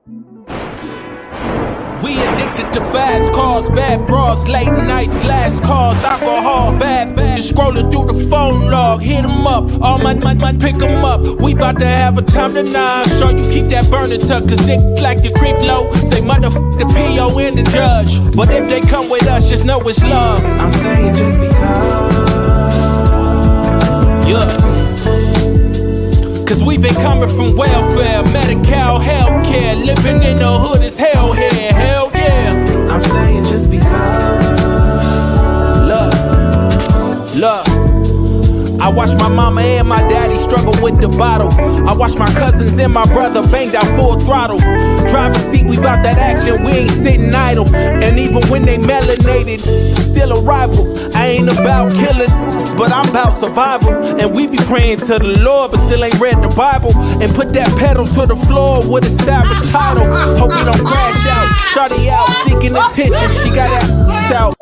We addicted to fast cars, bad bras, late nights, last calls, alcohol, bad bitches scrolling through the phone log, hit 'em up, all my pick 'em up. We bout to have a time tonight. Sure you keep that burner tuck, cause niggas like to creep low. Say motherfuck the PO and the judge. But if they come with us, just know it's love. I'm saying just because. Yeah. Cause we been coming from welfare, Medi-Cal, healthcare, living in the hood is hell here, hell yeah. I'm saying just because. Love. I watched my mama and my daddy struggle with the bottle. I watched my cousins and my brother banged out full throttle. Driver's seat, we bout that action, we ain't sitting idle. And even when they melanated, still a rival. I ain't about killing, but I'm about survival. And we be praying to the Lord, but still ain't read the Bible. And put that pedal to the floor with a savage title. Hope we don't crash out. Shawty out, seeking attention, she got that out.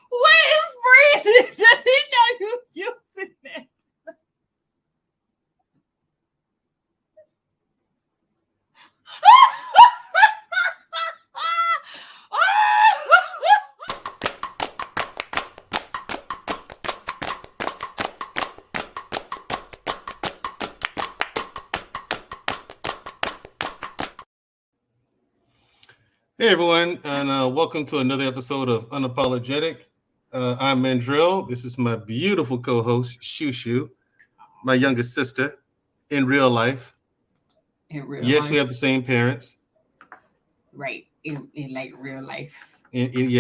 What is freezing? Does he know you using that? Hey everyone, and welcome to another episode of Unapologetic. I'm Mandrell. This is my beautiful co-host, Shushu, my youngest sister in real life. Yes, we have the same parents. Right, in like real life. In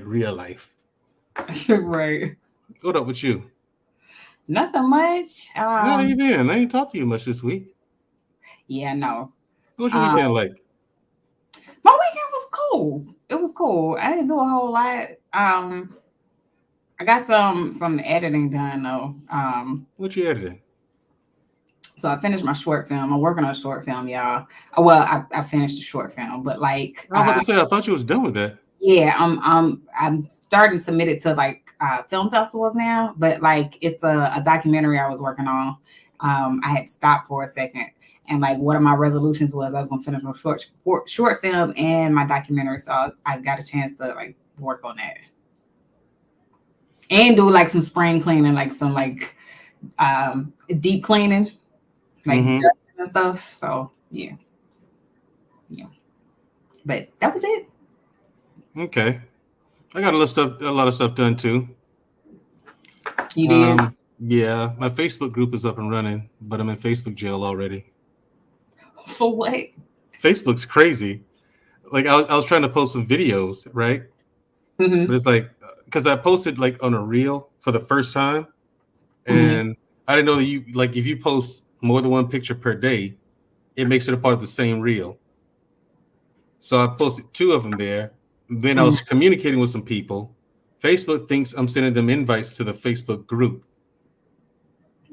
real life. Right. What up with you? Nothing much. How you been? I ain't talked to you much this week. Yeah, no. What's your weekend like? My weekend was cool. It was cool. I didn't do a whole lot. I got some editing done though. What you editing? So I finished my short film. I'm working on a short film, y'all. Well, I finished the short film, but like I was about to say I thought you was done with that. Yeah, I'm starting to submit it to like film festivals now, but like it's a documentary I was working on. I had stopped for a second. And like one of my resolutions was I was gonna finish my short film and my documentary. So I got a chance to like work on that. And do like some spring cleaning, like some like deep cleaning, like dusting and stuff. So yeah. But that was it. Okay. I got a lot of stuff done too. You did? Yeah, my Facebook group is up and running, but I'm in Facebook jail already. For what? Facebook's crazy. Like I was trying to post some videos, right? Mm-hmm. But it's like because I posted like on a reel for the first time, and I didn't know that you like if you post more than one picture per day, it makes it a part of the same reel. So I posted 2 of them there. Then I was communicating with some people. Facebook thinks I'm sending them invites to the Facebook group.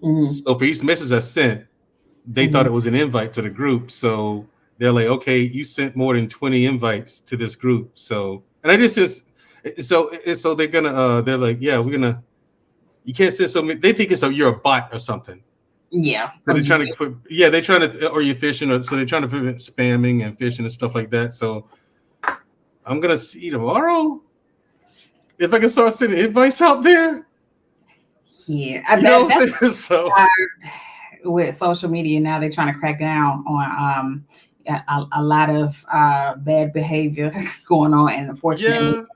So for each message I sent, they thought it was an invite to the group. So they're like, okay, you sent more than 20 invites to this group. So, and I just so they're gonna they're like, yeah, you can't send so many. They think you're a bot or something. Yeah. So they're trying to or you're phishing, or so they're trying to prevent spamming and phishing and stuff like that. So I'm gonna see tomorrow if I can start sending invites out there. Yeah. So with social media now, they're trying to crack down on a lot of bad behavior going on, and unfortunately,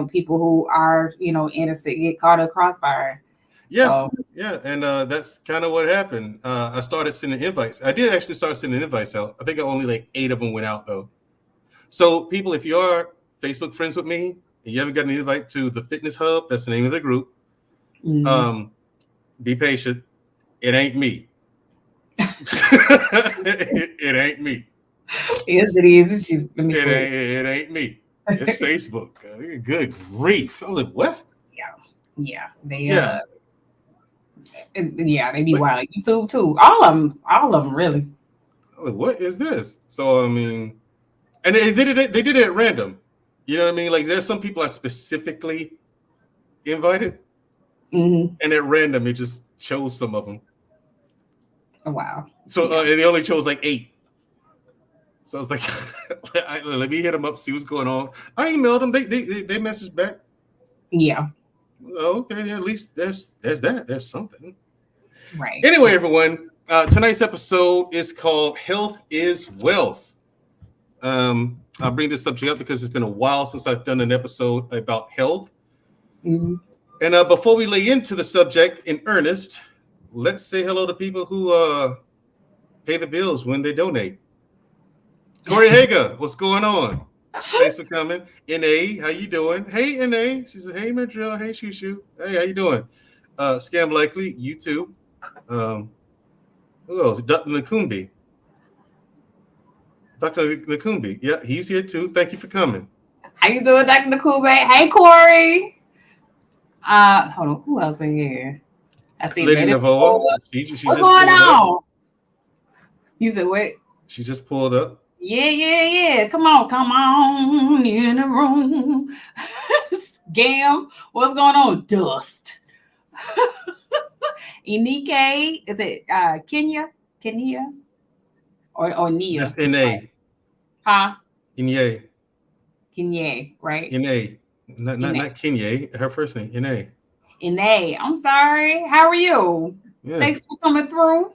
people who are innocent get caught in a crossfire. And that's kind of what happened. I started sending invites. I did actually start sending invites out. I think only like 8 of them went out though. So people, if you are Facebook friends with me and you haven't got an invite to the Fitness Hub, that's the name of the group. Be patient. It ain't me. it ain't me. Yes, it is. It ain't me. It's Facebook. Good grief! I was like, what? Yeah. They be wild. YouTube too. All of them, really. I was like, what is this? So I mean, and they did it at random. You know what I mean? Like there's some people I specifically invited, and at random it just chose some of them. Oh, wow. So they only chose like 8. So I was like, let me hit them up, see what's going on. I emailed them. They messaged back. Yeah. Oh, okay, yeah, at least there's that. There's something. Right. Anyway, everyone, tonight's episode is called "Health is Wealth." I'll bring this subject up because it's been a while since I've done an episode about health. Mm-hmm. And before we lay into the subject in earnest, let's say hello to people who pay the bills when they donate. Corey Hager, what's going on? Thanks for coming. NA, how you doing? Hey, NA. She said, hey, Mandrell. Hey, Shushu. Hey, how you doing? Scam Likely, you too. Who else? Dr. Nakumbi. Dr. Nakumbi. Yeah, he's here too. Thank you for coming. How you doing, Dr. Nakube? Hey, Corey. Hold on. Who else in here? I see Lady Navoa. What's going on? You said what? She just pulled up. Yeah. Come on in the room. Gam, what's going on? Dust. Inike, is it Kenya? Or Nia? That's NA. Huh? Inye. Kenya, right? NA. Not Kenya. Her first name, NA. Ine, I'm sorry. How are you? Yeah. Thanks for coming through.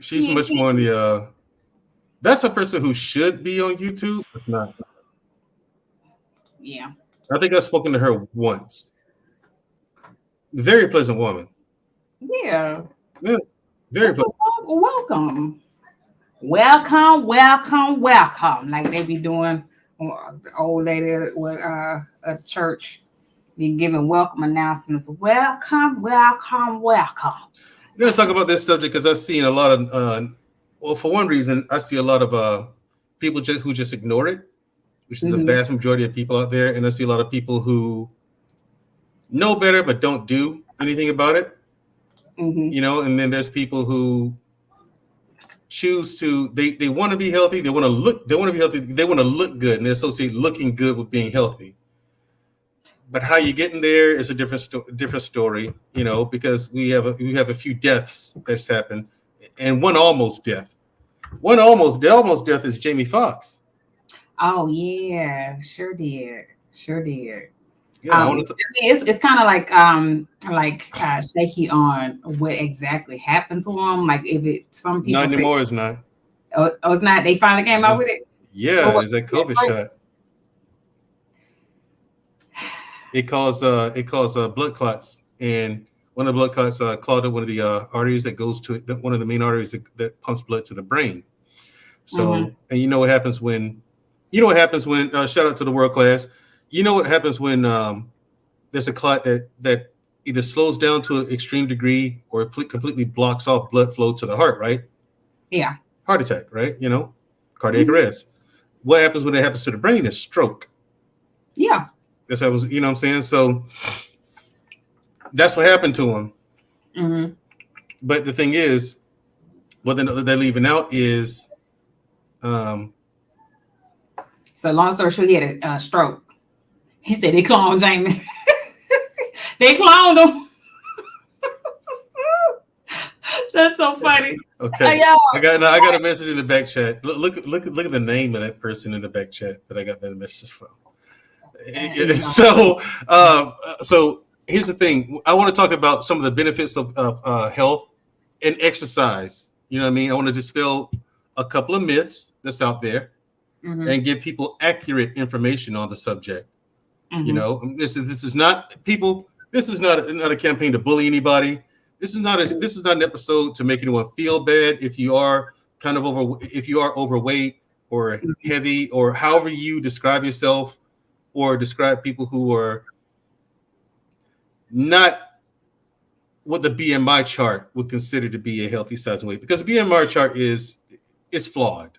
She's much more on the that's a person who should be on YouTube, but not. Yeah. I think I've spoken to her once. Very pleasant woman. Yeah. Yeah. Very pleasant. Welcome. Like they be doing old lady at a church. Be giving welcome announcements. Welcome. I'm going to talk about this subject because I've seen a lot of, for one reason, I see a lot of people who just ignore it, which is the vast majority of people out there. And I see a lot of people who know better but don't do anything about it. You know, and then there's people who choose to, they want to be healthy. They want to look good, and they associate looking good with being healthy. But how you get in there is a different story, you know, because we have a few deaths that's happened, and one almost death. The almost death is Jamie Foxx. Oh yeah, sure did. Yeah, it's kind of like shaky on what exactly happened to him. Like if some people not anymore, it's not. Oh, it's not. They finally came out with it. Yeah, it's that COVID shot. It caused blood clots, and one of the blood clots clogged up one of the arteries that goes to one of the main arteries that pumps blood to the brain. So, and you know what happens when shout out to the world class. You know what happens when there's a clot that either slows down to an extreme degree or completely blocks off blood flow to the heart, right? Yeah. Heart attack, right? You know, cardiac arrest. What happens when it happens to the brain is stroke. Yeah. That's what was, you know what I'm saying? So that's what happened to him. But the thing is, what they're leaving out is so long story short, he had a stroke. He said they cloned Jamie. They cloned him. That's so funny. Okay. I got a message in the back chat. Look at the name of that person in the back chat that I got that message from. So here's the thing. I want to talk about some of the benefits of health and exercise. You know what I mean? I want to dispel a couple of myths that's out there and give people accurate information on the subject. You know, this is not a campaign to bully anybody. This is not an episode to make anyone feel bad if you are overweight or heavy or however you describe yourself, or describe people who are not what the BMI chart would consider to be a healthy size and weight, because the BMI chart is flawed.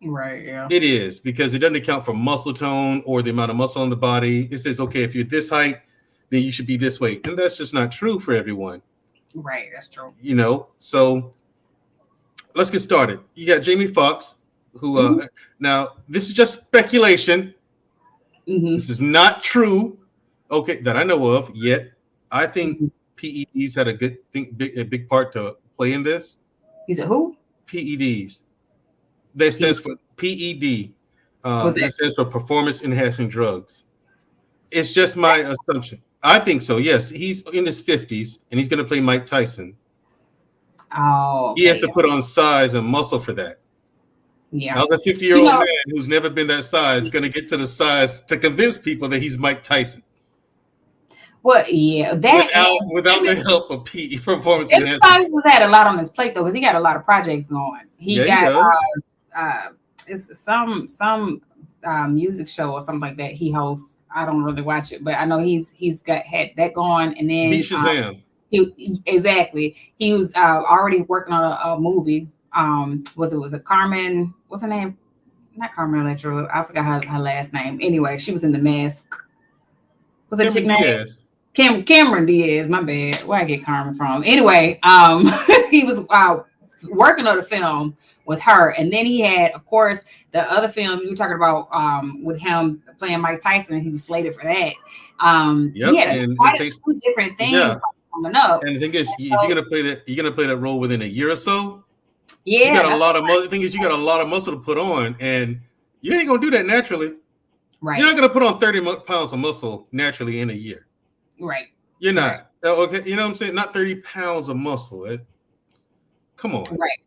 Right. Yeah. It is, because it doesn't account for muscle tone or the amount of muscle on the body. It says, okay, if you're this height, then you should be this weight, and that's just not true for everyone. Right. That's true. You know, so let's get started. You got Jamie Foxx, who now this is just speculation. This is not true, okay, that I know of yet. I think PEDs had a big part to play in this. He said who? PEDs. That stands for PED. Was That that? stands for performance enhancing drugs. It's just my assumption. I think so. Yes, he's in his 50s and he's going to play Mike Tyson. Oh, He has okay. to put on size and muscle for that. Yeah. How's a 50-year-old man who's never been that size going to get to the size to convince people that he's Mike Tyson? Well, yeah, that without the help of PE performance enhancing. Tyson had a lot on his plate though, because he got a lot of projects going. He does. It's some music show or something like that he hosts. I don't really watch it, but I know had that going, and then Shazam. Exactly. He was already working on a movie. Was it Carmen? What's her name? Not Carmen Electra. I forgot her last name. Anyway, she was in The Mask. What's that chick name? Cameron Diaz. My bad. Where I get Carmen from? Anyway, he was working on the film with her, and then he had, of course, the other film you were talking about with him playing Mike Tyson. He was slated for that. He had quite a few different things coming up. And the thing is, if you're gonna play that role within a year or so. Yeah, you got a lot of muscle. The thing is, you got a lot of muscle to put on, and you ain't gonna do that naturally. Right. You're not gonna put on 30 pounds of muscle naturally in a year. Right. You're not. Right. Okay. You know what I'm saying? Not 30 pounds of muscle. Come on. Right.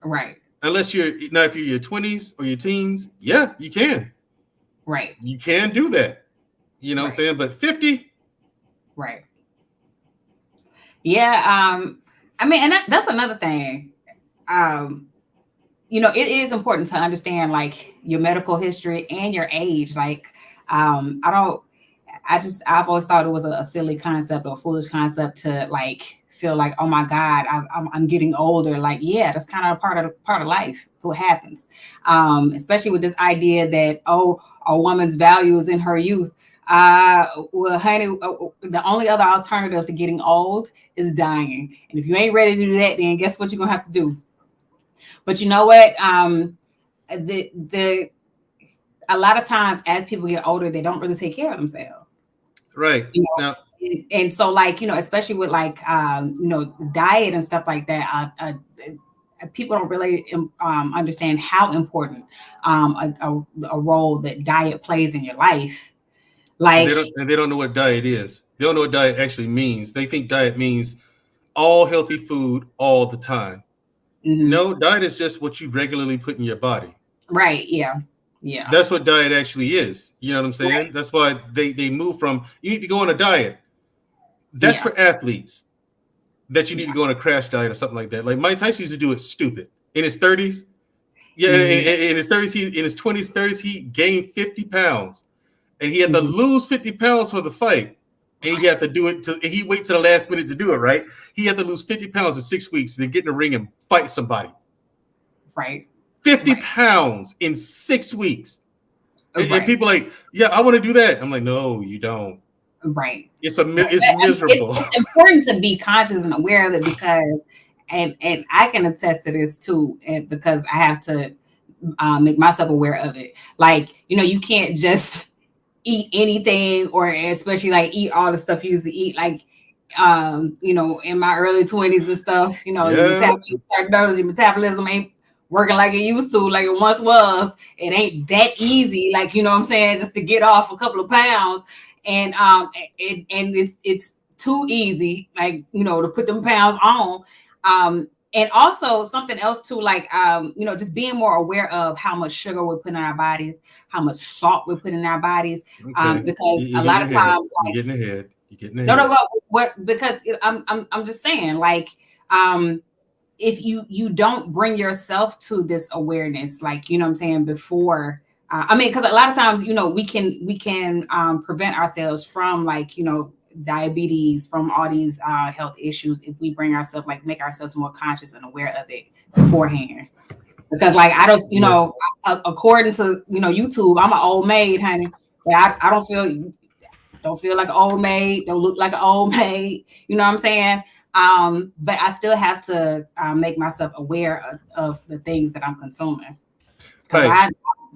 Right. Unless if you're your 20s or your teens, yeah, you can. Right. You can do that. You know what I'm saying? But 50. Right. Yeah. I mean, and that's another thing. You know, it is important to understand like your medical history and your age. Like, I've always thought it was a silly concept or a foolish concept to like feel like, oh my God, I'm getting older. Like, yeah, that's kind of part of life. That's what happens. Especially with this idea that, a woman's value is in her youth. Well, honey, the only other alternative to getting old is dying. And if you ain't ready to do that, then guess what you're gonna have to do? But you know what? A lot of times as people get older, they don't really take care of themselves. Right. You know? And so like, you know, especially with like, you know, diet and stuff like that, people don't really understand how important a role that diet plays in your life. Like, they don't know what diet is. They don't know what diet actually means. They think diet means all healthy food all the time. Mm-hmm. No, diet is just what you regularly put in your body. Right. Yeah. Yeah. That's what diet actually is. You know what I'm saying? Right. That's why they move from, you need to go on a diet. That's for athletes. That you need to go on a crash diet or something like that. Like Mike Tyson used to do it stupid. In his 30s. Yeah, in his 30s, in his 20s, 30s, he gained 50 pounds. And he had to lose 50 pounds for the fight. And he had to do it he wait till the last minute to do it, right? He had to lose 50 pounds in 6 weeks to get in the ring and fight somebody. Right. 50 pounds in 6 weeks. And people like, yeah, I want to do that. I'm like, no, you don't. Right. It's miserable. It's important to be conscious and aware of it because, and I can attest to this too, because I have to make myself aware of it. Like, you know, you can't just eat anything, or especially like eat all the stuff you used to eat. Like, you know, in my early 20s and stuff, you know, your metabolism ain't working like it used to, like it once was. It ain't that easy, like, you know what I'm saying, just to get off a couple of pounds. And it's too easy, like, you know, to put them pounds on. And also something else too, like, you know, just being more aware of how much sugar we're putting in our bodies, how much salt we're putting in our bodies. Because a lot of times, like, you're getting ahead. No, what? Because I'm just saying, like, if you don't bring yourself to this awareness, like, you know what I'm saying, before. I mean, because a lot of times, you know, we can prevent ourselves from, like, you know, diabetes, from all these health issues if we bring ourselves, like, make ourselves more conscious and aware of it beforehand. Because, like, I don't, you know, according to, you know, YouTube, I'm an old maid, honey. But I don't feel like an old maid. Don't look like an old maid. You know what I'm saying? But I still have to make myself aware of the things that I'm consuming. Because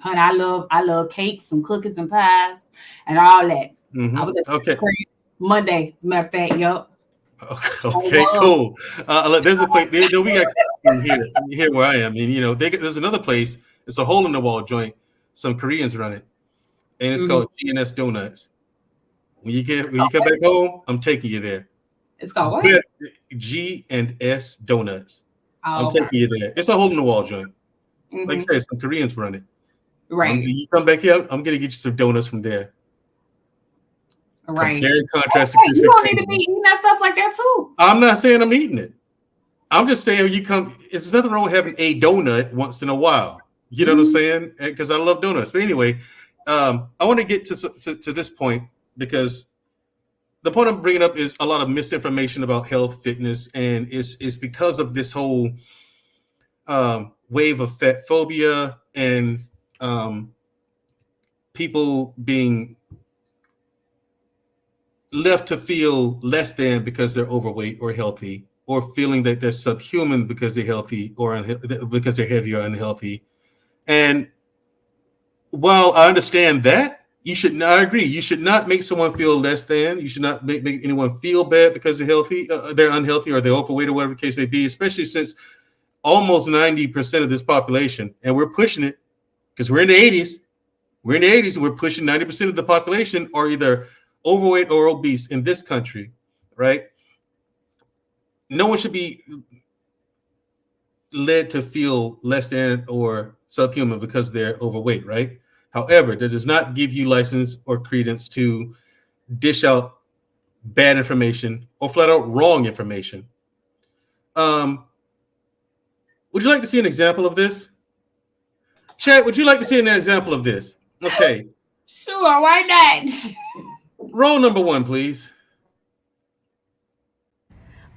I love cakes and cookies and pies and all that. Mm-hmm. I was at Monday, as a matter of fact. Yup. Okay, cool. There's a place. We got here where I am. And, there's another place. It's a hole in the wall joint. Some Koreans run it, and it's called G&S Donuts. When you come back home, I'm taking you there. It's called what? G&S Donuts. Oh, I'm taking you there. It's a hole in the wall joint. Like I said, some Koreans run it. Right. You come back here, I'm gonna get you some donuts from there. Right. Compare and contrast. You don't need to be eating that stuff like that too. I'm not saying I'm eating it. I'm just saying there's nothing wrong with having a donut once in a while. You know what I'm saying? Because I love donuts. But anyway, I want to get to this point because the point I'm bringing up is a lot of misinformation about health, fitness, and it's because of this whole wave of fat phobia and people being left to feel less than because they're overweight or healthy, or feeling that they're subhuman because they're healthy or because they're heavy or unhealthy. And while I understand that, I agree. You should not make someone feel less than. You should not make anyone feel bad because they're unhealthy or they're overweight or whatever the case may be, especially since almost 90% of this population, and we're pushing it because we're in the 80s. We're in the 80s and we're pushing 90% of the population are either overweight or obese in this country, right? No one should be led to feel less than or subhuman because they're overweight, right? However, that does not give you license or credence to dish out bad information or flat out wrong information. Would you like to see an example of this? Chad, would you like to see an example of this? Okay. Sure, why not? Roll number 1, please.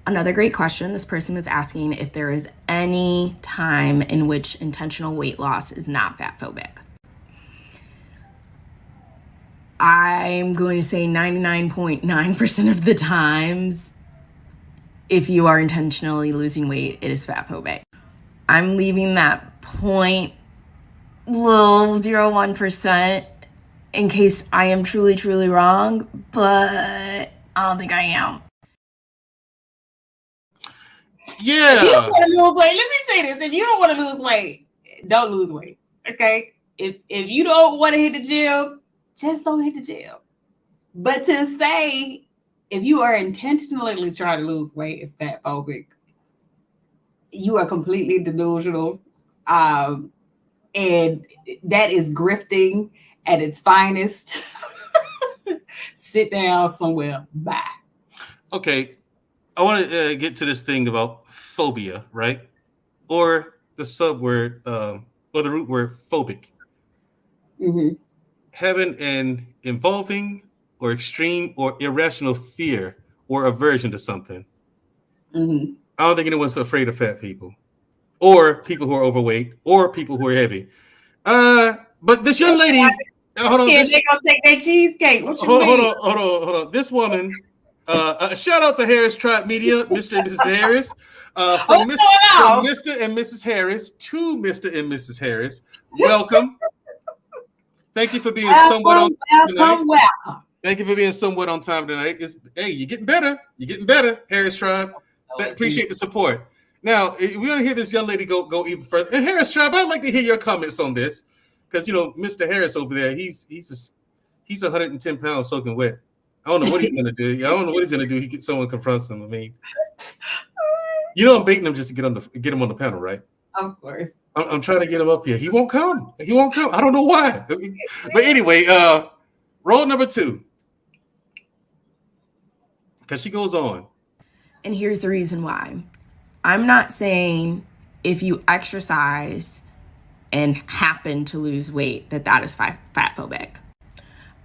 Another great question. This person was asking if there is any time in which intentional weight loss is not fat phobic. I'm going to say 99.9% of the times, if you are intentionally losing weight, it is fat phobic. I'm leaving that 0.01% in case I am truly, truly wrong, but I don't think I am. Yeah. If you don't want to lose weight, let me say this. If you don't want to lose weight, don't lose weight. Okay? If you don't want to hit the gym, just don't hit the gym. But to say if you are intentionally trying to lose weight, it's fat phobic. You are completely delusional. And that is grifting at its finest. Sit down somewhere. Bye. Okay. I want to get to this thing about phobia, right? Or the subword, or the root word phobic. Mm-hmm. Having an involving or extreme or irrational fear or aversion to something. Mm-hmm. I don't think anyone's afraid of fat people or people who are overweight or people who are heavy. But this young lady, hold on. They're gonna take their cheesecake. Hold on. This woman, shout out to Harris Tribe Media, Mr. and Mrs. Harris. From Mr. and Mrs. Harris to Mr. and Mrs. Harris. Welcome. Thank you for being somewhat on time tonight. Welcome. Thank you for being somewhat on time tonight. You're getting better. You're getting better, Harris Tribe. Appreciate the support. Now, we're gonna hear this young lady go even further. And Harris Tribe, I'd like to hear your comments on this, because Mr. Harris over there, he's 110 pounds soaking wet. I don't know what he's gonna do. I don't know what he's gonna do. Someone confronts him. I mean, I'm baiting him just to get him on the panel, right? Of course. I'm trying to get him up here. He won't come. I don't know why. But anyway, roll number 2. Because she goes on. And here's the reason why. I'm not saying if you exercise and happen to lose weight that is fat phobic.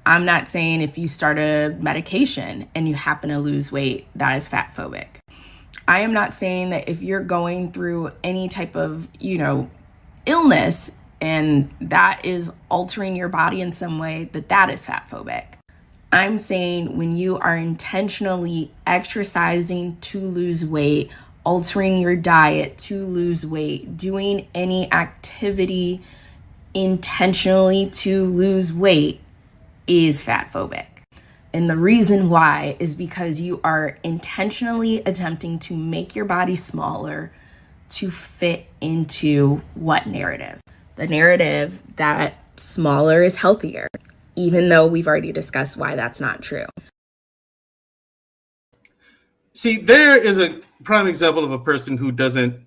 I'm not saying if you start a medication and you happen to lose weight, that is fat phobic. I am not saying that if you're going through any type of, illness and that is altering your body in some way, that is fat phobic. I'm saying when you are intentionally exercising to lose weight, altering your diet to lose weight, doing any activity intentionally to lose weight is fat phobic. And the reason why is because you are intentionally attempting to make your body smaller to fit into what narrative? The narrative that smaller is healthier, even though we've already discussed why that's not true. See, there is a prime example of a person who doesn't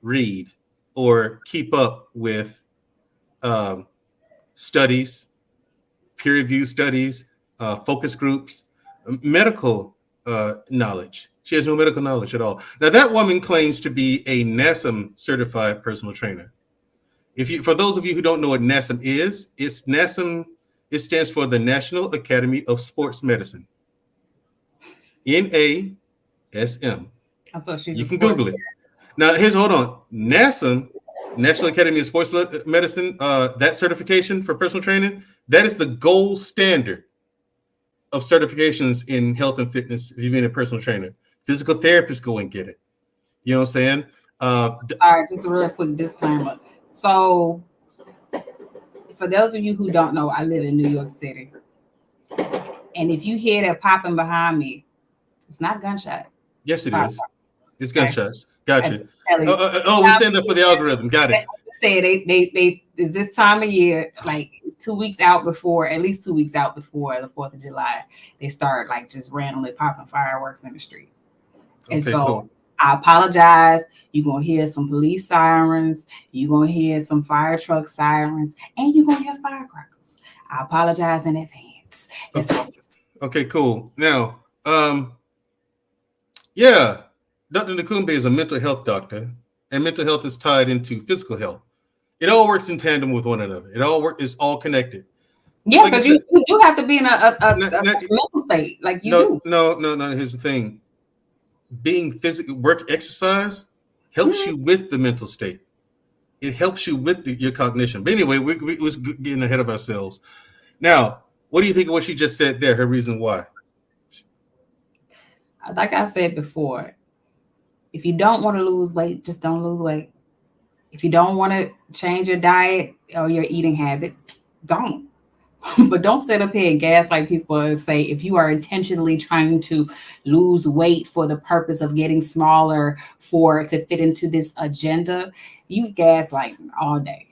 read or keep up with studies, peer-reviewed studies, focus groups, medical knowledge. She has no medical knowledge at all. Now, that woman claims to be a NASM certified personal trainer. For those of you who don't know what NASM is, NASM. It stands for the National Academy of Sports Medicine. NASM. So she's you can Google it. Now, hold on. NASM, National Academy of Sports Medicine, that certification for personal training, that is the gold standard of certifications in health and fitness. If you've been a personal trainer, physical therapists go and get it. You know what I'm saying? All right, just a real quick disclaimer. So, for those of you who don't know, I live in New York City. And if you hear that popping behind me, it's not gunshots. Yes, it is. It's gunshots. Gotcha. We're saying that for the algorithm. Got it. Say they this time of year, like 2 weeks out before, at least 2 weeks out before the 4th of July, they start like just randomly popping fireworks in the street. And cool. I apologize. You're going to hear some police sirens. You're going to hear some fire truck sirens. And you're going to hear firecrackers. I apologize in advance. Okay, cool. Now, yeah, Dr. Nakumbe is a mental health doctor, and mental health is tied into physical health. It all works in tandem with one another. It's all connected. Yeah, because you do have to be in a mental state. Like you do. No. Here's the thing. Being physical exercise helps you with the mental state. It helps you with your cognition. But anyway, we was getting ahead of ourselves. Now, what do you think of what she just said there? Her reason why? Like I said before, if you don't want to lose weight, just don't lose weight. If you don't want to change your diet or your eating habits, don't. But don't sit up here and gaslight people and say, if you are intentionally trying to lose weight for the purpose of getting smaller to fit into this agenda, you gaslight all day.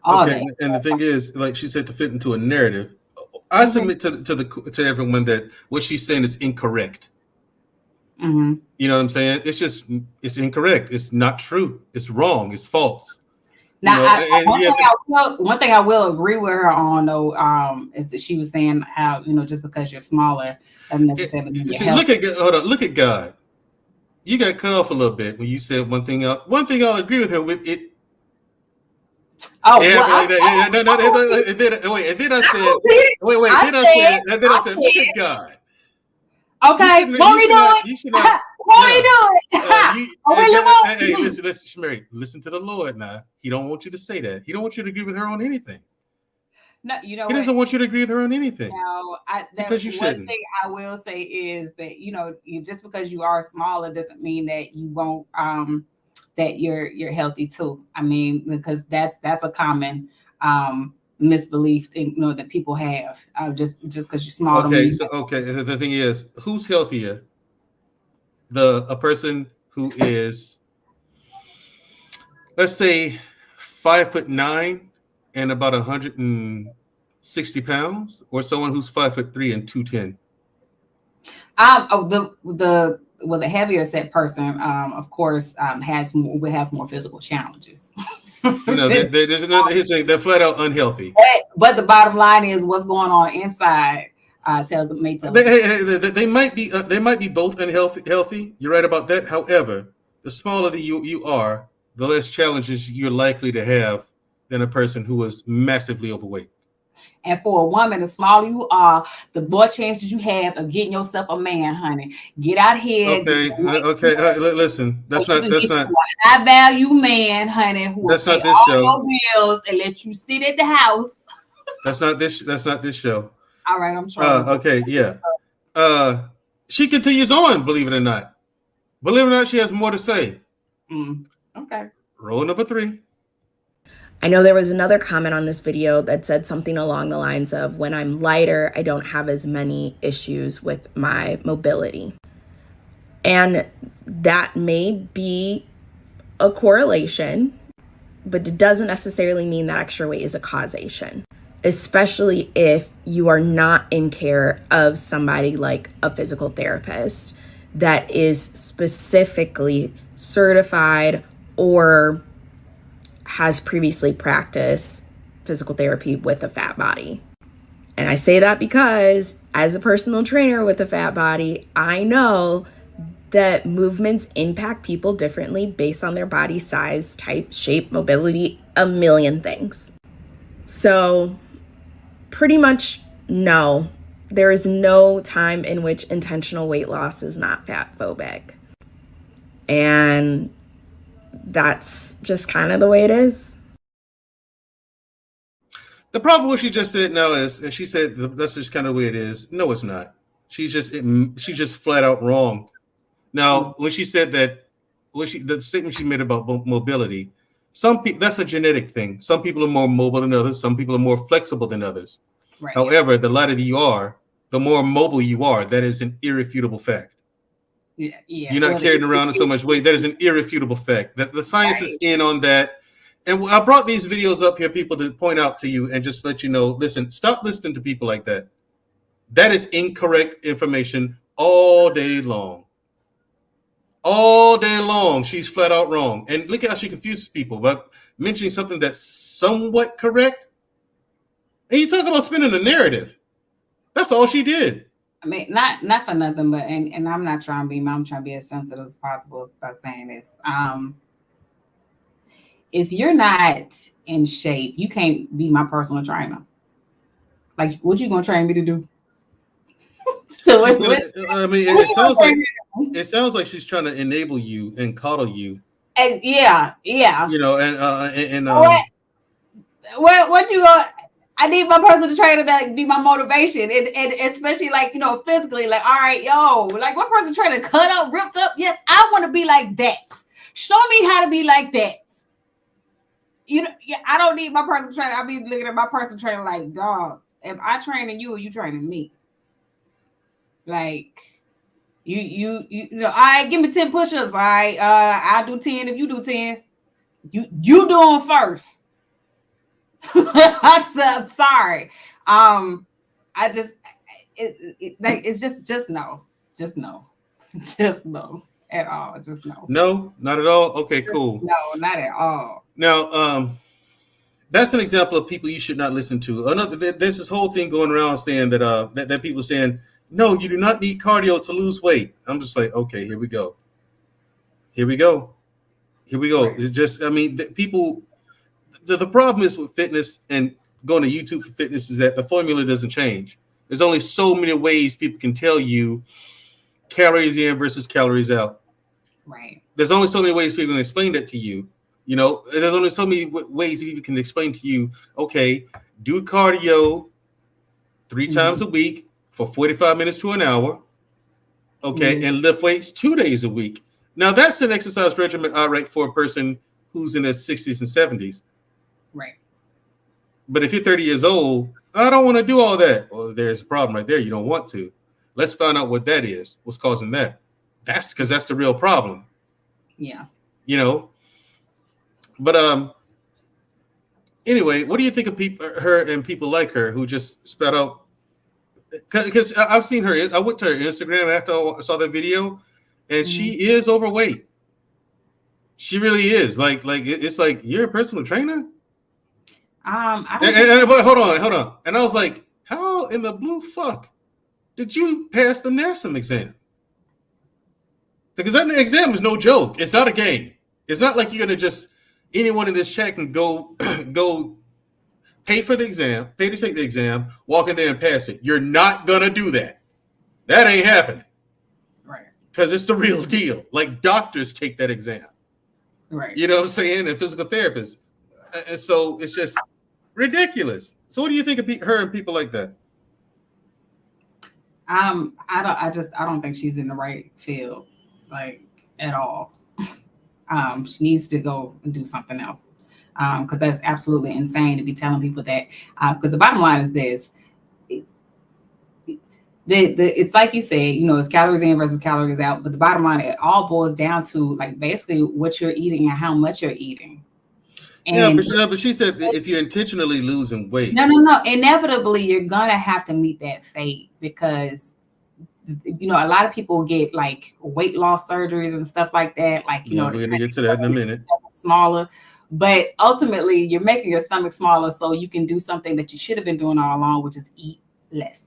All day. And the thing is, like she said, to fit into a narrative, I submit to everyone that what she's saying is incorrect. Mm-hmm. You know what I'm saying? It's incorrect. It's not true. It's wrong. It's false. Now, one thing I will agree with her on, though, is that she was saying how, just because you're smaller doesn't necessarily mean you're healthy. Look at God. You got cut off a little bit when you said one thing. One thing I'll agree with her with it. Oh, yeah, well, and then I said, look at God. Okay, won't he do it? Won't he do it? Hey, listen, Shmary, listen to the Lord now. He don't want you to say that. He don't want you to agree with her on anything. No, he doesn't want you to agree with her on anything. No, because you shouldn't. One thing I will say is that just because you are smaller doesn't mean that you won't that you're healthy too. I mean, because that's a common misbelief that people have. Just because you're small. Okay, the thing is, who's healthier? A person who is, let's say, 5'9" and about 160 pounds, or someone who's 5'3" and 210? The heavier set person, of course, will have more physical challenges. There's another history. They're flat out unhealthy. But the bottom line is, what's going on inside tells them. They might be both unhealthy. You're right about that. However, the smaller that you are, the less challenges you're likely to have than a person who is massively overweight. And for a woman, the smaller you are, the more chances you have of getting yourself a man, honey. Get out here. Okay. Listen, that's not a high value man, honey. Who that's will not pay this all show. Your bills and let you sit at the house. That's not this show. All right, I'm trying. Okay, yeah. She continues on. Believe it or not, she has more to say. Okay. Roll number 3. I know there was another comment on this video that said something along the lines of, when I'm lighter, I don't have as many issues with my mobility. And that may be a correlation, but it doesn't necessarily mean that extra weight is a causation, especially if you are not in care of somebody like a physical therapist that is specifically certified or has previously practiced physical therapy with a fat body. And I say that because as a personal trainer with a fat body, I know that movements impact people differently based on their body size, type, shape, mobility, a million things. So pretty much no, there is no time in which intentional weight loss is not fat phobic. And that's just kind of the way it is. The problem with what she just said now is, and she said that's just kind of the way it is. No, it's not. She's just flat out wrong. Now, when she said that, the statement she made about mobility, some people, that's a genetic thing. Some people are more mobile than others. Some people are more flexible than others. Right. However, the lighter you are, the more mobile you are. That is an irrefutable fact. Yeah. You're not carrying around with so much weight. That is an irrefutable fact. That the science is in on that. And I brought these videos up here, people, to point out to you and just let you know, listen, stop listening to people like that. That is incorrect information all day long. All day long, she's flat out wrong. And look at how she confuses people by mentioning something that's somewhat correct. And you talk about spinning a narrative. That's all she did. I mean, not for nothing, but and I'm not trying to be, I'm trying to be as sensitive as possible by saying this. If you're not in shape, you can't be my personal trainer. Like, what you gonna train me to do? So I mean, it sounds like she's trying to enable you and coddle you. And yeah. You know, what you gonna? I need my personal trainer to be my motivation, and especially like, you know, physically, like, all right, yo, like my personal trainer cut up, ripped up. Yes, I want to be like that. Show me how to be like that. You know, I don't need my personal trainer. I'll be looking at my personal trainer like, dog, if I training you, or you training me? Like, you know, all right, give me 10 push-ups. All right, I'll do 10 if you do 10. You do them first. I'm sorry. I just it's just no. Just no. Just no at all. Just no. No, not at all. Okay, cool. No, not at all. Now, that's an example of people you should not listen to. There's this whole thing going around saying that people are saying, no, you do not need cardio to lose weight. I'm just like, okay, here we go. Right. It just, I mean, people. The problem is with fitness and going to YouTube for fitness is that the formula doesn't change. There's only so many ways people can tell you calories in versus calories out. Right. There's only so many ways people can explain that to you. You know, there's only so many ways people can explain to you, okay, do cardio 3 times a week for 45 minutes to an hour, okay, and lift weights 2 days a week. Now, that's an exercise regimen, all right, for a person who's in their 60s and 70s. Right. But if you're 30 years old, I don't want to do all that. Well, there's a problem right there. You don't want to. Let's find out what that is. What's causing that? That's because that's the real problem. Yeah. You know. But anyway, what do you think of her and people like her who just spat out? Because I've seen her. I went to her Instagram after I saw that video, and she is overweight. She really is. Like it's like, you're a personal trainer. But hold on. And I was like, how in the blue fuck did you pass the NASM exam? Because that exam is no joke. It's not a game. It's not like you're gonna just, anyone in this chat can go pay for the exam, pay to take the exam, walk in there and pass it. You're not gonna do that. That ain't happening. Right. Because it's the real deal. Like, doctors take that exam. Right. You know what I'm saying? And physical therapists. And so it's just ridiculous. So what do you think of her and people like that? I don't think she's in the right field, like, at all. She needs to go and do something else. Because that's absolutely insane to be telling people that. Because the bottom line is this: it's like you said, it's calories in versus calories out. But the bottom line, it all boils down to like basically what you're eating and how much you're eating. And but she said that if you're intentionally losing weight, no, inevitably you're gonna have to meet that fate, because a lot of people get like weight loss surgeries and stuff like that. Like, we're gonna get to that in a minute. Smaller, but ultimately you're making your stomach smaller so you can do something that you should have been doing all along, which is eat less.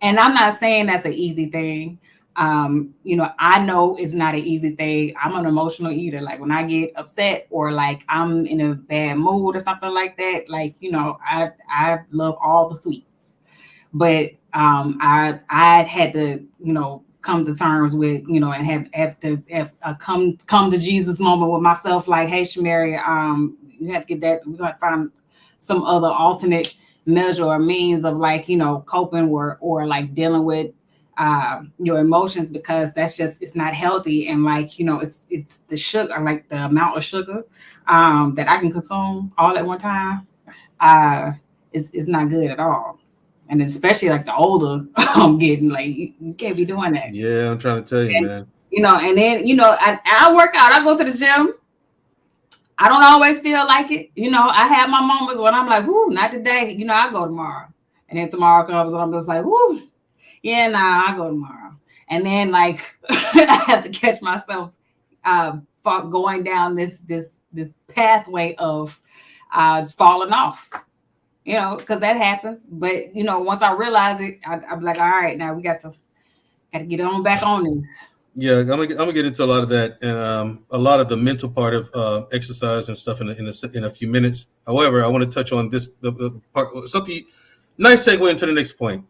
And I'm not saying that's an easy thing. I know it's not an easy thing. I'm an emotional eater. Like when I get upset or like I'm in a bad mood or something like that, like, I love all the sweets. But I had to, come to terms with, and have to come to Jesus moment with myself. Like, hey, Shamari, you have to get that. We got to find some other alternate measure or means of like, coping or like dealing with your emotions, because it's not healthy. And like, it's the sugar, like the amount of sugar that I can consume all at one time is not good at all. And especially like the older I'm getting, like you can't be doing that. Yeah, I'm trying to tell you, man. And then I work out. I go to the gym. I don't always feel like it. I have my moments when I'm like, "Whoo, not today." I go tomorrow. And then tomorrow comes and I'm just like, "Whoo, yeah, nah, I go tomorrow." And then like I have to catch myself going down this pathway of just falling off. Because that happens. But once I realize it, I'm like, all right, now we got to get on back on this. Yeah, I'm gonna get into a lot of that and a lot of the mental part of exercise and stuff in a few minutes. However, I want to touch on this the part, something nice segue into the next point.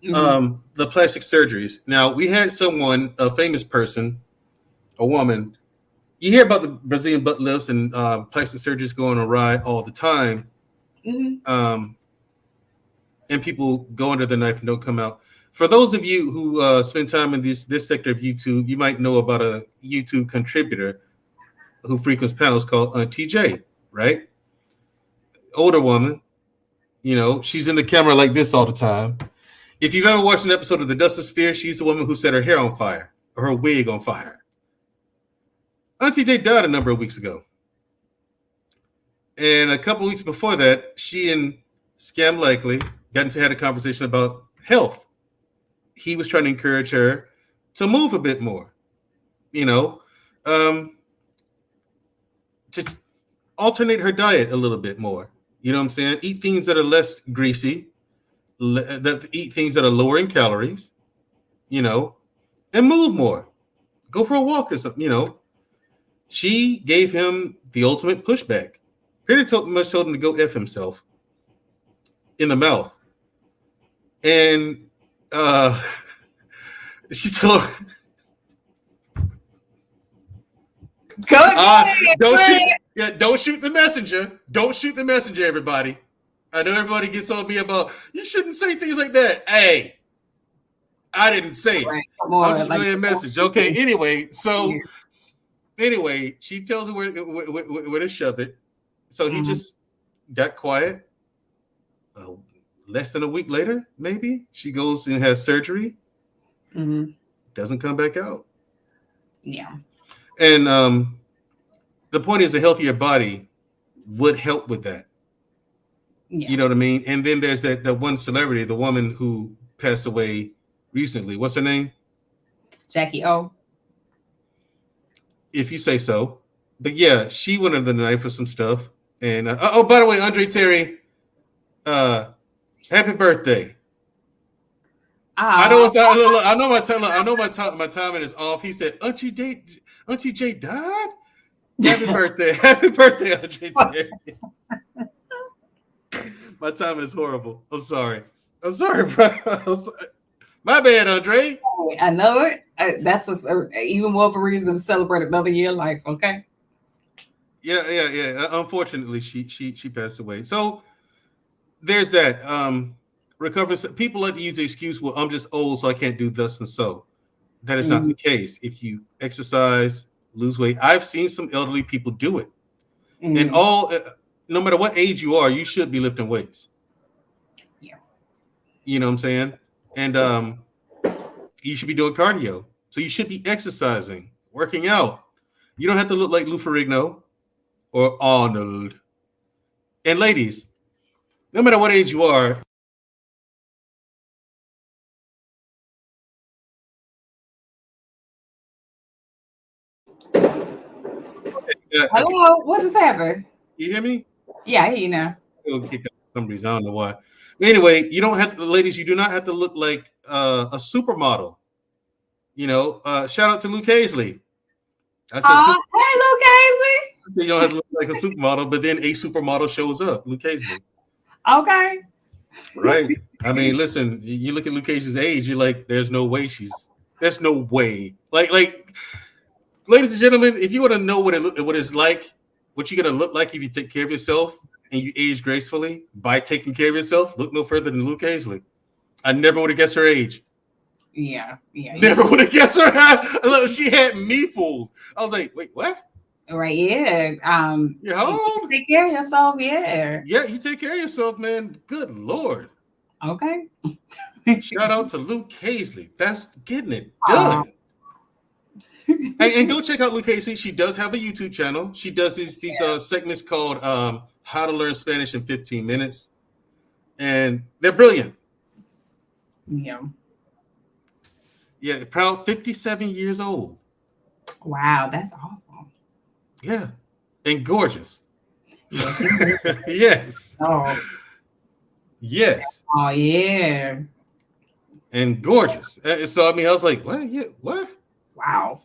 Mm-hmm. The plastic surgeries. Now we had someone, a famous person, a woman. You hear about the Brazilian butt lifts and plastic surgeries going awry all the time. Mm-hmm. And people go under the knife and don't come out. For those of you who spend time in this sector of YouTube, you might know about a YouTube contributor who frequents panels called Auntie J, right? Older woman, she's in the camera like this all the time. If you've ever watched an episode of The Dust Sphere, she's the woman who set her hair on fire or her wig on fire. Auntie J died a number of weeks ago. And a couple of weeks before that, she and Scam Likely had a conversation about health. He was trying to encourage her to move a bit more, to alternate her diet a little bit more. You know what I'm saying? Eat things that are less greasy, eat things that are lower in calories, and move more. Go for a walk or something, She gave him the ultimate pushback. Pretty much told him to go F himself in the mouth. And she told don't shoot the messenger. Don't shoot the messenger, everybody. I know everybody gets on me about you shouldn't say things like that. Hey, I didn't say it. Right. I'm just relaying a message. Okay, anyway, she tells him where to shove it. So he just got quiet. Less than a week later, maybe, she goes and has surgery. Mm-hmm. Doesn't come back out. Yeah. And the point is a healthier body would help with that. Yeah. You know what I mean? And then there's that one celebrity, the woman who passed away recently. What's her name? Jackie O. If you say so. But yeah, she went under the knife for some stuff. And by the way, Andre Terry, happy birthday. I know my timing is off. He said, Auntie J died? Happy birthday. Happy birthday, Andre Terry. My timing is horrible. I'm sorry, bro. My bad, Andre. I know it. That's even more of a reason to celebrate another year of life, okay? Yeah. Unfortunately, she passed away. So there's that. Recovering. People like to use the excuse, well, I'm just old, so I can't do thus and so. That is not the case. If you exercise, lose weight, I've seen some elderly people do it. And no matter what age you are, you should be lifting weights. Yeah. You know what I'm saying? And you should be doing cardio. So you should be exercising, working out. You don't have to look like Lou Ferrigno or Arnold. And ladies, no matter what age you are, Hello, what just happened? you hear me? Yeah, I hear you now. It'll kick out for some reason. I don't know why. But anyway, you don't have to, ladies, you do not have to look like a supermodel. You know, shout out to Luke Hazley. I said, Hey, Luke Casey. you don't have to look like a supermodel, but then a supermodel shows up, Luke Hazley. Okay. Right. I mean, listen, you look at Luke Hazley's age, you're like, there's no way. There's no way. Like, ladies and gentlemen, if you want to know what it's like, what you're gonna look like if you take care of yourself and you age gracefully by taking care of yourself, look no further than Luke Hazley. I never would have guessed her age. Yeah. Never would have guessed her. She had me fooled. I was like, wait, what? Right, yeah. You're how old? Take care of yourself, yeah. Yeah, you take care of yourself, man. Good Lord. Okay. Shout out to Luke Hazley. That's getting it done. And go check out Luke Hazley. She does have a YouTube channel. She does these segments called How to Learn Spanish in 15 Minutes. And they're brilliant. Yeah. Yeah, proud 57 years old. Wow, that's awesome. Yeah. And gorgeous. Yeah, Yes. oh. Yes. Oh, yeah. And gorgeous. So, I mean, I was like, what? Yeah, what? Wow.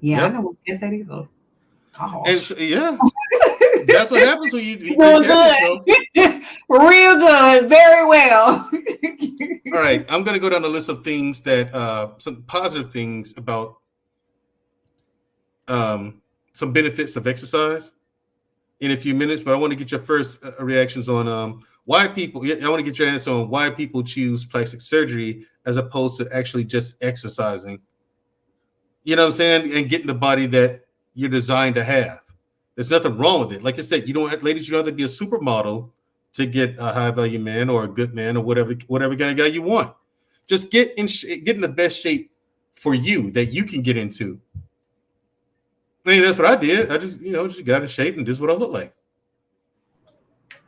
Yeah, Yep. I know what you said either. Gosh. And so, yeah. That's what happens when you Real good. Real good. Very well. All right. I'm going to go down the list of things that, some positive things about some benefits of exercise in a few minutes, but I want to get your first reactions on why people, I want to get your answer on why people choose plastic surgery as opposed to actually just exercising. You know what I'm saying? And getting the body that you're designed to have. There's nothing wrong with it. Like I said, ladies, you don't have to be a supermodel to get a high value man or a good man or whatever kind of guy you want. Just get in the best shape for you that you can get into. I mean, that's what I did. I just got in shape and this is what I look like.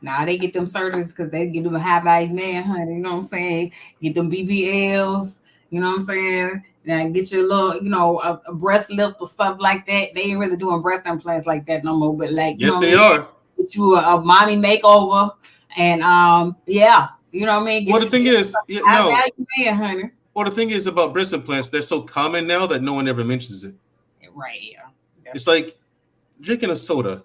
Now they get them surgeries because they get them a high value man, honey. You know what I'm saying? Get them BBLs. You know what I'm saying? Now get your little, a breast lift or stuff like that. They ain't really doing breast implants like that no more. But like, yes, they are. Get you a mommy makeover, and yeah, you know what I mean. Well, the thing is, man, honey. Well, the thing is about breast implants, they're so common now that no one ever mentions it. Right. Yeah. It's like drinking a soda.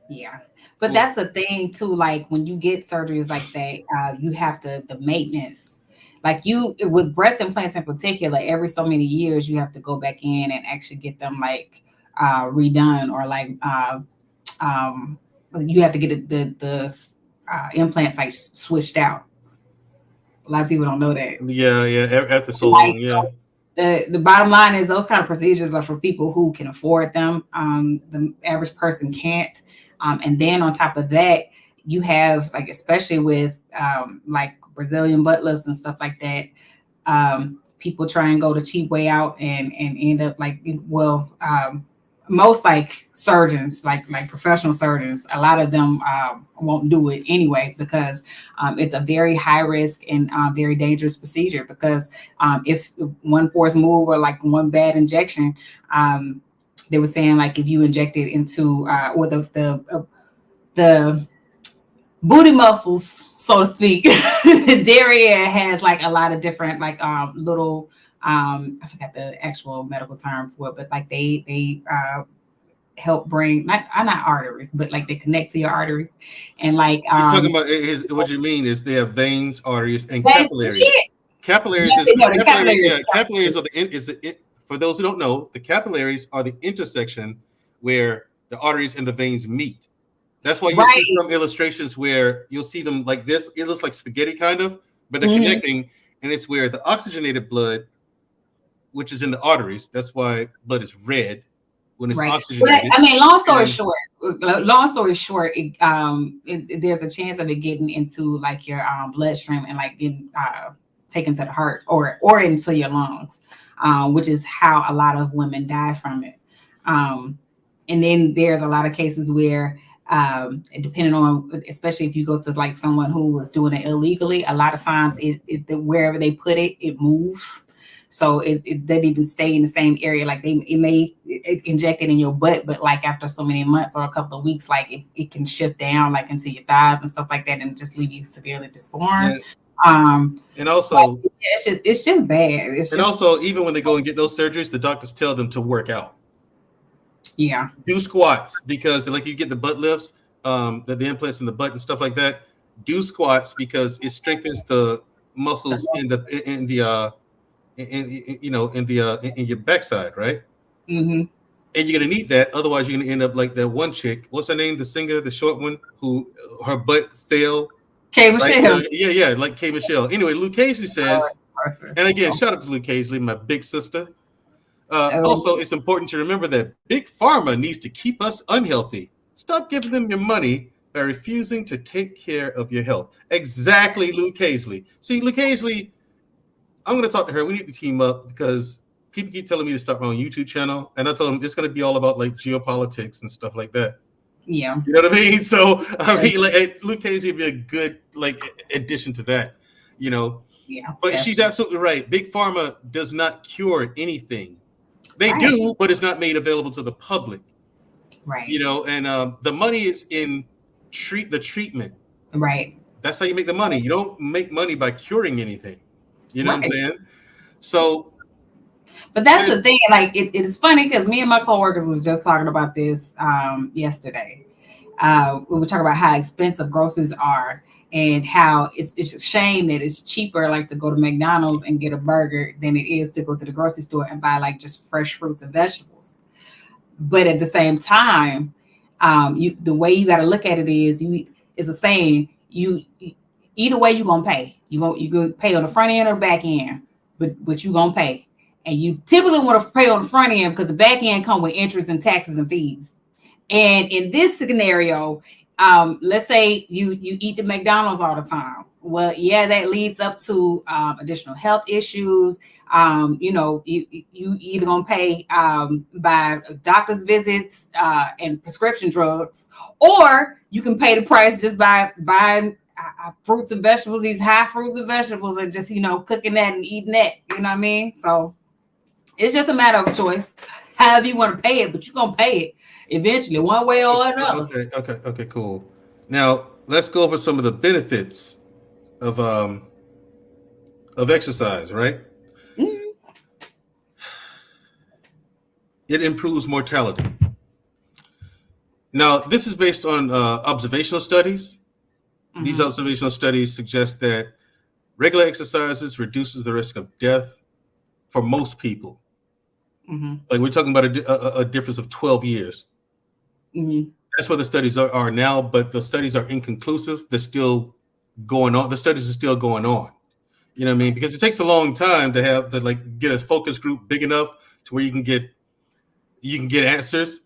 Yeah. But that's the thing too. Like when you get surgeries like that, you have the maintenance. Like with breast implants in particular, every so many years you have to go back in and actually get them like redone, or like you have to get the implants like switched out. A lot of people don't know that. Yeah. After so long, yeah. The bottom line is those kind of procedures are for people who can afford them. The average person can't. And then on top of that, you have like, especially with like Brazilian butt lifts and stuff like that, people try and go the cheap way out and end up like, most like surgeons, like professional surgeons, a lot of them won't do it anyway because it's a very high risk and very dangerous procedure. Because if one forced move or like one bad injection, they were saying like if you inject it into or the booty muscles, so to speak, the derriere has like a lot of different like little I forgot the actual medical term for it, but like they help bring not arteries, but like they connect to your arteries, and like you're talking about what you mean is they have veins, arteries, and capillaries. Capillaries capillaries are for those who don't know, the capillaries are the intersection where the arteries and the veins meet. That's why you see some illustrations where you'll see them like this. It looks like spaghetti kind of, but they're connecting, and it's where the oxygenated blood, which is in the arteries, that's why blood is red, when it's Right. oxygenated. But I mean, long story And- short, there's a chance of it getting into like your bloodstream and like getting taken to the heart or into your lungs, which is how a lot of women die from it. And then there's a lot of cases where, depending on, especially if you go to like someone who was doing it illegally, a lot of times wherever they put it, it moves. So it doesn't even stay in the same area. Like it may inject it in your butt, but like after so many months or a couple of weeks, like it can shift down like into your thighs and stuff like that, and just leave you severely disformed. Yeah. And also, it's just bad. Also, even when they go and get those surgeries, the doctors tell them to work out. Yeah. Do squats, because like you get the butt lifts, the implants in the butt and stuff like that. Do squats because it strengthens the muscles in your backside, right? Mm-hmm. And you're gonna need that, otherwise you're gonna end up like that one chick. What's her name? The singer, the short one, who her butt fell. K. Michelle. Right? Yeah, like K. Michelle. Anyway, Luke Casey says, and again, shout out to Luke Casey, my big sister. Also, it's important to remember that Big Pharma needs to keep us unhealthy. Stop giving them your money by refusing to take care of your health. Exactly, Luke Casey. See, Luke Casey, I'm going to talk to her. We need to team up because people keep telling me to start my own YouTube channel. And I told them it's going to be all about like geopolitics and stuff like that. Yeah. You know what I mean? So, I mean, like Luke Casey would be a good like addition to that, you know? Yeah. But she's absolutely right. Big Pharma does not cure anything. They Right. do, but it's not made available to the public. Right. You know, and the money is in the treatment. Right. That's how you make the money. You don't make money by curing anything. You know what I'm saying? So, but that's the thing. Like, it is funny because me and my coworkers was just talking about this yesterday. We were talking about how expensive groceries are and how it's a shame that it's cheaper like to go to McDonald's and get a burger than it is to go to the grocery store and buy like just fresh fruits and vegetables. But at the same time, the way you got to look at it is it's a saying, either way you're gonna pay. You gonna pay on the front end or the back end, but you gonna pay. And you typically want to pay on the front end because the back end come with interest and taxes and fees. And in this scenario, let's say you eat the McDonald's all the time. Well, yeah, that leads up to additional health issues. You either gonna pay by doctor's visits and prescription drugs, or you can pay the price just by buying fruits and vegetables, these high fruits and vegetables, and just cooking that and eating that. You know what I mean? So it's just a matter of choice. However you want to pay it, but you're gonna pay it eventually, one way or another. Okay, cool. Now let's go over some of the benefits of exercise, right? Mm-hmm. It improves mortality. Now, this is based on observational studies. Mm-hmm. These observational studies suggest that regular exercises reduces the risk of death for most people. Mm-hmm. Like we're talking about a difference of 12 years. Mm-hmm. That's what the studies are now, but the studies are inconclusive. They're still going on. The studies are still going on. You know what I mean? Because it takes a long time to get a focus group big enough to where you can get answers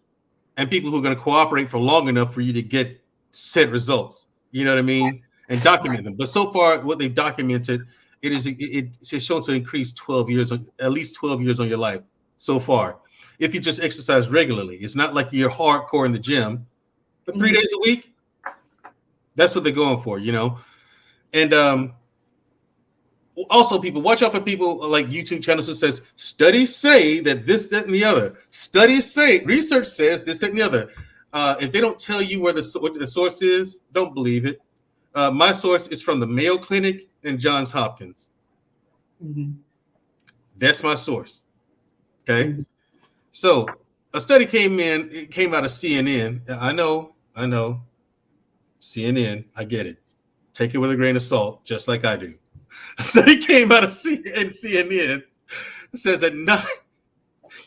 and people who are going to cooperate for long enough for you to get said results. You know what I mean? And document them. But so far, what they've documented, it's shown to increase 12 years, at least 12 years on your life so far. If you just exercise regularly, it's not like you're hardcore in the gym, but 3 days a week, that's what they're going for, And also, people, watch out for people like YouTube channels that says, studies say that this, that, and the other. Studies say, research says this, that, and the other. If they don't tell you what the source is, don't believe it. My source is from the Mayo Clinic and Johns Hopkins. Mm-hmm. That's my source. Okay. Mm-hmm. So a study came out of CNN. I know. CNN, I get it. Take it with a grain of salt, just like I do. A study came out of CNN. It says that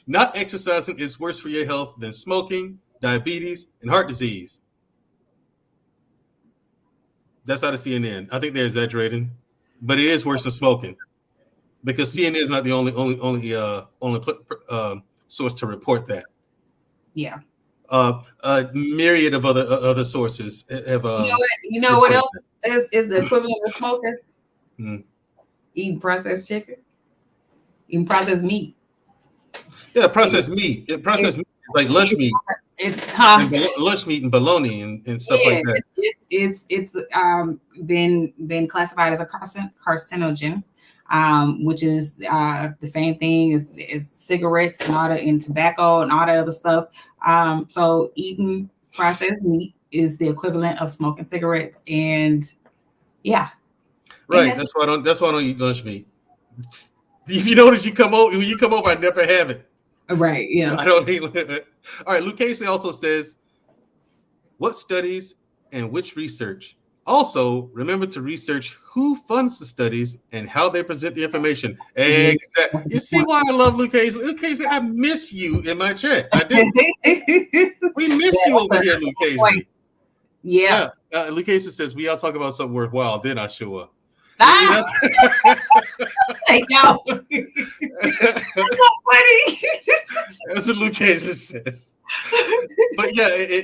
not exercising is worse for your health than smoking, diabetes, and heart disease. That's out of CNN. I think they're exaggerating, but it is worse than smoking because CNN is not the only source to report that. Yeah. A myriad of other sources have. You know what else is the equivalent of smoking? Hmm. Eating processed chicken, eating processed meat. Yeah, processed meat. Processed meat, like lunch meat. It's Lunch meat and bologna and stuff yeah, like that. it's been classified as a carcinogen, which is the same thing as cigarettes and tobacco and all that other stuff. So eating processed meat is the equivalent of smoking cigarettes, and yeah, Right. That's why I don't eat lunch meat. If you notice, when you come over, I never have it. Right. Yeah. I don't eat it. All right. Lucchese also says, what studies and which research? Also, remember to research who funds the studies and how they present the information. Exactly. You see why I love Lucchese? Lucchese, I miss you in my chat. I did. We miss you over here, Lucchese. Yeah. Lucchese says, we all talk about something worthwhile, then I show up. Hey, yo. That's so funny. That's what Lucchese says. But yeah,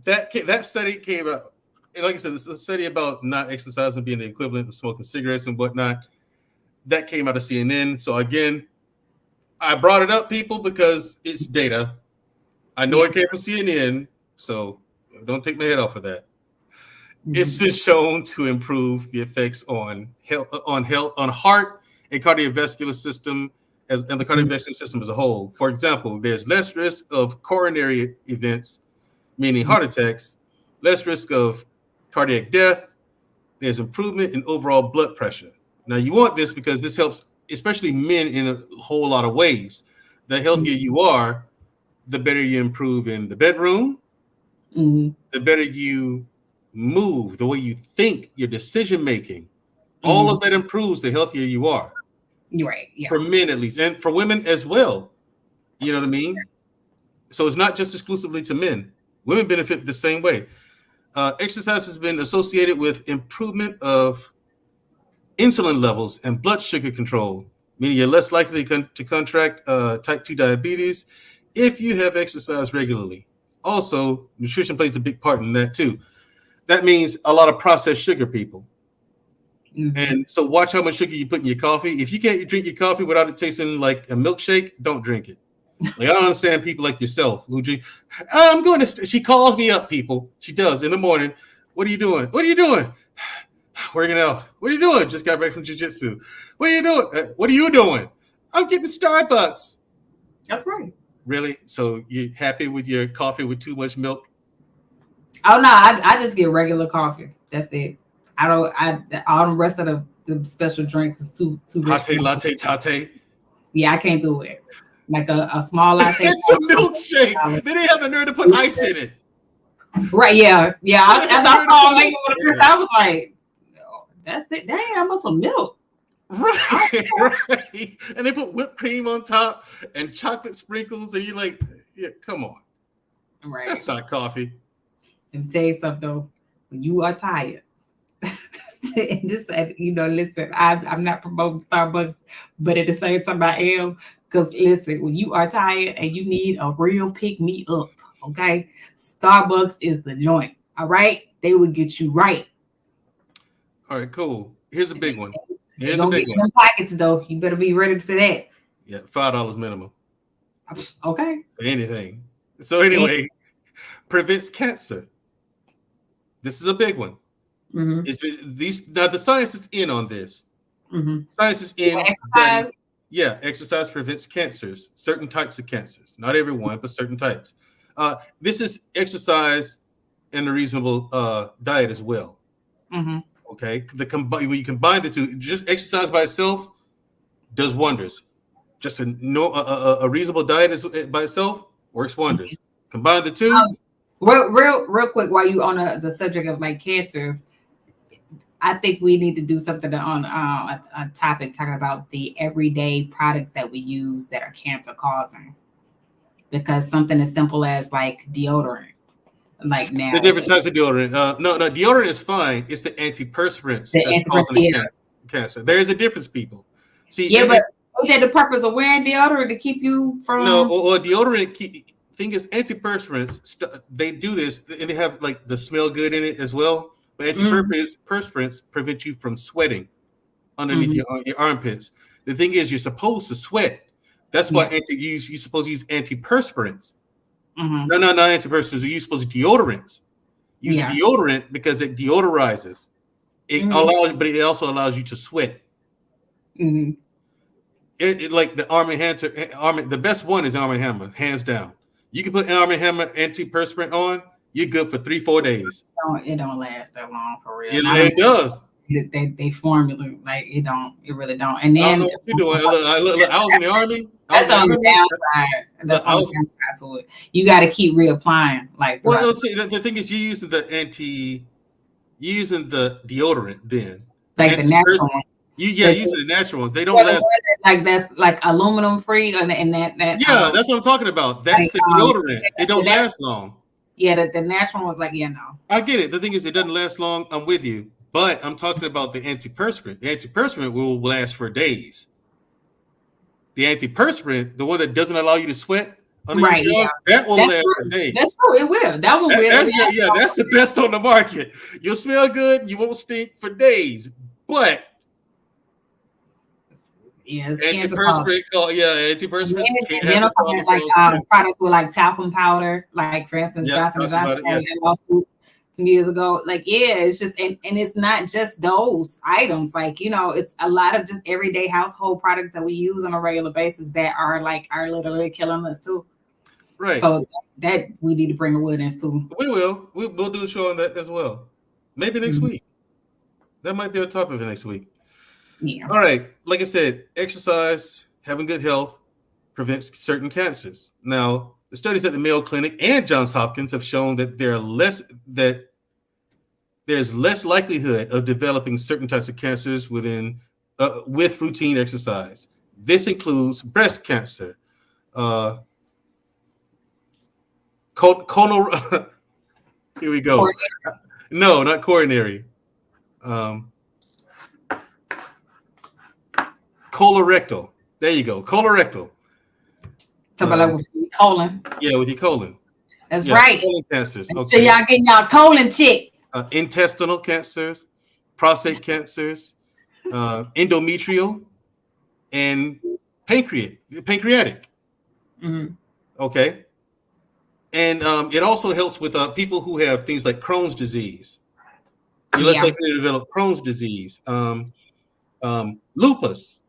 that study came out. And like I said, it's a study about not exercising being the equivalent of smoking cigarettes and whatnot. That came out of CNN. So again, I brought it up, people, because it's data. I know it came from CNN, so don't take my head off of that. It's been shown to improve the effects on heart and cardiovascular system and the cardiovascular system as a whole. For example, there's less risk of coronary events, meaning heart attacks, less risk of cardiac death. There's improvement in overall blood pressure. Now, you want this because this helps, especially men, in a whole lot of ways. The healthier you are, the better you improve in the bedroom, the better you move, the way you think, your decision making. All of that improves the healthier you are. You're right. Yeah. For men, at least, and for women as well. You know what I mean? So it's not just exclusively to men. Women benefit the same way. Exercise has been associated with improvement of insulin levels and blood sugar control, meaning you're less likely to contract type 2 diabetes if you have exercised regularly. Also, nutrition plays a big part in that too. That means a lot of processed sugar, people. And so watch how much sugar you put in your coffee. If you can't drink your coffee without it tasting like a milkshake, don't drink it. Like, I don't understand people like yourself who drink. I'm going to. She calls me up, people. She does in the morning. What are you doing? What are you doing? Working out. What are you doing? Just got back from jiu-jitsu. What are you doing? What are you doing? I'm getting Starbucks. That's right. Really? So you happy with your coffee with too much milk? Oh no, I just get regular coffee. That's it. All the rest of the special drinks is too rich. Latte, tate. Yeah, I can't do it. Like a small latte. It's a milkshake. They didn't have the nerve to put ice in it. Right? Yeah. I was like, oh, that's it. Dang, I want some milk. Right. And they put whipped cream on top and chocolate sprinkles, and you're like, yeah, come on. Right. That's not coffee. Let me tell you something though. When you are tired, and this, listen, I'm not promoting Starbucks, but at the same time I am, because listen, when you are tired and you need a real pick me up, okay, Starbucks is the joint. All right, they will get you right. All right, cool. Here's a big one. You're gonna get some pockets though. You better be ready for that. Yeah, $5 minimum. Okay. For anything. So anyway, prevents cancer. This is a big one. The science is in on this. Science is in. Exercise. Exercise prevents cancers, certain types of cancers. Not everyone, but certain types. This is exercise and a reasonable diet as well. Okay, when you combine the two, just exercise by itself does wonders. Just a reasonable diet by itself works wonders. Combine the two. Real quick, while you on the subject of like cancers, I think we need to do something on a topic talking about the everyday products that we use that are cancer causing. Because something as simple as like deodorant, like now the different types of deodorant. No, deodorant is fine. It's the antiperspirants that's causing cancer. There is a difference, people. See, but is that the purpose of wearing deodorant to keep you from? No, or deodorant thing is, antiperspirants, they do this, and they have like the smell good in it as well. But antiperspirants prevent you from sweating underneath your armpits. The thing is, you're supposed to sweat. That's why you're supposed to use antiperspirants. No, not antiperspirants. You're supposed to deodorants. Use deodorant because it deodorizes. It allows, but it also allows you to sweat. It like the Arm & Hammer. The best one is Arm & Hammer, hands down. You can put Arm & Hammer antiperspirant on, you're good for 3-4 days. It don't last that long for real. It does. They formula like it really don't. And then I don't know what you're doing. Look, I was in the army. That's on the downside. That's on the downside to it. You got to keep reapplying. Like, well, see, the thing is, you're using the deodorant then, like the natural one. Using the natural ones. They don't last. Like that's like aluminum free, and that. Yeah, that's what I'm talking about. That's like, the deodorant. It don't last long. Yeah, the natural one's like, no. I get it. The thing is, it doesn't last long. I'm with you, but I'm talking about the antiperspirant. The antiperspirant will last for days. The antiperspirant, the one that doesn't allow you to sweat, right? Yeah. That will last for days. That's true. It will. That one will. That's the best on the market. You'll smell good. You won't stink for days, but. Antiperspirant, antiperspirant. And then I'm talking like products with like talcum powder, like for instance, Johnson & Johnson had a lawsuit some years ago. Like, it's just and it's not just those items. Like, it's a lot of just everyday household products that we use on a regular basis that are literally killing us too. Right. So that we need to bring awareness to. We will. We'll do a show on that as well. Maybe next week. That might be a topic for next week. Yeah. All right. Like I said, exercise, having good health prevents certain cancers. Now, the studies at the Mayo Clinic and Johns Hopkins have shown that there's less likelihood of developing certain types of cancers with routine exercise. This includes breast cancer, here we go. Coronary. No, not coronary. Colorectal. There you go. Colorectal. Talk about with your colon. Yeah, with your colon. That's right. Colon cancers. So y'all getting y'all colon checked. Intestinal cancers, prostate cancers, endometrial, and pancreatic. Okay. And it also helps with people who have things like Crohn's disease. You're less likely to develop Crohn's disease. Lupus.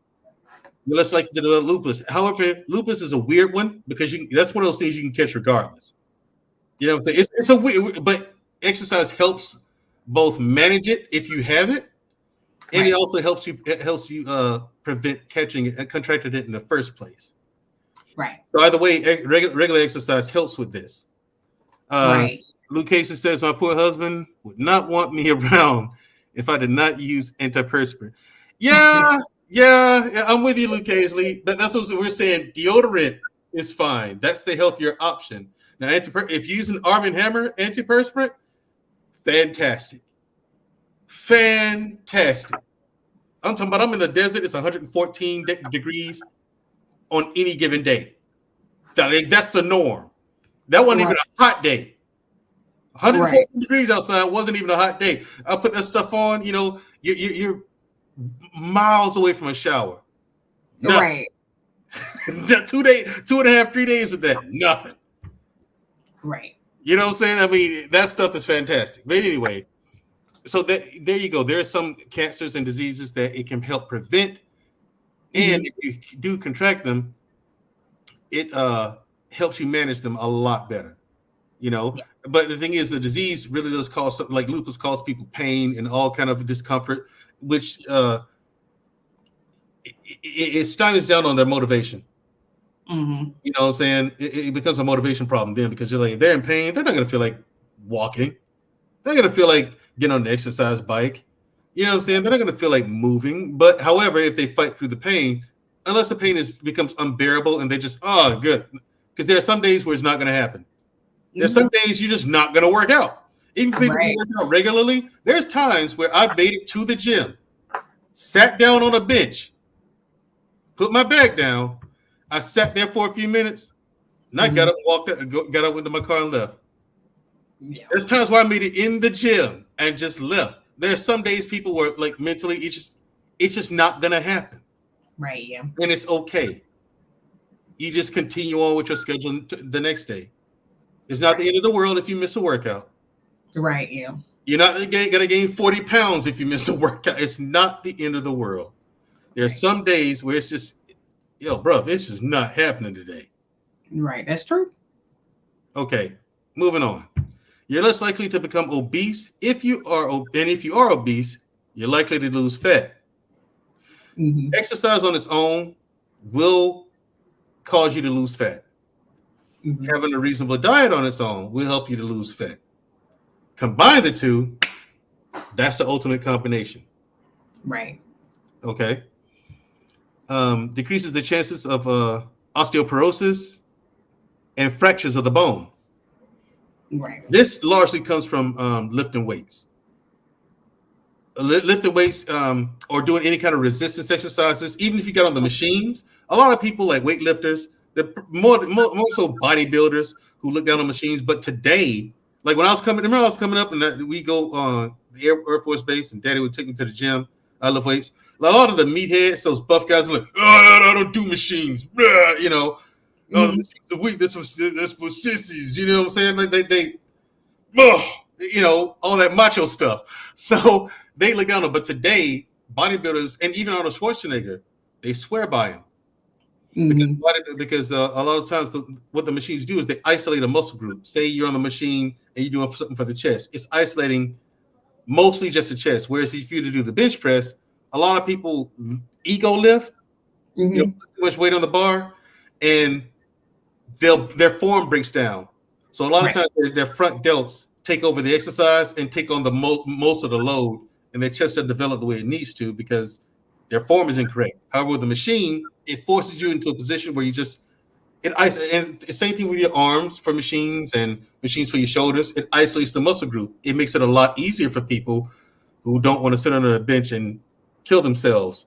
You're less likely to develop lupus. However, lupus is a weird one because that's one of those things you can catch regardless. You know what I'm saying? It's a weird, but exercise helps both manage it if you have it, and it also helps you prevent contracting it in the first place. Right. So either way, regular exercise helps with this. Luke Casey says, my poor husband would not want me around if I did not use antiperspirant. Yeah, I'm with you, Luke Casey. That's what we're saying. Deodorant is fine. That's the healthier option. Now, if you're using Arm & Hammer antiperspirant, fantastic. I'm talking about I'm in the desert. It's 114 degrees on any given day. That's the norm. That wasn't even a hot day. 114 degrees outside wasn't even a hot day. I put that stuff on, you're miles away from a shower. Nothing. Right. 2 days, 2.5, 3 days with that. Nothing. Right. You know what I'm saying? I mean, that stuff is fantastic. But anyway, so there you go. There are some cancers and diseases that it can help prevent. And if you do contract them, it helps you manage them a lot better. But the thing is, the disease really does cause something like lupus, cause people pain and all kind of discomfort, which it stymies down on their motivation. You know what I'm saying? It becomes a motivation problem then, because they're in pain. They're not going to feel like walking. They're going to feel like getting on an exercise bike. You know what I'm saying? They're not going to feel like moving. But however, if they fight through the pain, unless the pain becomes unbearable and they just, good. Because there are some days where it's not going to happen. There's some days you're just not going to work out. Even people who work out regularly, there's times where I've made it to the gym, sat down on a bench, put my bag down. I sat there for a few minutes. And I got up, walked up, got up into my car and left. Yeah. There's times where I made it in the gym and just left. There's some days people were like mentally, it's just not gonna happen. Right. Yeah. And it's okay. You just continue on with your schedule the next day. It's not the end of the world if you miss a workout. Right. Yeah. You're not gonna gain 40 pounds if you miss a workout. It's not the end of the world. There's some days where it's just, bro, this is not happening today. Right. That's true. Okay, moving on. You're less likely to become obese if you are obese, you're likely to lose fat. Mm-hmm. Exercise on its own will cause you to lose fat. Mm-hmm. Having a reasonable diet on its own will help you to lose fat. Combine the two, that's the ultimate combination. Right. Okay. Decreases the chances of osteoporosis and fractures of the bone. Right. This largely comes from lifting weights. Lifting weights or doing any kind of resistance exercises, even if you get on the machines. A lot of people like weightlifters, they're more so bodybuilders who look down on machines. But today, like when I was coming up and we go on the Air Force Base and Daddy would take me to the gym. I lift weights. A lot of the meatheads, those buff guys are like, I don't do machines. The machines are weak. That's for sissies. You know what I'm saying? Like they all that macho stuff. So they look down on. But today, bodybuilders and even Arnold Schwarzenegger, they swear by him. Because a lot of times what the machines do is they isolate a muscle group. Say you're on the machine and you're doing something for the chest. It's isolating mostly just the chest. Whereas if you do the bench press, a lot of people ego lift, put too much weight on the bar, and their form breaks down. So a lot of times their front delts take over the exercise and take on the most of the load, and their chest doesn't develop the way it needs to because their form is incorrect. However, with the machine, it forces you into a position where and the same thing with your arms for machines and machines for your shoulders. It isolates the muscle group. It makes it a lot easier for people who don't want to sit under a bench and kill themselves.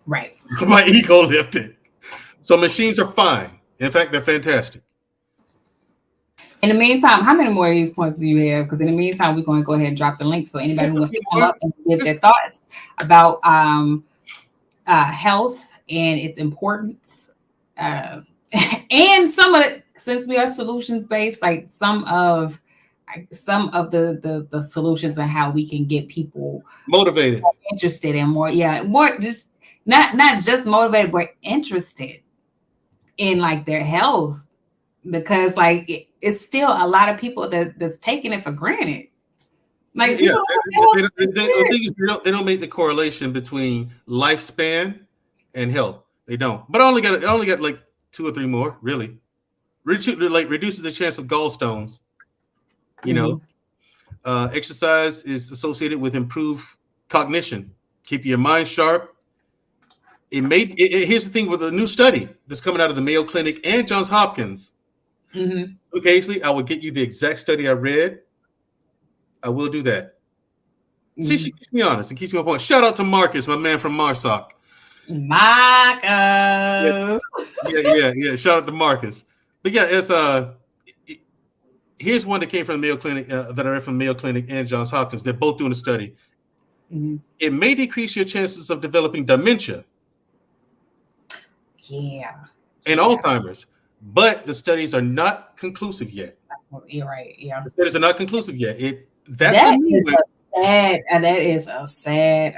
Right. My ego lifted. So machines are fine. In fact, they're fantastic. In the meantime, how many more of these points do you have? Because in the meantime, we're going to go ahead and drop the link so anybody who wants to come up and give their thoughts about health and its importance, and some of it, since we are solutions based, like some of the solutions and how we can get people motivated, interested, and more just not just motivated, but interested in like their health, because like it's still a lot of people that's taking it for granted. Like they don't make the correlation between lifespan and health. They don't. But I only got like 2 or 3 more, really. Reduces the chance of gallstones. Exercise is associated with improved cognition. Keep your mind sharp. Here's the thing with a new study that's coming out of the Mayo Clinic and Johns Hopkins. Occasionally, I will get you the exact study I read. I will do that. See, she keeps me honest and keeps me on point. Shout out to Marcus, my man from Marsoc. Marcus. Yeah. Shout out to Marcus. But yeah, it's here's one that came from the Mayo Clinic that I read from Mayo Clinic and Johns Hopkins. They're both doing a study. It may decrease your chances of developing dementia. Yeah. And Alzheimer's, but the studies are not conclusive yet. You're right. Yeah. The studies are not conclusive yet. That is a sad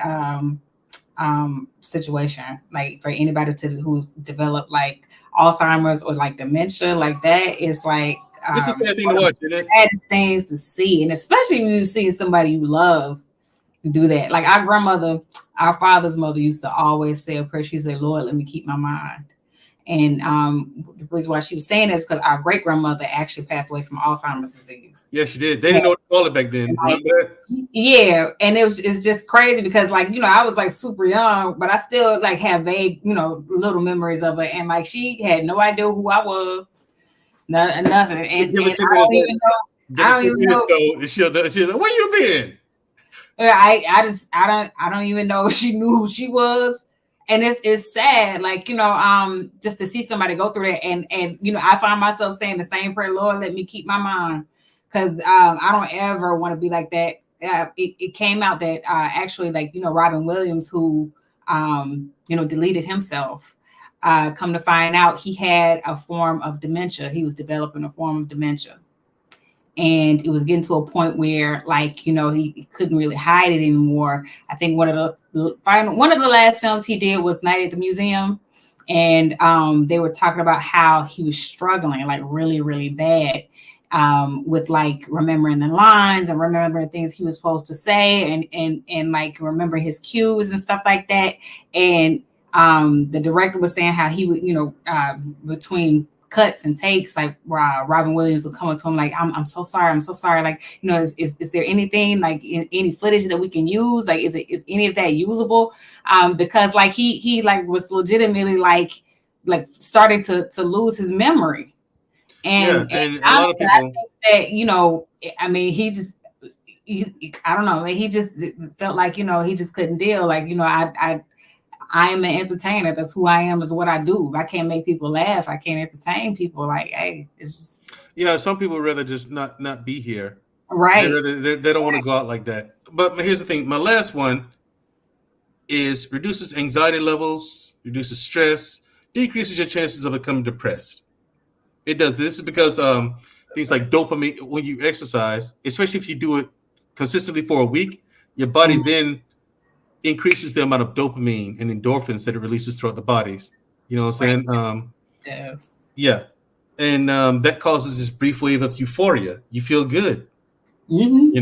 situation. Like for anybody who's developed like Alzheimer's or like dementia, like that is like this is a thing to watch, isn't it? Saddest things to see, and especially when you see somebody you love do that. Like our father's mother used to always say a prayer. She said, "Lord, let me keep my mind." And the reason why she was saying this is because our great grandmother actually passed away from Alzheimer's disease. Yeah, she did. They didn't know what to call it back then. Remember that? Yeah, and it's just crazy because like I was like super young, but I still like have vague little memories of it, and like she had no idea who I was, nothing, and I don't even know. She's like, "Where you been?" I don't even know if she knew who she was. And it's sad, like, just to see somebody go through that. And I find myself saying the same prayer, Lord, let me keep my mind. Because I don't ever want to be like that. It came out that actually, like, Robin Williams, who, deleted himself, come to find out he had a form of dementia. He was developing a form of dementia. And it was getting to a point where, like, he couldn't really hide it anymore. I think one of the last films he did was Night at the Museum. And they were talking about how he was struggling, like, really, really bad with, like, remembering the lines and remembering things he was supposed to say and like, remember his cues and stuff like that. And the director was saying how he would, between cuts and takes, like, Robin Williams would come up to him like, I'm so sorry. Like, is there anything, like, any footage that we can use? Like, is any of that usable? Because, like, he like was legitimately like starting to lose his memory. And a lot of people, I think that, I mean, I don't know, he just felt like, he just couldn't deal. Like, I am an entertainer. That's who I am, is what I do. If I can't make people laugh, I can't entertain people. Like, hey, it's just... some people would rather just not be here. Right. They don't want to go out like that. But here's the thing. My last one is reduces anxiety levels, reduces stress, decreases your chances of becoming depressed. It does. This is because things like dopamine, when you exercise, especially if you do it consistently for a week, your body then increases the amount of dopamine and endorphins that it releases throughout the bodies. You know what I'm saying? Yes. Yeah. And that causes this brief wave of euphoria. You feel good. Mm-hmm.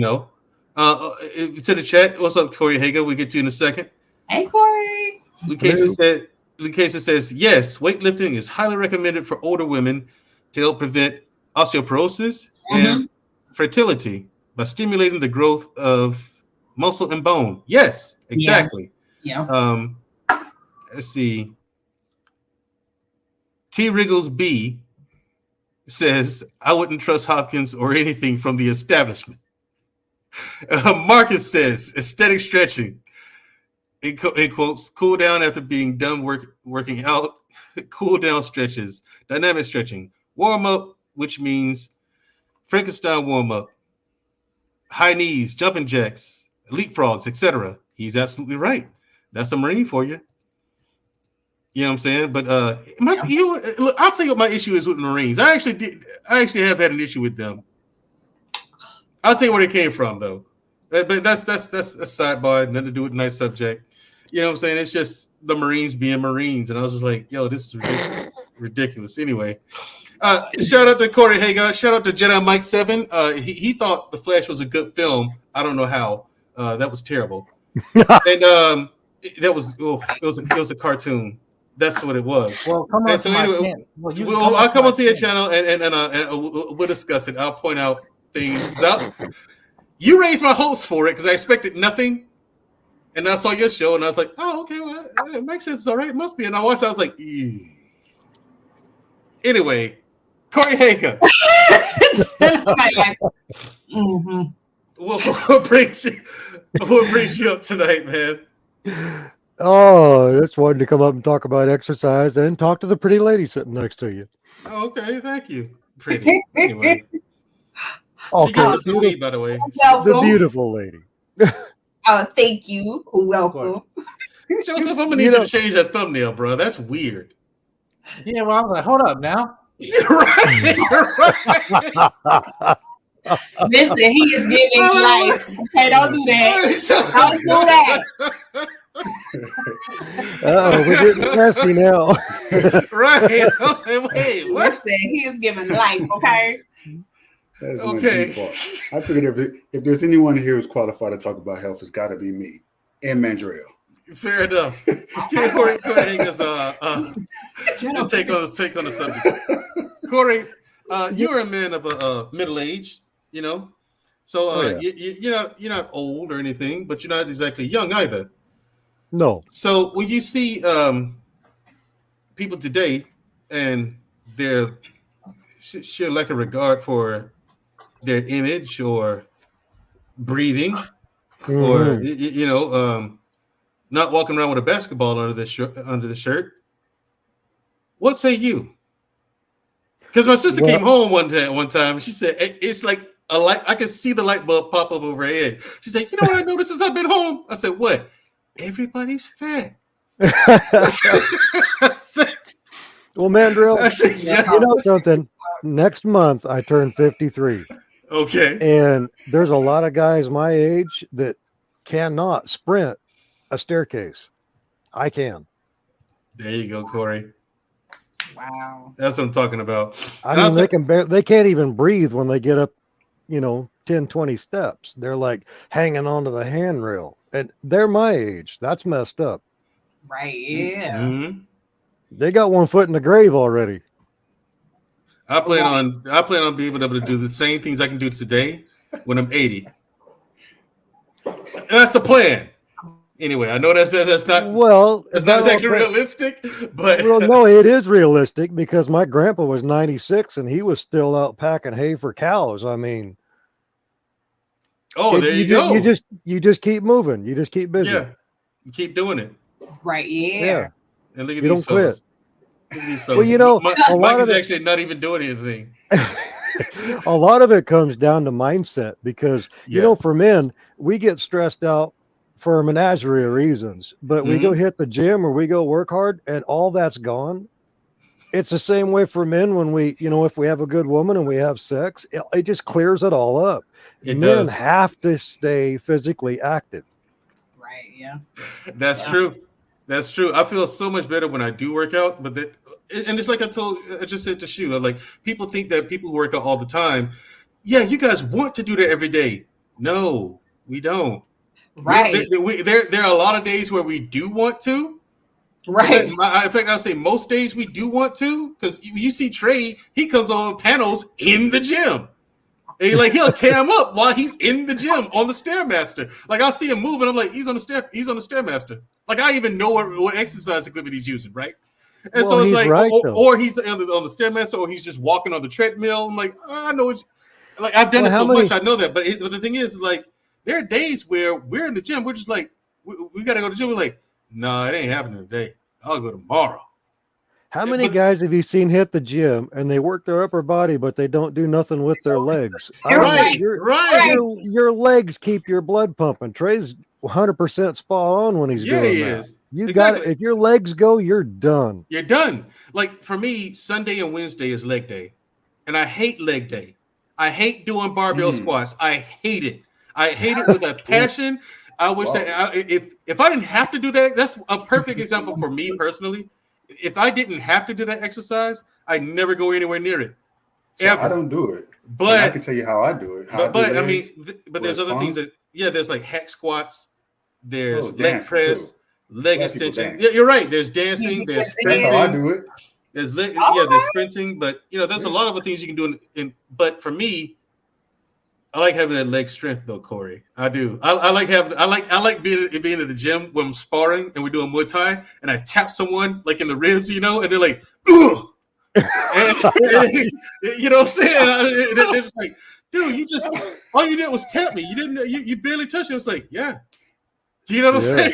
To the chat, what's up, Corey Hager? We'll get to you in a second. Hey, Corey. Lucasa says, yes, weightlifting is highly recommended for older women to help prevent osteoporosis and fertility by stimulating the growth of muscle and bone. Yes, exactly. Yeah. Let's see. T. Wriggles B says, I wouldn't trust Hopkins or anything from the establishment. Marcus says, aesthetic stretching. In quotes, cool down after being done working out, cool down stretches, dynamic stretching, warm up, which means Frankenstein warm up, high knees, jumping jacks, leapfrogs, etc. He's absolutely right. That's a Marine for you. You know what I'm saying? But look, I'll tell you what my issue is with Marines. I actually have had an issue with them. I'll tell you where it came from, though. But that's a sidebar, nothing to do with tonight's subject. You know what I'm saying? It's just the Marines being Marines, and I was just like, "Yo, this is ridiculous." Anyway, shout out to Corey Hagar. Shout out to Jedi Mike 7. He thought The Flash was a good film. I don't know how. That was terrible. And it was a cartoon. That's what it was. Well, come on. So anyway, I'll come onto your channel and we'll discuss it. I'll point out things. You raised my hopes for it because I expected nothing, and I saw your show and I was like, "Oh, okay, well, it makes sense. It's all right. It must be." And I watched. I was like, ew. Anyway, Corey Hager. What brings you up tonight, man? Oh, just wanted to come up and talk about exercise and talk to the pretty lady sitting next to you. Oh, okay, thank you. Pretty. Anyway. Okay. She gets it from me, by the way. The beautiful lady. Oh, thank you. Welcome. Joseph, I'm gonna need you to change that thumbnail, bro. That's weird. Yeah, well, I was like, hold up now. You're right. Listen, he is giving life. Okay, don't do that. Don't do that. We're getting messy now. Right. Wait, what? Listen, he is giving life, okay? That's okay. I figured if there's anyone here who's qualified to talk about health, it's got to be me and Mandrell. Fair enough. Corey Hager's take on the subject. Corey, you're a man of middle age, you know, so you're not old or anything, but you're not exactly young either. No. So when you see people today and their sheer lack of regard for their image or breathing, or not walking around with a basketball under the shirt. What say you? Because my sister came home one time. She said it's like a light. I could see the light bulb pop up over her head. She said, "You know what I noticed since I've been home?" I said, "What? Everybody's fat." I said, Well, Mandrell, I said, yeah. you know something? Next month I turn 53. Okay. And there's a lot of guys my age that cannot sprint a staircase. I can. There you go, Corey. Wow. That's what I'm talking about. I mean, they can't even breathe when they get up, 10, 20 steps. They're like hanging onto the handrail. And they're my age. That's messed up. Right. Yeah. Mm-hmm. They got one foot in the grave already. I plan on being able to do the same things I can do today when I'm 80. That's the plan. Anyway, I know that's not exactly realistic, but no, it is realistic because my grandpa was 96 and he was still out packing hay for cows. I mean, there you go. You just keep moving. You just keep busy. Yeah, you keep doing it. Right. Yeah. And look at you these don't quit. Well, Mike is actually not even doing anything. A lot of it comes down to mindset because, for men, we get stressed out for a menagerie of reasons, but we go hit the gym or we go work hard and all that's gone. It's the same way for men when we, if we have a good woman and we have sex, it just clears it all up. Men have to stay physically active. Right. Yeah. That's true. That's true. I feel so much better when I do work out, and it's like I just said to Shu, like people think that people who work out all the time, you guys want to do that every day. No, we don't. Right. There are a lot of days where we do want to. Right. In fact, I'll say most days we do want to because you see Trey, he comes on panels in the gym. And he'll cam up while he's in the gym on the Stairmaster. Like I'll see him moving. I'm like, he's on the Stairmaster. Like I even know what exercise equipment he's using, right? And so it's like, or he's on the Stairmaster, or he's just walking on the treadmill. I'm like, I know it's like I've done it so much, I know that. But the thing is, like, there are days where we're in the gym, we're just like, we got to go to the gym. We're like, no, it ain't happening today. I'll go tomorrow. How many guys have you seen hit the gym and they work their upper body, but they don't do nothing with their legs? Right. Your legs keep your blood pumping. Trey's 100% spot on when he's doing that. Is. You got it. If your legs go, you're done. You're done. Like for me, Sunday and Wednesday is leg day, and I hate leg day. I hate doing barbell squats. I hate it. I hate it with a passion. I wish that if I didn't have to do that, that's a perfect example for me personally. If I didn't have to do that exercise, I'd never go anywhere near it. So I don't do it, but I can tell you how I do it. But there's other things that there's like hack squats, there's leg press, leg extension. Yeah, you're right. There's dancing. There's sprinting. That's how I do it. There's there's sprinting, but there's a lot of other things you can do. But for me, I like having that leg strength though, Corey. I do. I like being in the gym when I'm sparring and we're doing Muay Thai and I tap someone like in the ribs, and they're like, ugh. And, you know what I'm saying? They're just like, dude, all you did was tap me. You didn't. You barely touched it. It's like, yeah. Do you know what I'm saying?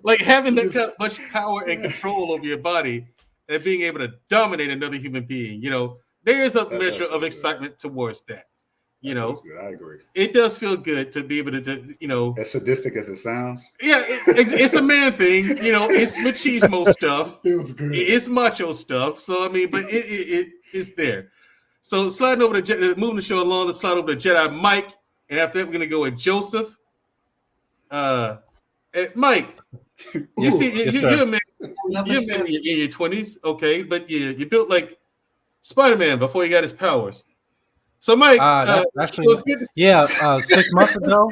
like having that much power and control over your body and being able to dominate another human being. There is a measure of excitement towards that. I agree. It does feel good to be able to, as sadistic as it sounds. Yeah, it's a man thing. It's machismo stuff. Feels good. It's macho stuff. So I mean, but it's there. So sliding over to moving the show along, let's slide over to Jedi Mike, and after that, we're gonna go with Joseph. Mike, you see, you're a man in your 20s, okay, but you built like Spider-Man before he got his powers. So, Mike, actually, 6 months ago,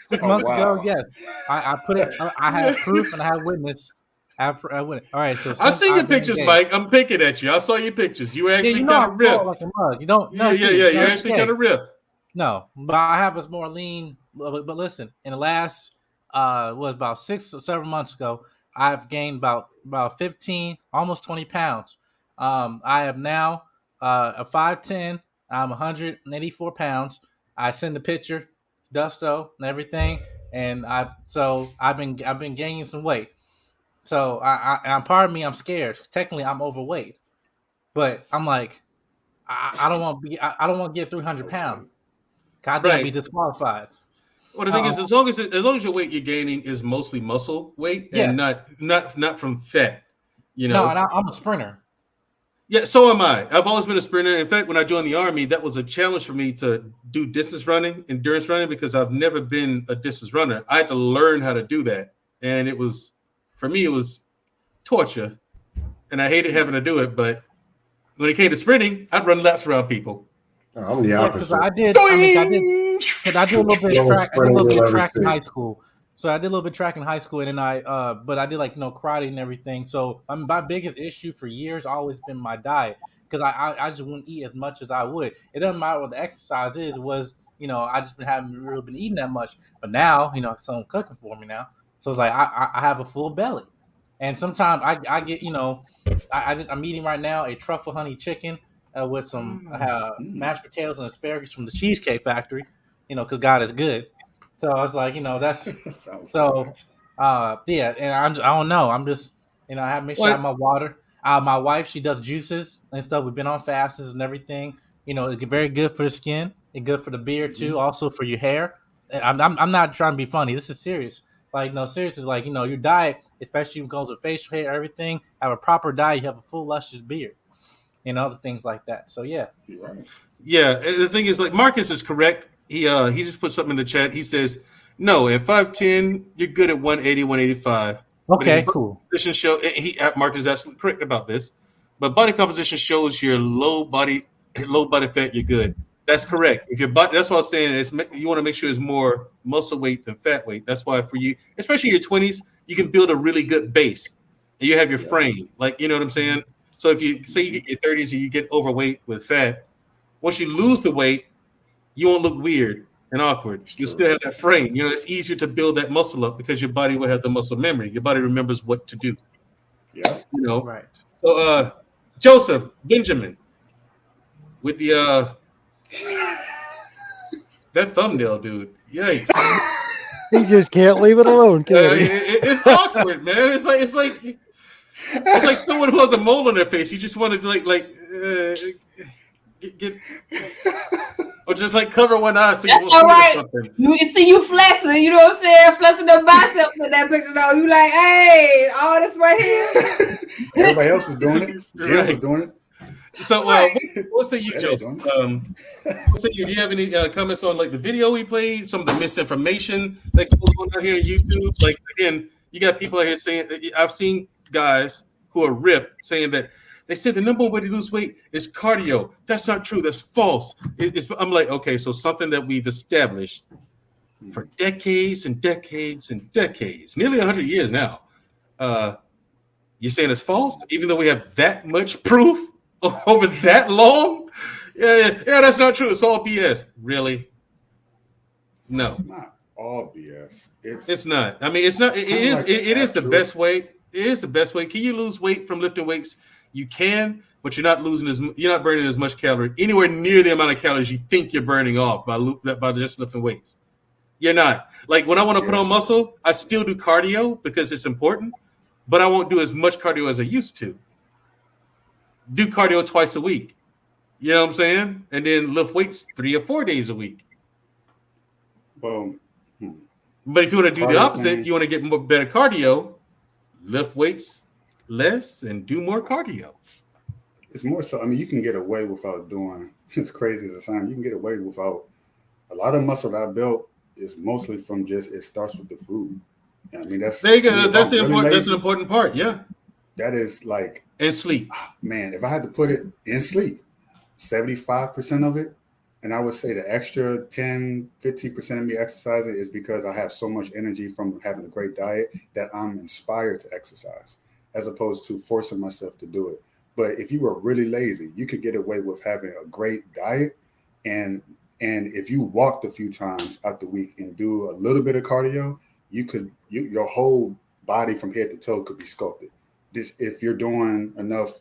6 months ago, yes, I put it. I had proof and I had witness. I went. All right, so I see your pictures, Mike. I'm picking at you. I saw your pictures. You actually kind of ripped. Like a mug. You don't. No, you're actually kind of ripped. No, but I have a more lean. But listen, in the last about 6 or 7 months ago, I've gained about 15, almost 20 pounds. I am now a 5'10". I'm 184 pounds. I send the picture, Dusto, and everything. and I've been gaining some weight. So I'm part of me, I'm scared. Technically, I'm overweight, but I'm like, I don't want to be. I don't want to get 300 pounds. I think I'd be Right. disqualified. Well, the thing is, as long as your weight you're gaining is mostly muscle weight and Yes. not from fat, you No, know. and I'm a sprinter. Yeah, so am I. I've always been a sprinter. In fact, when I joined the Army, that was a challenge for me to do distance running, endurance running, because I've never been a distance runner. I had to learn how to do that. And it was, for me, it was torture. And I hated having to do it. But when it came to sprinting, I'd run laps around people. Oh, I'm the opposite. Because I did a little bit of track. I did a little bit of track in high school. So I did a little bit of track in high school, and then but I did like karate and everything. So my biggest issue for years always been my diet, because I just wouldn't eat as much as I would. It doesn't matter what the exercise was I just haven't really been eating that much. But now someone cooking for me now, so it's like I have a full belly, and sometimes I get I'm eating right now a truffle honey chicken with some mashed potatoes and asparagus from the Cheesecake Factory, because God is good. So I was like, that's so. Yeah, and I don't know. I'm just, I have to make sure I have my water. My wife, she does juices and stuff. We've been on fasts and everything. It's very good for the skin. It's good for the beard too. Also for your hair. I'm not trying to be funny. This is serious. Like, no, seriously. Like, your diet, especially when it comes with facial hair, everything. Have a proper diet. You have a full luscious beard. Other things like that. So yeah. Right. Yeah, the thing is, like, Marcus is correct. He just put something in the chat. He says, no, at 5'10", you're good at 180, 185. Okay, cool. Marcus is absolutely correct about this. But body composition shows your low body fat, you're good. That's correct. If your body, that's what I was saying. You want to make sure it's more muscle weight than fat weight. That's why for you, especially in your 20s, you can build a really good base. And you have your frame. Like, you know what I'm saying? So if you say you get your 30s and you get overweight with fat, once you lose the weight, you won't look weird and awkward. You'll still have that frame. It's easier to build that muscle up because your body will have the muscle memory. Your body remembers what to do. Yeah. Right. So Joseph Benjamin with the that thumbnail, dude. Yikes. He just can't leave it alone, can he? It's awkward, man. It's like someone who has a mole on their face. You just want to get or just like cover one eye so you won't see something. You see you flexing, you know what I'm saying? Flexing the biceps in that picture though. You like, hey, all this right here. Everybody else was doing it. Jim was doing it. So what say you, Joseph? What say you? Do you have any comments on like the video we played, some of the misinformation that goes on out here on YouTube? Like, again, you got people out here saying, I've seen guys who are ripped saying that they said the number one way to lose weight is cardio. That's not true. That's false. I'm like, okay, so something that we've established for decades and decades and decades, nearly 100 years now. You're saying it's false, even though we have that much proof over that long? Yeah, that's not true. It's all BS. Really? No. It's not all BS. It's not. I mean, it's not. It is the best way. It is the best way. Can you lose weight from lifting weights? You can, but you're not burning as much calorie, anywhere near the amount of calories you think you're burning off by just lifting weights. You're not. Like, when I want to put on muscle, I still do cardio because it's important, but I won't do as much cardio as I used to. Do cardio twice a week. You know what I'm saying? And then lift weights 3 or 4 days a week. Well, but if you want to do the opposite, you want to get better cardio, lift weights less and do more cardio. It's more so, I mean, you can get away without doing, as crazy as it sounds, you can get away without a lot of muscle that I built is mostly from it starts with the food. I mean, that's an important part. Yeah. That is like, and sleep. Man, if I had to put it in sleep, 75% of it, and I would say the extra 10, 15% of me exercising is because I have so much energy from having a great diet that I'm inspired to exercise, as opposed to forcing myself to do it. But if you were really lazy, you could get away with having a great diet. And if you walked a few times out the week and do a little bit of cardio, your whole body from head to toe could be sculpted. If you're doing enough,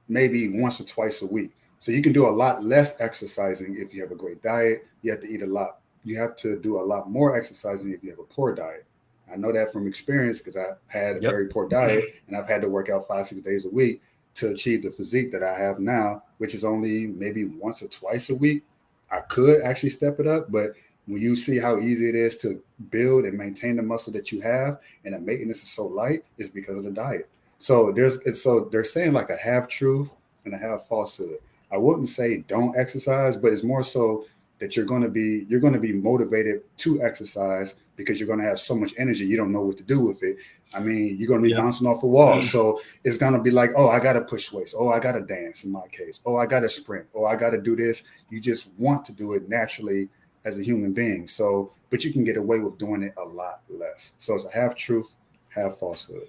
maybe once or twice a week. So you can do a lot less exercising if you have a great diet. You have to eat a lot. you have to do a lot more exercising if you have a poor diet. I know that from experience because I had a very poor diet and I've had to work out 5-6 days a week to achieve the physique that I have now, which is only maybe once or twice a week. I could actually step it up, but when you see how easy it is to build and maintain the muscle that you have, and the maintenance is so light, it's because of the diet. So they're saying like a half truth and a half falsehood. I wouldn't say don't exercise, but it's more so that you're going to be motivated to exercise because you're going to have so much energy you don't know what to do with it. I mean, you're going to be bouncing off a wall, so it's going to be like, oh, I got to push weights, oh, I got to dance in my case, oh, I got to sprint, oh, I got to do this. You just want to do it naturally as a human being. So, but you can get away with doing it a lot less. So it's a half truth, half falsehood.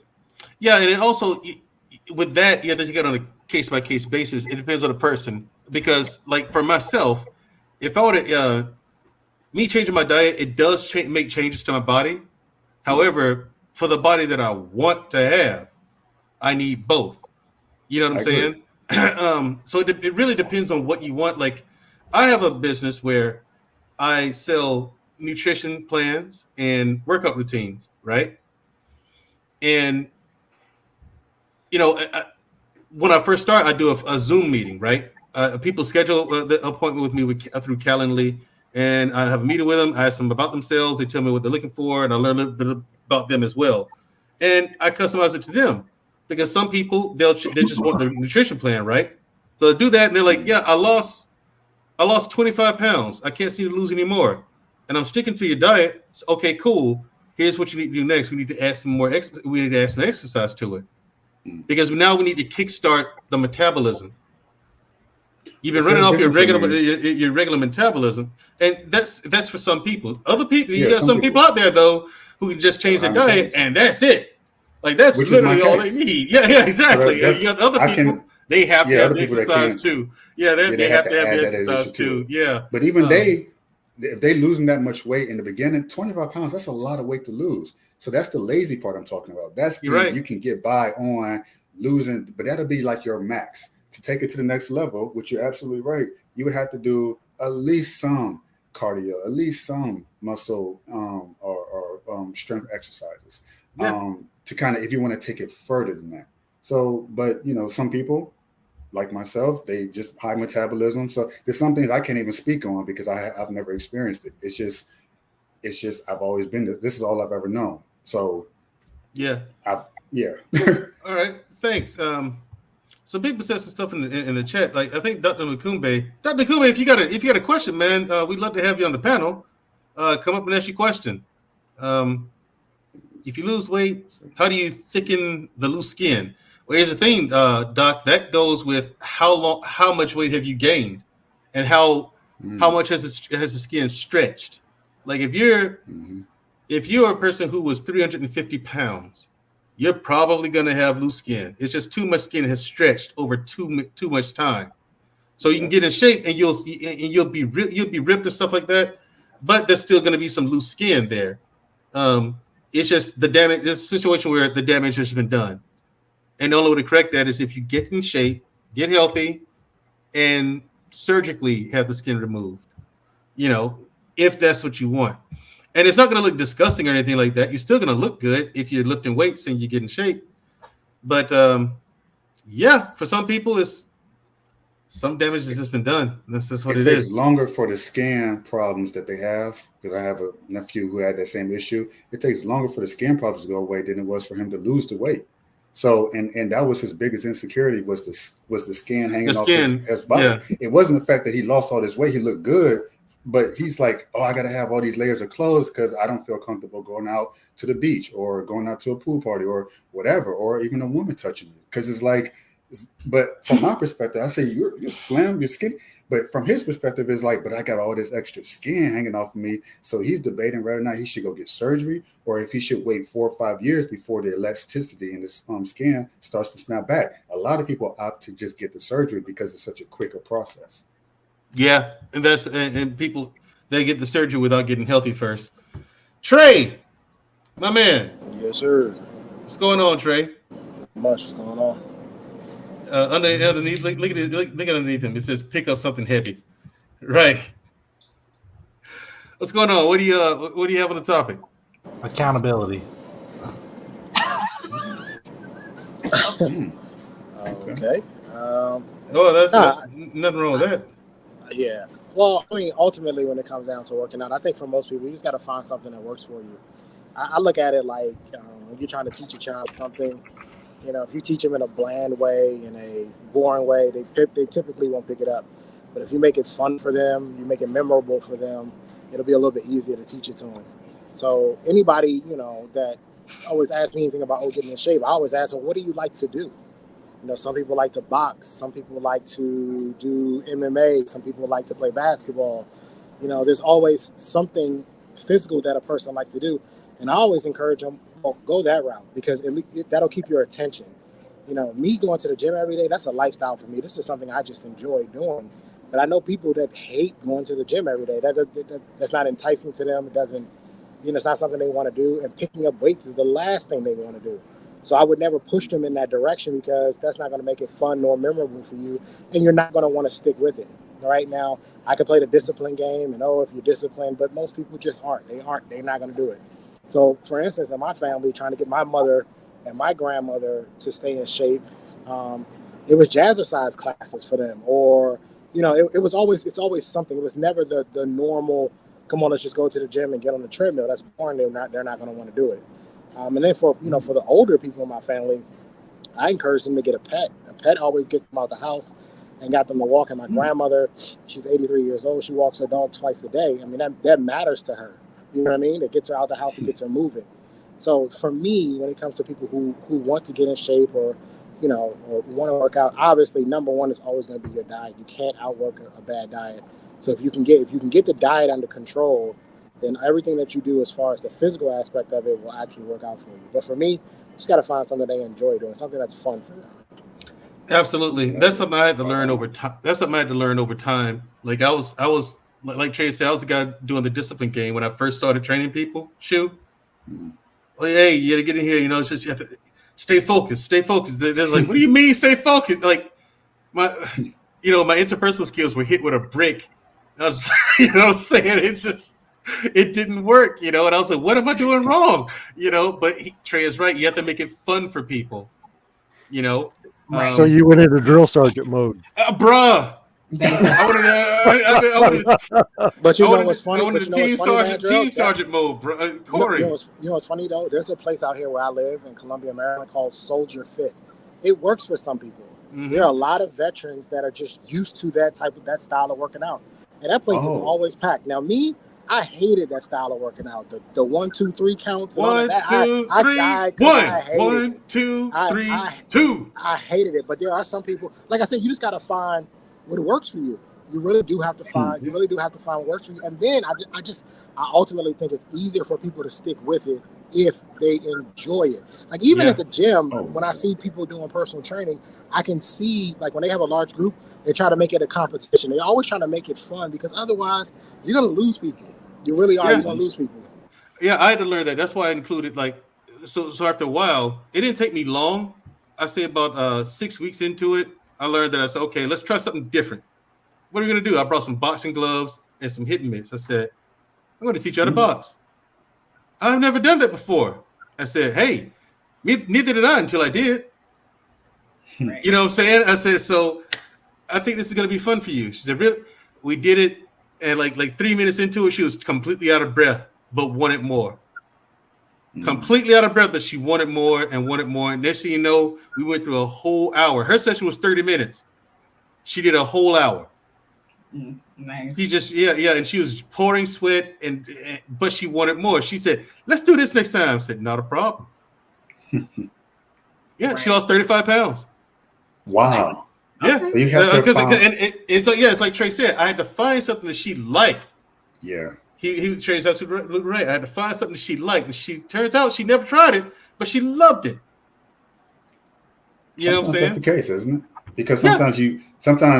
Yeah, and it also with that, you have to get on a case by case basis. It depends on the person because, like for myself, if I were to me changing my diet, it does make changes to my body. However, for the body that I want to have, I need both. You know what I'm saying? So it really depends on what you want. Like, I have a business where I sell nutrition plans and workout routines, right? And when I first start, I do a Zoom meeting, right? People schedule the appointment with me through Calendly, and I have a meeting with them. I ask them about themselves. They tell me what they're looking for, and I learn a little bit about them as well. And I customize it to them because some people they just want the nutrition plan, right? So they do that, and they're like, "Yeah, I lost 25 pounds. I can't seem to lose any more, and I'm sticking to your diet. So, okay, cool. Here's what you need to do next. We need to add some more. We need to add some exercise to it." Because now we need to kickstart the metabolism. You've been running off your regular metabolism, and that's for some people. Other people, you got some people out there though who can just change their diet, and that's it. Like that's literally all they need. Yeah, exactly. You got other people; they have to have the exercise too. Yeah, they have to have the exercise too. Yeah, but even if they losing that much weight in the beginning, 25 pounds—that's a lot of weight to lose. So that's the lazy part I'm talking about. That's you can get by on losing, but that'll be like your max. To take it to the next level, which you're absolutely right, you would have to do at least some cardio, at least some muscle or strength exercises to kind of, if you want to take it further than that. So, but some people like myself, they just high metabolism. So there's some things I can't even speak on because I've never experienced it. It's just I've always been this is all I've ever known. So yeah. All right. Thanks. Some people said some stuff in the chat. Like I think Dr. Makumbe, if you got a question, man, we'd love to have you on the panel. Come up and ask your question. If you lose weight, how do you thicken the loose skin? Well, here's the thing, Doc. That goes with how much weight have you gained, and how much has the skin stretched. Like if you're a person who was 350 pounds, you're probably going to have loose skin. It's just too much skin has stretched over too much time. So you can get in shape and you'll be ripped and stuff like that, but there's still going to be some loose skin there. It's just the damage. It's a situation where the damage has been done, and the only way to correct that is if you get in shape, get healthy, and surgically have the skin removed. If that's what you want. And it's not going to look disgusting or anything like that. You're still going to look good if you're lifting weights and you get in shape. But for some people, some damage has just been done. That's just what it is. It takes longer for the skin problems that they have, because I have a nephew who had that same issue. It takes longer for the skin problems to go away than it was for him to lose the weight. So, and that was his biggest insecurity was the skin hanging off his body. Yeah. It wasn't the fact that he lost all this weight. He looked good. But he's like, oh, I got to have all these layers of clothes because I don't feel comfortable going out to the beach or going out to a pool party or whatever, or even a woman touching me. Because it's like, but from my perspective, I say you're slim, you're skinny. But from his perspective, it's like, but I got all this extra skin hanging off of me. So he's debating whether or not he should go get surgery or if he should wait 4 or 5 years before the elasticity in his skin starts to snap back. A lot of people opt to just get the surgery because it's such a quicker process. Yeah, and people they get the surgery without getting healthy first. Trey, my man. Yes, sir. What's going on, Trey? What's going on? Underneath, look underneath him. It says pick up something heavy. Right. What's going on? What do you have on the topic? Accountability. Okay. That's nothing wrong with that. Yeah. Well, I mean, ultimately, when it comes down to working out, I think for most people, you just got to find something that works for you. I look at it like when you're trying to teach a child something, if you teach them in a bland way, in a boring way, they typically won't pick it up. But if you make it fun for them, you make it memorable for them, it'll be a little bit easier to teach it to them. So anybody, that always asks me anything about getting in shape, I always ask them, what do you like to do? Some people like to box. Some people like to do MMA. Some people like to play basketball. There's always something physical that a person likes to do. And I always encourage them, go that route because that'll keep your attention. Me going to the gym every day, that's a lifestyle for me. This is something I just enjoy doing. But I know people that hate going to the gym every day. That's not enticing to them. It doesn't, it's not something they want to do. And picking up weights is the last thing they want to do. So I would never push them in that direction because that's not going to make it fun nor memorable for you. And you're not going to want to stick with it. Right now, I could play the discipline game and, if you're disciplined, but most people just aren't. They're not going to do it. So, for instance, in my family, trying to get my mother and my grandmother to stay in shape, it was jazzercise classes for them. Or, it's always something. It was never the normal, come on, let's just go to the gym and get on the treadmill. That's boring. They're not going to want to do it. And then for the older people in my family, I encourage them to get a pet. A pet always gets them out the house and got them to walk. And my grandmother, she's 83 years old. She walks her dog twice a day. I mean, that matters to her. You know what I mean? It gets her out the house and gets her moving. So for me, when it comes to people who want to get in shape or want to work out, obviously, number one is always going to be your diet. You can't outwork a bad diet. So if you can get the diet under control, then everything that you do as far as the physical aspect of it will actually work out for you. But for me, you just got to find something they enjoy doing, something that's fun for them. Absolutely. That's something I had to learn over time. Like I was like Trey said, I was the guy doing the discipline game when I first started training people. Well, hey, you got to get in here. It's just you have to stay focused. They're like, what do you mean stay focused? Like my interpersonal skills were hit with a brick. I was, what I'm saying? It's just, it didn't work, and I was like, what am I doing wrong? But Trey is right. You have to make it fun for people, So you went into drill sergeant mode. Bruh. But what's funny? I wanted the team sergeant mode, bro. Corey. You know what's funny though? There's a place out here where I live in Columbia, Maryland called Soldier Fit. It works for some people. Mm-hmm. There are a lot of veterans that are just used to that style of working out. And that place is always packed. Now me, I hated that style of working out. The 1, 2, 3 counts. And all that. One, two, three, two. I hated it. But there are some people, like I said, you just got to find what works for you. You really do have to find. You really do have to find what works for you. And then I ultimately think it's easier for people to stick with it if they enjoy it. Like even at the gym, when I see people doing personal training, I can see like when they have a large group, they try to make it a competition. They're always trying to make it fun because otherwise you're going to lose people. You really are. You're going to lose people. Yeah, I had to learn that. That's why I included so after a while, it didn't take me long. I say about 6 weeks into it, I learned that I said, okay, let's try something different. What are we going to do? I brought some boxing gloves and some hitting mitts. I said, I'm going to teach you how to box. I've never done that before. I said, hey, neither did I until I did. Right. You know what I'm saying? I said, so I think this is going to be fun for you. She said, really? We did it. And like 3 minutes into it, she was completely out of breath, but wanted more. Completely out of breath, but she wanted more and wanted more. And next thing you know, we went through a whole hour. Her session was 30 minutes. She did a whole hour. Nice. She just, and she was pouring sweat, but she wanted more. She said, let's do this next time. I said, not a problem. She lost 35 pounds. Wow. Yeah. Okay. So you have to find... it's like Trey said, I had to find something that she liked. Yeah. Trey's absolutely right. I had to find something that she liked. And she turns out she never tried it, but she loved it. You know what I'm saying? That's the case, isn't it? Because sometimes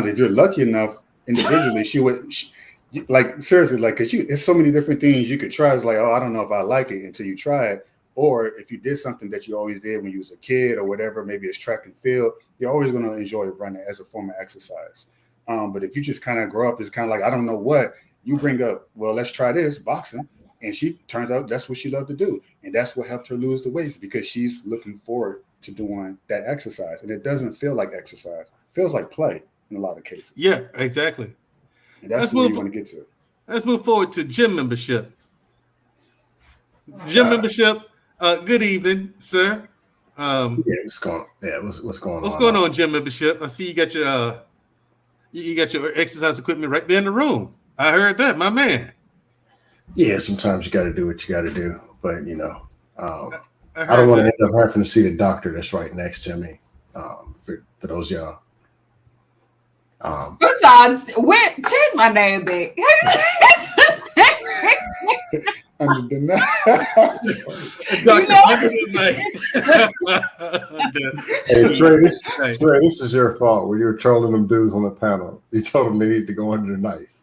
if you're lucky enough individually, seriously, because it's so many different things you could try. It's like, oh, I don't know if I like it until you try it. Or if you did something that you always did when you was a kid or whatever, maybe it's track and field, you're always going to enjoy running as a form of exercise. But if you just kind of grow up, it's kind of like, I don't know what, You bring up, well, let's try this boxing. And she turns out that's what she loved to do. And that's what helped her lose the weight, because she's looking forward to doing that exercise. And it doesn't feel like exercise. It feels like play in a lot of cases. Yeah, exactly. And that's where you want to get to. Let's move forward to gym membership. Gym membership. Good evening, sir. What's going on? What's going on, gym membership? I see you got your exercise equipment right there in the room. I heard that, my man. Yeah, sometimes you got to do what you got to do, but I don't want to end up having to see the doctor that's right next to me. For those y'all. First of all, change my name back. Under the Hey, Trey, this is your fault. When you were trolling them dudes on the panel, you told them they need to go under the knife.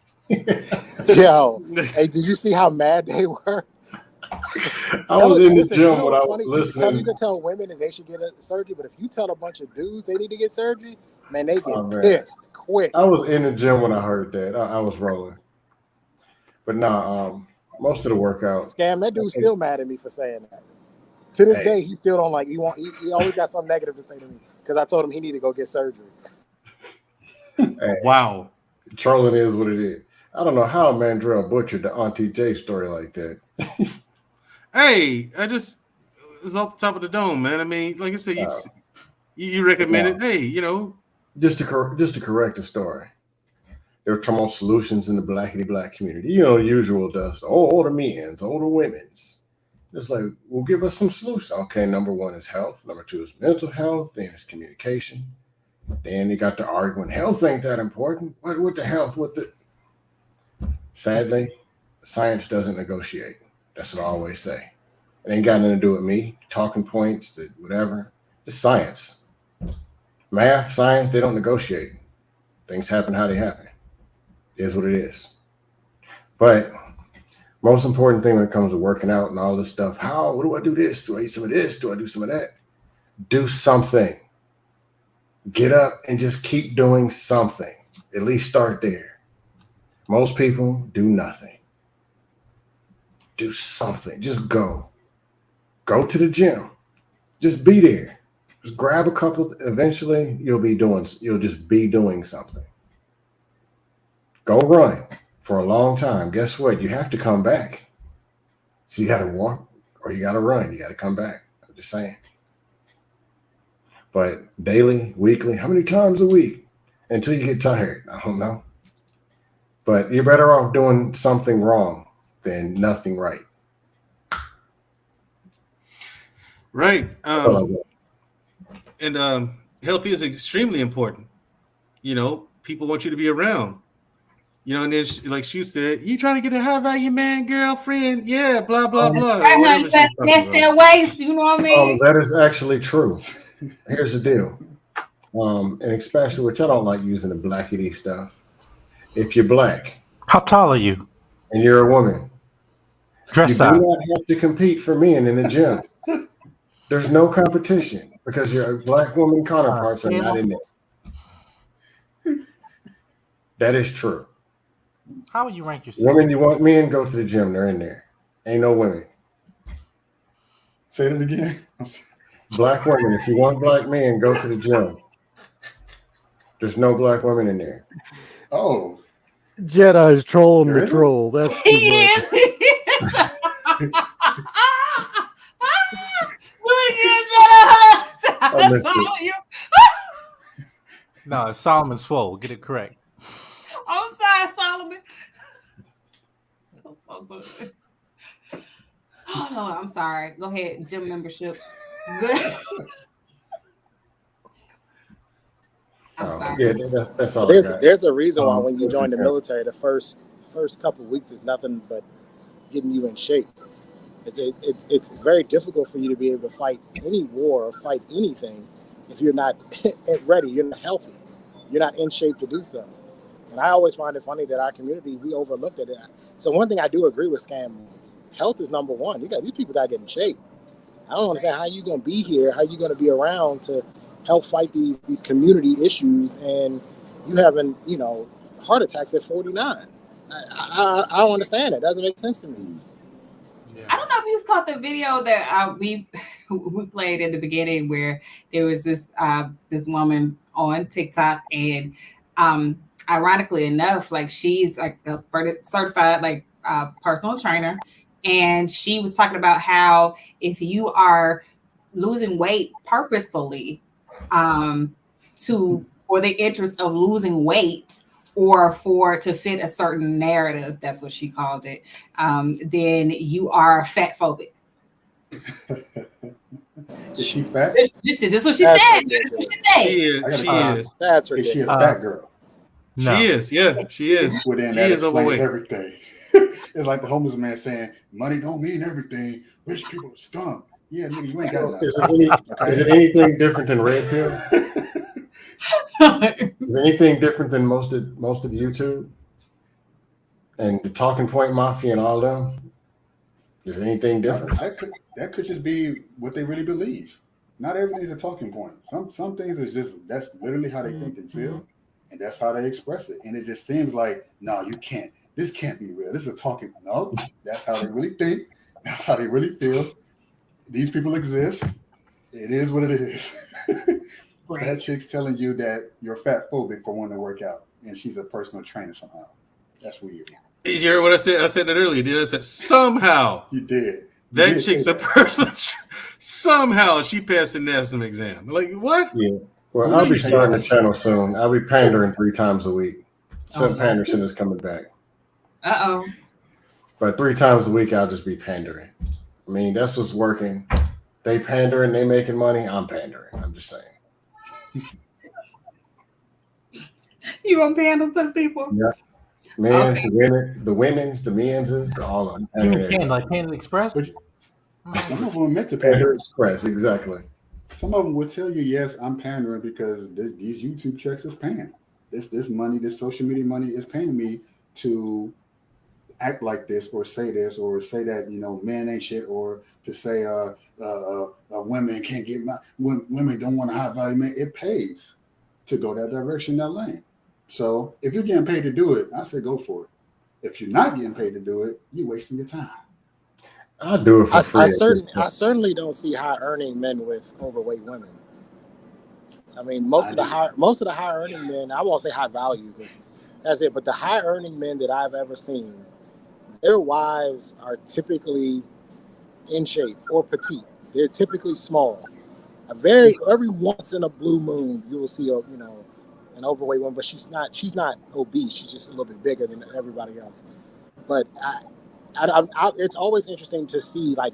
Yo, hey, did you see how mad they were? I was in the gym when I was listening. You can tell women that they should get a surgery, but if you tell a bunch of dudes they need to get surgery, man, they get pissed quick. I was in the gym when I heard that. I was rolling. But most of the workouts. Scam, that dude's still mad at me for saying that. To this day, he still don't like. He always got something negative to say to me because I told him he need to go get surgery. Wow, trolling is what it is. I don't know how Mandrell butchered the Auntie J story like that. Hey, it was off the top of the dome, man. I mean, like I said, you recommended. Hey, just to correct the story. They were talking about solutions in the black community. Usual dust. Older men's, older women's. It's like, well, give us some solutions. Okay, number one is health. Number two is mental health. Then it's communication. Then they got to arguing. Health ain't that important. What the health? Sadly, science doesn't negotiate. That's what I always say. It ain't got nothing to do with me. Talking points, whatever. It's science. Math, science, they don't negotiate. Things happen how they happen. It is what it is. But most important thing when it comes to working out and all this stuff, what do I do this? Do I eat some of this? Do I do some of that? Do something. Get up and just keep doing something. At least start there. Most people do nothing. Do something. Just go. Go to the gym. Just be there. Just grab a couple. Eventually, you'll just be doing something. Go run for a long time. Guess what? You have to come back. So you got to walk or you got to run. You got to come back. I'm just saying. But daily, weekly, how many times a week? Until you get tired. I don't know. But you're better off doing something wrong than nothing right. Right. And healthy is extremely important. People want you to be around. And then like she said, you trying to get a high value man, girlfriend? Yeah, blah, blah, blah. That's their waist, you know what I mean? That is actually true. Here's the deal. And especially, which I don't like using the blackity stuff. If you're black. How tall are you? And you're a woman. Dress you up. do not have to compete for men in the gym. There's no competition because your black woman counterparts are not in there. That is true. How would you rank yourself? Women, you want men, go to the gym. They're in there. Ain't no women. Say it again. Black women, if you want black men, go to the gym. There's no black women in there. Oh. Jedi's trolling the troll. That's he is. No, it's Solomon Swole. Get it correct. I'm sorry, Solomon. Hold on, I'm sorry. Go ahead, gym membership. Good. I'm sorry. Yeah, that's all. There's a reason why when you join the military, the first couple of weeks is nothing but getting you in shape. It's very difficult for you to be able to fight any war or fight anything if you're not ready, you're not healthy, you're not in shape to do so. And I always find it funny that our community, we overlooked it. So one thing I do agree with Scam, health is number one. These people got to get in shape. I don't understand how you going to be here, how you going to be around to help fight these community issues, and you having, heart attacks at 49. I don't understand it. Doesn't make sense to me. I don't know if you caught the video that we played in the beginning where there was this woman on TikTok, and ironically enough, like she's like a certified like personal trainer, and she was talking about how if you are losing weight purposefully for the interest of losing weight, or to fit a certain narrative, that's what she called it, then you are fat phobic. Is she fat? This is what she said. That's what she said. She is. That's ridiculous. Is she a fat girl? No. She is. Yeah, she is. Well, then that explains everything. It's like the homeless man saying, "Money don't mean everything. Rich people are scum." Yeah, nigga, you ain't got nothing. Is it anything different than Red Pill? Is anything different than most of YouTube and the Talking Point Mafia and all them? Is anything different? That could just be what they really believe. Not everything's a talking point. Some things is just that's literally how they think and feel, and that's how they express it. And it just seems like, no, you can't. This can't be real. This is a talking point. No, that's how they really think. That's how they really feel. These people exist. It is what it is. Right. That chick's telling you that you're fat phobic for wanting to work out, and she's a personal trainer somehow. That's weird. Did you hear what I said? I said that earlier. Did I say somehow? You did. That chick's a personal. Somehow she passed the NASM exam. Like what? Yeah. Well, I'll be starting a channel soon. I'll be pandering 3 times a week. Sim Panderson is coming back. But 3 times a week, I'll just be pandering. I mean, that's what's working. They pandering, they making money. I'm pandering. I'm just saying. You gonna pander some people? Yeah. Men's, the women's, the men's, all of them. Like Panda Express? Some of them are meant to pander. Express, exactly. Some of them will tell you, yes, I'm pandering because these YouTube checks is paying. This money, this social media money is paying me to act like this or say that, you know, men ain't shit, or to say women can't get women don't want a high value man. It pays to go that direction, that lane. So if you're getting paid to do it, I say go for it. If you're not getting paid to do it, you're wasting your time. I'll do it for free. I certainly don't see high earning men with overweight women. I mean, most of the high earning men, I won't say high value because that's it, but the high earning men that I've ever seen, their wives are typically in shape or petite. They're typically small. Every once in a blue moon, you will see an overweight woman, but she's not obese. She's just a little bit bigger than everybody else. But it's always interesting to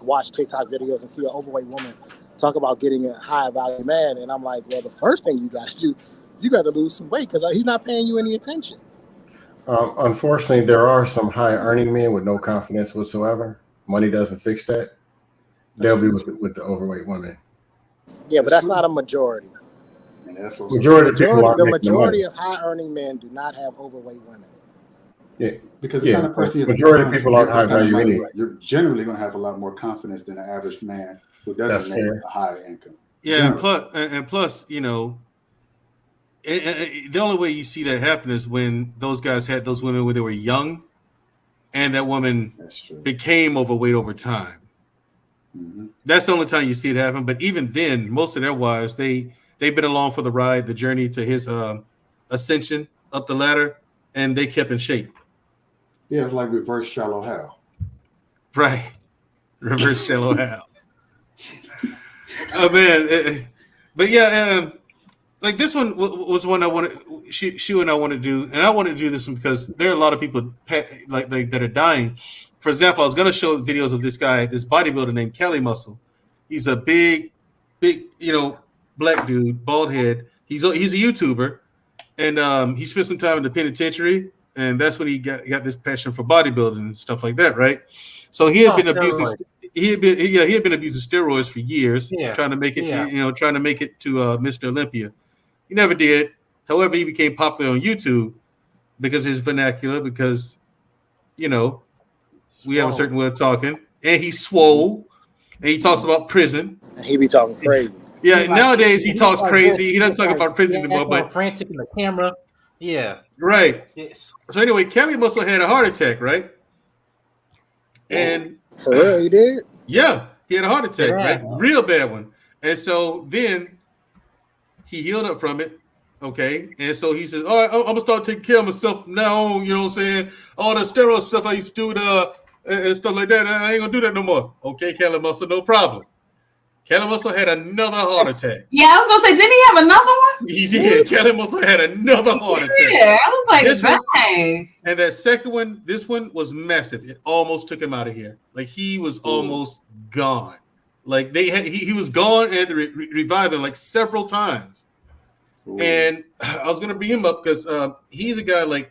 watch TikTok videos and see an overweight woman talk about getting a high value man. And I'm like, well, the first thing you got to do, you got to lose some weight because he's not paying you any attention. Unfortunately, there are some high earning men with no confidence whatsoever. Money doesn't fix that. They'll be with the overweight women. Yeah, but that's not a majority. And that's the majority of high earning men do not have overweight women. Yeah, because the kind of person majority of people aren't high value anyway. You're generally going to have a lot more confidence than an average man who doesn't make a high income. Yeah, and plus, you know, the only way you see that happen is when those guys had those women when they were young, and that woman became overweight over time. Mm-hmm. That's the only time you see it happen. But even then, most of their wives, they've been along for the ride, the journey to his ascension up the ladder, and they kept in shape. Yeah, it's like reverse shallow Hal. Right, reverse shallow Hal. Oh man, but yeah. Like this one was one I wanted. She and I want to do, and I want to do this one because there are a lot of people like that are dying. For example, I was going to show videos of this guy, this bodybuilder named Cali Muscle. He's a big, black dude, bald head. He's a YouTuber, and he spent some time in the penitentiary, and that's when he got this passion for bodybuilding and stuff like that, right? So he had been abusing. He had been abusing steroids for years, trying to make it, trying to make it to Mr. Olympia. He never did. However, he became popular on YouTube because of his vernacular, because, we have a certain way of talking. And he's swole. And he talks about prison. And he be talking crazy. Yeah, nowadays he talks crazy. He doesn't talk about prison anymore. But frantic in the camera. Yeah. Right. Yes. So anyway, Kelly Muscle had a heart attack, right? And for real, he did. Yeah, he had a heart attack, Yeah. right? Real bad one. And so then he healed up from it. Okay. And so he says, all right, I'm gonna start taking care of myself from now on, you know what I'm saying? All the steroid stuff I used to do and stuff like that. I ain't gonna do that no more. Okay, Kelly Muscle, no problem. Kelly Muscle had another heart attack. Yeah, I was gonna say, didn't he have another one? He did. Kelly Muscle had another heart attack. Yeah, I was like, This one- dang. And that second one, this one was massive. It almost took him out of here. Like he was almost gone. Like he was gone and had to revive him like several times. Ooh. And I was gonna bring him up because he's a guy like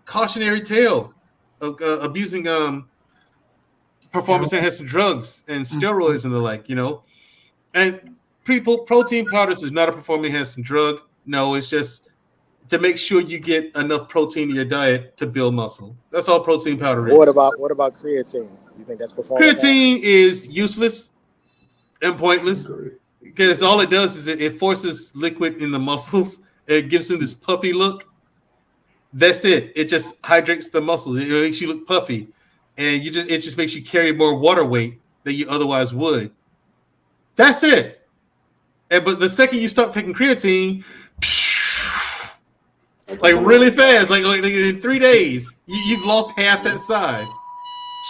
cautionary tale of abusing performance enhancing drugs and steroids and the like, you know. And protein powders is not a performance enhancing drug. No, it's just to make sure you get enough protein in your diet to build muscle. That's all protein powder is. What about creatine? You think that's performance? Creatine is useless and pointless because all it does is it forces liquid in the muscles. It gives them this puffy look. That's it. It just hydrates the muscles. It makes you look puffy, and it just makes you carry more water weight than you otherwise would. That's it. But the second you stop taking creatine, like really fast, like in 3 days, you've lost half that size.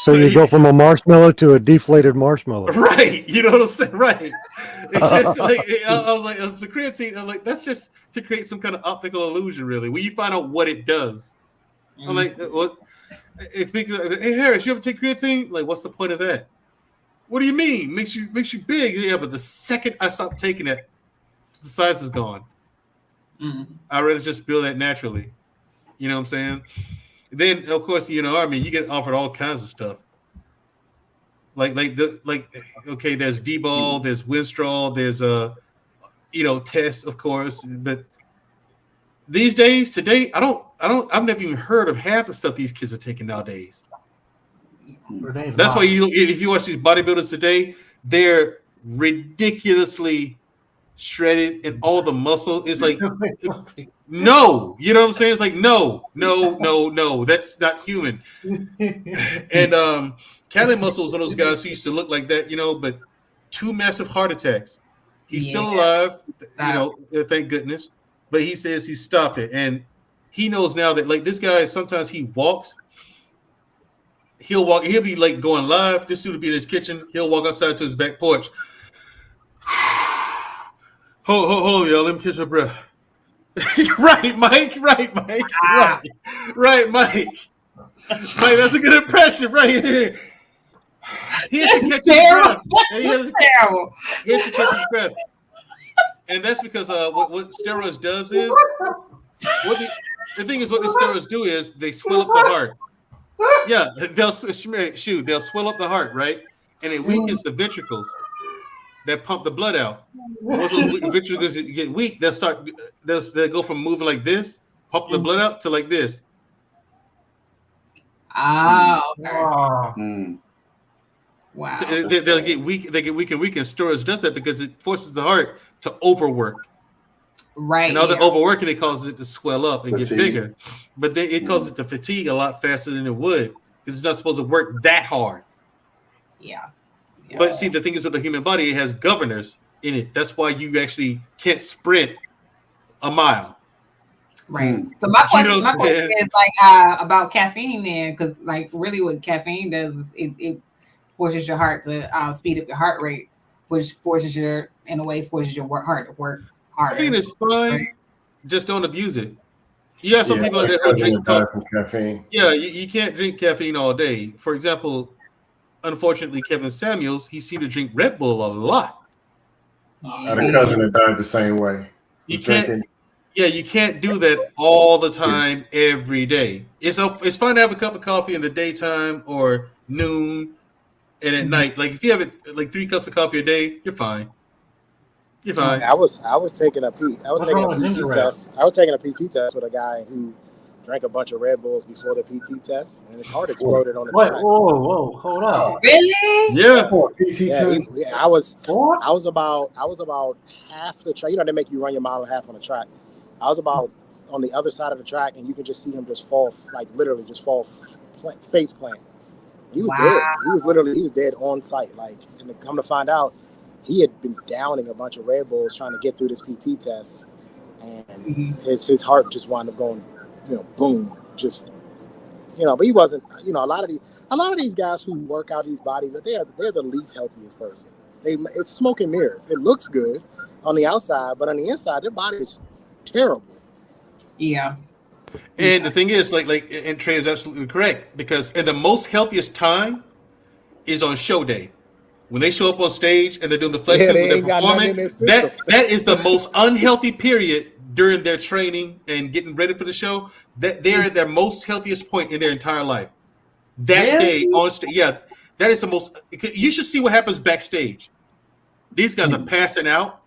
So you go from a marshmallow to a deflated marshmallow. Right. You know what I'm saying? Right. It's just like, I was like, it's the creatine. I'm like, that's just to create some kind of optical illusion, really, when you find out what it does. I'm like, what? Hey, Harris, you ever take creatine? Like, what's the point of that? What do you mean? Makes you big. Yeah, but the second I stop taking it, the size is gone. I'd rather just build that naturally. You know what I'm saying? Then, of course, you know, I mean, you get offered all kinds of stuff. Okay, there's D-ball, there's Winstrol, there's tests, of course. But these days, today, I've never even heard of half the stuff these kids are taking nowadays. That's why if you watch these bodybuilders today, they're ridiculously shredded and all the muscle is like no, you know what I'm saying? It's like no, that's not human. And Cali Muscle was one of those guys who used to look like that, you know, but 2 massive heart attacks. He's still alive, you know, thank goodness. But he says he stopped it, and he knows now that like this guy sometimes he walks. He'll be like going live. This dude will be in his kitchen. He'll walk outside to his back porch. Hold on, y'all. Let me catch my breath. Right, Mike. Right, Mike. Right, Mike. Mike, that's a good impression, right? He has to catch his breath. He has to catch his breath. And that's because what steroids does is the thing is what the steroids do is they swell up the heart. Yeah, they'll swell up the heart, right? And it weakens the ventricles that pump the blood out. Once those ventricles get weak, they'll go from moving like this, pump the blood out to like this. Oh, okay. Wow. So they'll get weak. They get weak and weak, and steroids does that because it forces the heart to overwork. Right. And all the overworking, it causes it to swell up and get bigger. But then it causes it to fatigue a lot faster than it would because it's not supposed to work that hard. Yeah. But see, the thing is with the human body, it has governors in it. That's why you actually can't sprint a mile. Right. So my question is like about caffeine then, because like really what caffeine does is it forces your heart to speed up your heart rate, which forces your heart to work harder. Caffeine is fine. Right? Just don't abuse it. You have some people that drink caffeine. Yeah, you can't drink caffeine all day. For example, unfortunately, Kevin Samuels, he seemed to drink Red Bull a lot. I had a cousin that died the same way. You can't do that all the time, every day. It's fine to have a cup of coffee in the daytime or noon and at night. Like if you have like 3 cups of coffee a day, you're fine. You're fine. I was taking a PT test. I was taking a PT test with a guy who drank a bunch of Red Bulls before the PT test, and his heart exploded on the track. Whoa, hold on. Really? Yeah. PT test. I was about half the track. You know, they make you run your mile and a half on the track. I was about on the other side of the track, and you can just see him just fall, like literally just fall face plant. He was dead. He was dead on site. Like, and to come to find out, he had been downing a bunch of Red Bulls trying to get through this PT test, and his heart just wound up going, boom, just, But he wasn't. A lot of these guys who work out these bodies, they're the least healthiest person. It's smoke and mirrors. It looks good on the outside, but on the inside, their body is terrible. Yeah. And the thing is, and Trey is absolutely correct, because the most healthiest time is on show day. When they show up on stage and they're doing the flexing, when they're performing, that is the most unhealthy period during their training and getting ready for the show. That they're at their most healthiest point in their entire life. That day on stage, that is the most. You should see what happens backstage. These guys are passing out,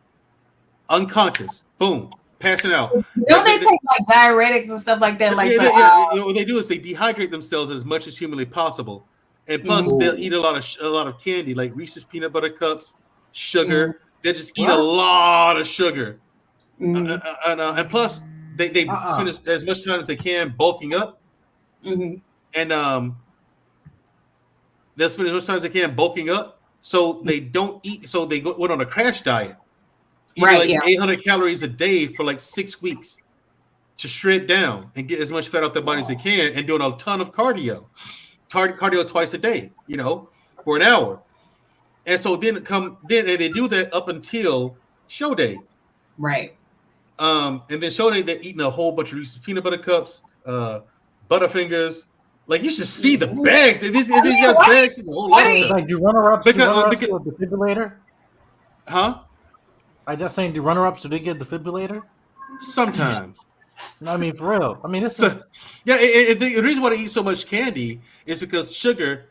unconscious. Boom. Passing out. Don't they take like diuretics and stuff like that? What they do is they dehydrate themselves as much as humanly possible, and plus they'll eat a lot of candy, like Reese's peanut butter cups, sugar. They just eat a lot of sugar, and plus they spend as much time as they can bulking up, and they'll spend as much time as they can bulking up, so they don't eat. So they went on a crash diet. Eating 800 calories a day for like 6 weeks to shred down and get as much fat off their body as they can, and doing a ton of cardio twice a day, for an hour. And so then they do that up until show day. Right. And then show day, they're eating a whole bunch of Reese's peanut butter cups, Butterfingers. Like, you should see the bags. These guys' bags is a whole lot of stuff. Like, do runner-ups with a defibrillator? Huh? I just saying, do runner-ups, do they get a defibrillator? Sometimes. I mean, for real. I mean, the reason why they eat so much candy is because sugar,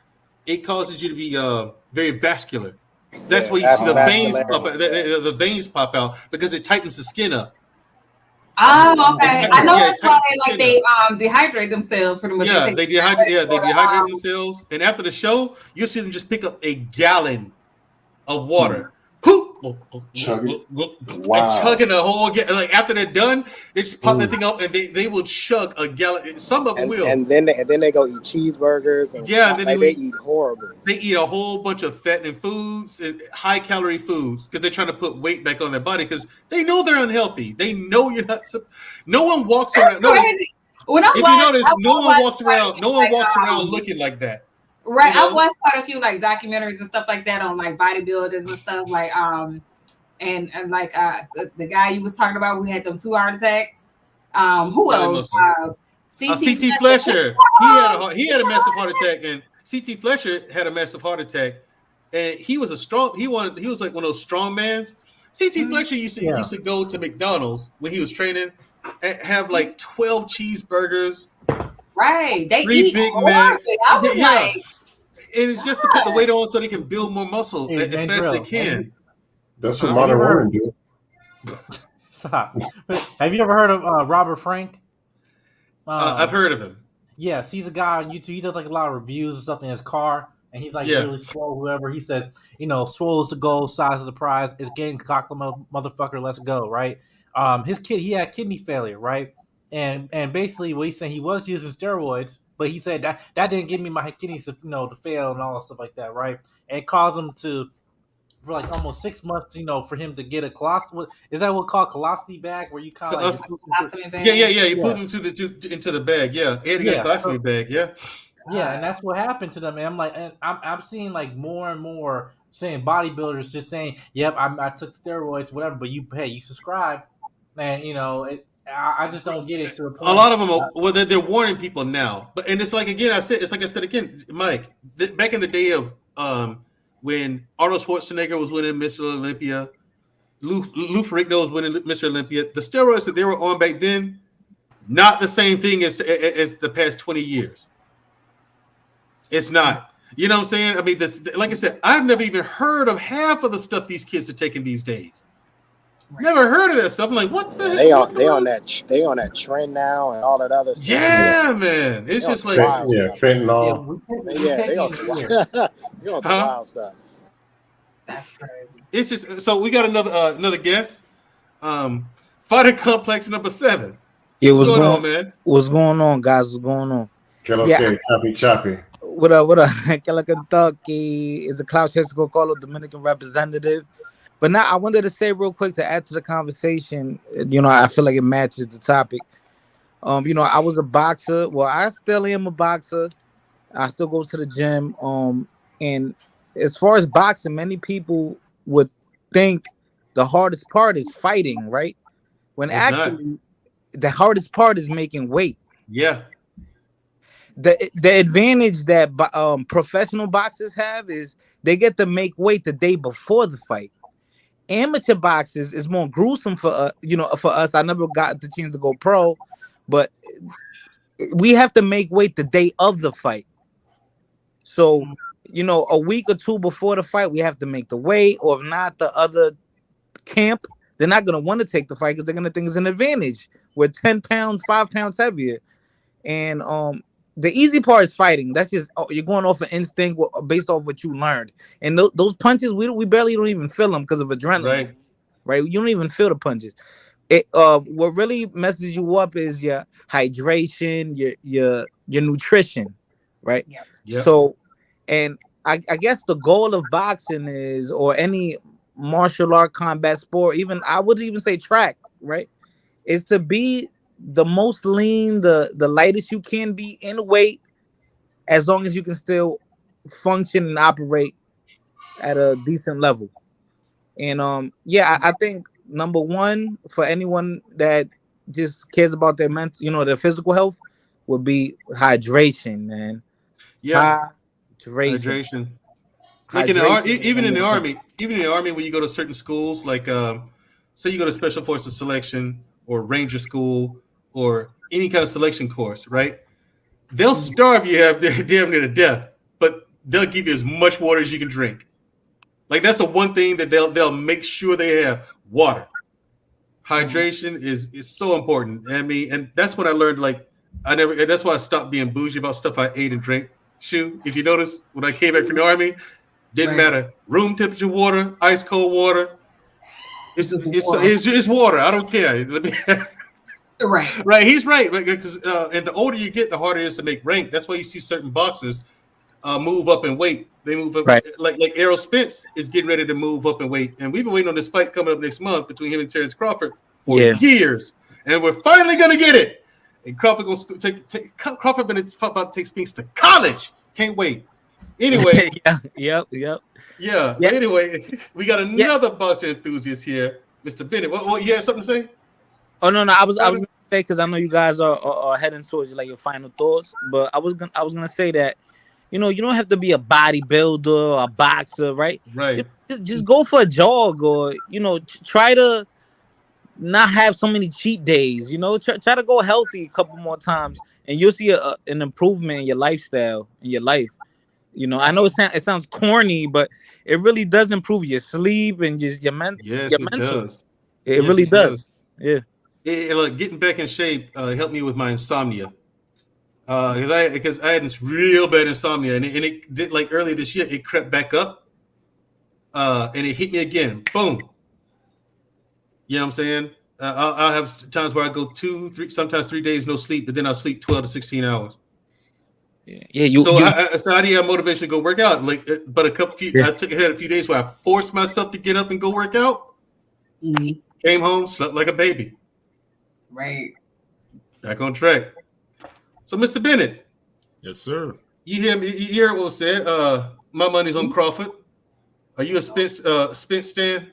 it causes you to be very vascular. That's why you see the veins pop out. The veins pop out because it tightens the skin up. Oh, okay. I know that's why they dehydrate themselves pretty much. Yeah, they dehydrate themselves, and after the show, you'll see them just pick up a gallon of water. Chugging a whole like after they're done, they just pop that thing up and they will chug a gallon. Some of them will, and then they go eat cheeseburgers. And then they eat horribly. They eat a whole bunch of fattening foods and high calorie foods because they're trying to put weight back on their body because they know they're unhealthy. They know you're not. No one walks around. No, if you notice, no one walks around. No one walks around looking like that. Right, I've watched quite a few like documentaries and stuff like that on like bodybuilders and stuff like and like the guy you was talking about who had them 2 heart attacks. Who else? CT Fletcher. He had a massive heart attack, and CT Fletcher had a massive heart attack, and he was like one of those strong mans. CT Fletcher used to go to McDonald's when he was training and have like 12 cheeseburgers. Right, they 3 eat Big Macs. I was like, and it's just to put the weight on so they can build more muscle as fast as they can. That's what modern women do. Stop. Have you ever heard of Robert Frank? I've heard of him. Yes, he's a guy on YouTube. He does like a lot of reviews and stuff in his car, and he's like really swole. Whoever he said, swole is the goal, size of the prize. It's getting cockle motherfucker. Let's go, right? He had kidney failure, right? And basically what he's saying, he was using steroids, but he said that didn't give me my kidneys to fail and all that stuff like that, right? And it caused him for like almost 6 months, for him to get a colostomy. Is that what called colostomy bag, where you kind of colostomy bag? You put him into the bag, yeah. He had to get a colostomy bag, yeah. Yeah, and that's what happened to them. And I'm like, and I'm seeing like more and more saying bodybuilders just saying, "Yep, I took steroids, whatever." But you subscribe, and I just don't get it to the point. A lot of them they're warning people now, but it's like I said again, Mike. Back in the day of when Arnold Schwarzenegger was winning Mr. Olympia, Lou Ferrigno was winning Mr. Olympia. The steroids that they were on back then, not the same thing as the past 20 years. It's not. You know what I'm saying? I mean, like I said, I've never even heard of half of the stuff these kids are taking these days. Right. Never heard of that stuff. I'm like, what the heck? They on that trend now and all that other stuff. Yeah, man. It's just like fentanyl. They on some wild stuff. That's crazy. It's just so we got another guest. Fighter Complex number 7. Yeah, What's going on, man? What's going on, guys? What's going on? Okay, choppy. What up? Killer Kentucky is a Ceausescu Colo Dominican representative. But now I wanted to say real quick to add to the conversation. I feel like it matches the topic. I was a boxer. Well, I still am a boxer. I still go to the gym. And as far as boxing, many people would think the hardest part is fighting, right? When actually the hardest part is making weight. Yeah. The advantage that professional boxers have is they get to make weight the day before the fight. Amateur boxers is more gruesome for for us. I never got the chance to go pro, but we have to make weight the day of the fight. So, a week or two before the fight, we have to make the weight, or if not, the other camp, they're not going to want to take the fight because they're going to think it's an advantage. We're 10 pounds, 5 pounds heavier. And the easy part is fighting. That's just you're going off an instinct based off what you learned. And those punches, we barely don't even feel them because of adrenaline. Right? You don't even feel the punches. What really messes you up is your hydration, your nutrition, right? Yep. So, and I guess the goal of boxing is, or any martial art combat sport, even I would even say track, right, is to be the most lean, the lightest you can be in weight, as long as you can still function and operate at a decent level. And I think number one for anyone that just cares about their mental, their physical health, would be hydration, man. Yeah. Hydration. Like even in the army, when you go to certain schools, like say you go to Special Forces selection or Ranger School or any kind of selection course, right? They'll starve you damn near to death, but they'll give you as much water as you can drink. Like that's the one thing that they'll make sure they have water. Hydration is so important. I mean, and that's what I learned. Like that's why I stopped being bougie about stuff I ate and drank. Shoot, if you notice, when I came back from the army, didn't matter. Room temperature water, ice cold water. It's water. I don't care. Right. He's right. Because and the older you get, the harder it is to make rank. That's why you see certain boxers move up in weight. They move up. Right. Like Errol Spence is getting ready to move up in weight, and we've been waiting on this fight coming up next month between him and Terrence Crawford for years, and we're finally gonna get it. And Crawford gonna Crawford been about to take Spinks to college. Can't wait. Anyway. Yep. Yeah. But anyway, we got another boxing enthusiast here, Mr. Bennett. What you had something to say? Oh no, I was gonna say, because I know you guys are heading towards like your final thoughts, but I was gonna say that you don't have to be a bodybuilder or a boxer, right? Right. Just go for a jog, or try to not have so many cheat days. Try to go healthy a couple more times, and you'll see an improvement in your lifestyle, in your life. I know it sounds corny, but it really does improve your sleep and just your mental. Yes, it does. It really does. Yeah. Look, getting back in shape helped me with my insomnia. Because I had this real bad insomnia, and it did, like early this year, it crept back up, and it hit me again. Boom. You know what I'm saying? I'll have times where I go 2, 3, sometimes 3 days no sleep, but then I'll sleep 12 to 16 hours. Yeah. So how do you have motivation to go work out? Like, but I had a few days where I forced myself to get up and go work out. Mm-hmm. Came home, slept like a baby. Right. Back on track. So, Mr. Bennett. Yes, sir. You hear what was said? My money's on Crawford. Are you a Spence stan?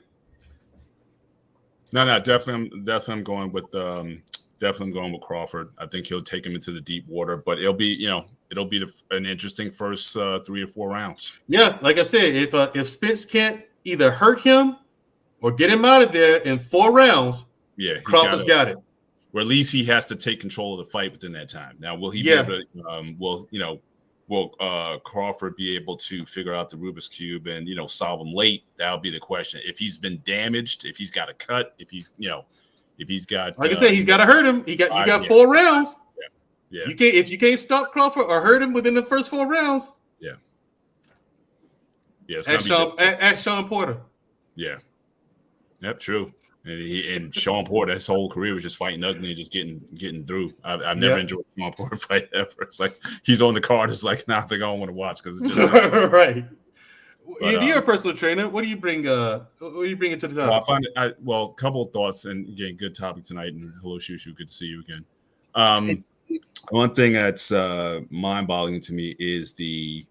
No, definitely I'm going with Crawford. I think he'll take him into the deep water, but it'll be an interesting first 3 or 4 rounds. Yeah, like I said, if Spence can't either hurt him or get him out of there in 4 rounds, Crawford's got it. Or at least he has to take control of the fight within that time. Now, will he be able to? Will Crawford be able to figure out the Rubik's Cube and solve him late? That'll be the question. If he's been damaged, if he's got a cut, if he's got, like I said, he's got to hurt him. You got 4 rounds. Yeah. If you can't stop Crawford or hurt him within the first 4 rounds. Yeah. It's gonna ask Sean Porter. Yeah. Yep. True. And Sean Porter, his whole career was just fighting ugly and just getting through. I've never enjoyed Sean Porter fight ever. It's like he's on the card. It's like I think I don't want to watch because it's just right. But, you're a personal trainer. What do you bring? What do you bring into the topic? Well, I find it. A couple of thoughts, and again, good topic tonight. And hello, Shushu, good to see you again. One thing that's mind-boggling to me is the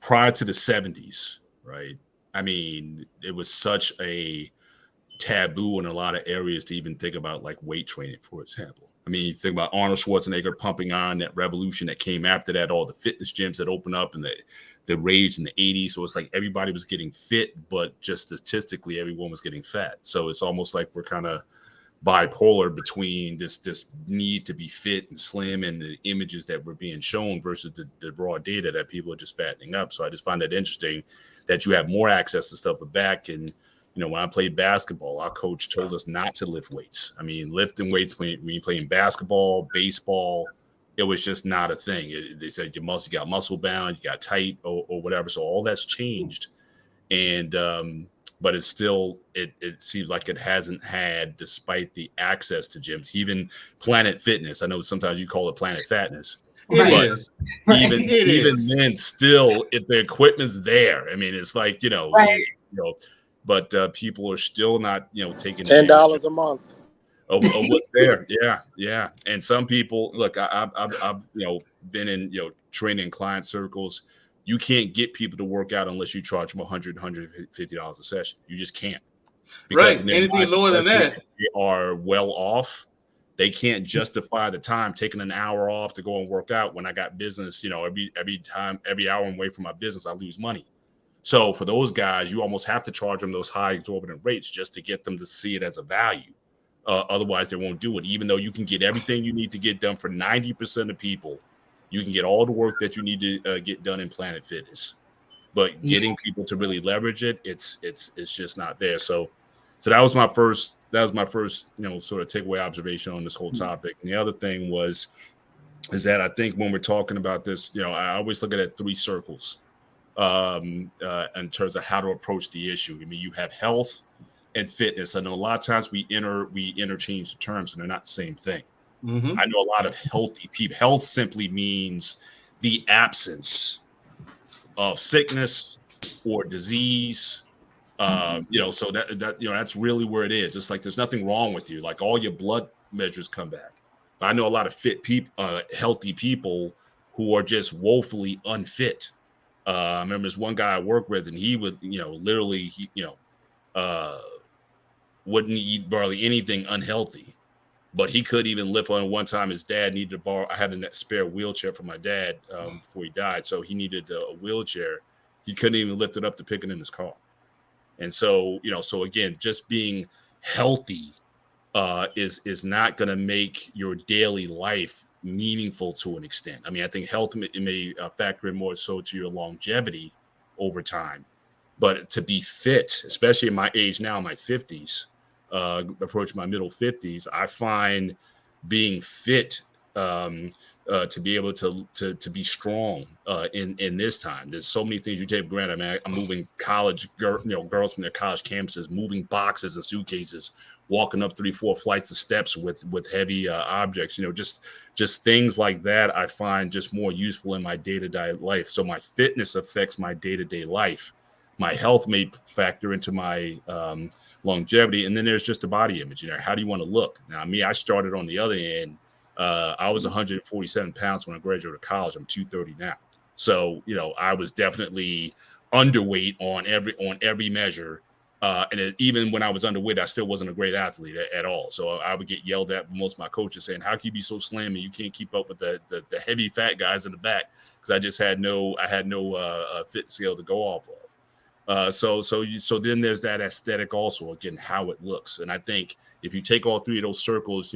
prior to the 70s, right? I mean, it was such a taboo in a lot of areas to even think about like weight training, for example. I mean, you think about Arnold Schwarzenegger pumping iron, that revolution that came after that, all the fitness gyms that opened up and the rage in the 80s. So it's like everybody was getting fit, but just statistically, everyone was getting fat. So it's almost like we're kind of bipolar between this need to be fit and slim and the images that were being shown versus the raw data that people are just fattening up. So I just find that interesting that you have more access to stuff. But back in, when I played basketball, our coach told us not to lift weights. I mean, lifting weights when you're playing basketball, baseball, it was just not a thing. They said you got muscle bound, you got tight or whatever. So all that's changed. And, but it's still, it seems like it hasn't had, despite the access to gyms, even Planet Fitness. I know sometimes you call it Planet Fatness. It is. Even then, still, if the equipment's there, I mean, it's like, but people are still not, taking $10 a month. Of what's there. Yeah. And some people, look, I've been in, training client circles. You can't get people to work out unless you charge them $100, $150 a session. You just can't. Because anything lower than that, they are well off. They can't justify the time taking an hour off to go and work out when I got business. Every hour I'm away from my business, I lose money. So for those guys, you almost have to charge them those high exorbitant rates just to get them to see it as a value. Otherwise, they won't do it. Even though you can get everything you need to get done for 90% of people, you can get all the work that you need to get done in Planet Fitness. But getting people to really leverage it, it's just not there. So that was my first sort of takeaway observation on this whole topic. And the other thing is that I think when we're talking about this, I always look at it 3 circles in terms of how to approach the issue. I mean, you have health and fitness. I know a lot of times we interchange the terms and they're not the same thing. Mm-hmm. I know a lot of healthy people. Health simply means the absence of sickness or disease. So that's really where it is. It's like there's nothing wrong with you. Like all your blood measures come back. But I know a lot of fit people, healthy people who are just woefully unfit. I remember this one guy I worked with, and he would, literally, wouldn't eat barely anything unhealthy. But he couldn't even lift on. One time his dad needed to borrow. I had a spare wheelchair for my dad before he died. So he needed a wheelchair. He couldn't even lift it up to pick it in his car. And so, so again, just being healthy is not going to make your daily life meaningful to an extent. I mean, I think health may factor in more so to your longevity over time. But to be fit, especially in my age now, my 50s, approach my middle 50s, I find being fit to be able to be strong in this time. There's so many things you take for granted. I mean, I'm moving college girls from their college campuses, moving boxes and suitcases, walking up 3-4 flights of steps with heavy objects. Just things like that I find just more useful in my day-to-day life. So my fitness affects my day-to-day life. My health may factor into my longevity. And then there's just the body image. How do you want to look? Now, me, I started on the other end. I was 147 pounds when I graduated college. I'm 230 now. So, I was definitely underweight on every measure. And even when I was underweight, I still wasn't a great athlete at all. So I would get yelled at by most of my coaches saying, how can you be so slim and you can't keep up with the heavy fat guys in the back? Because I had no fit scale to go off of. So then there's that aesthetic also, again, how it looks. And I think if you take all 3 of those circles,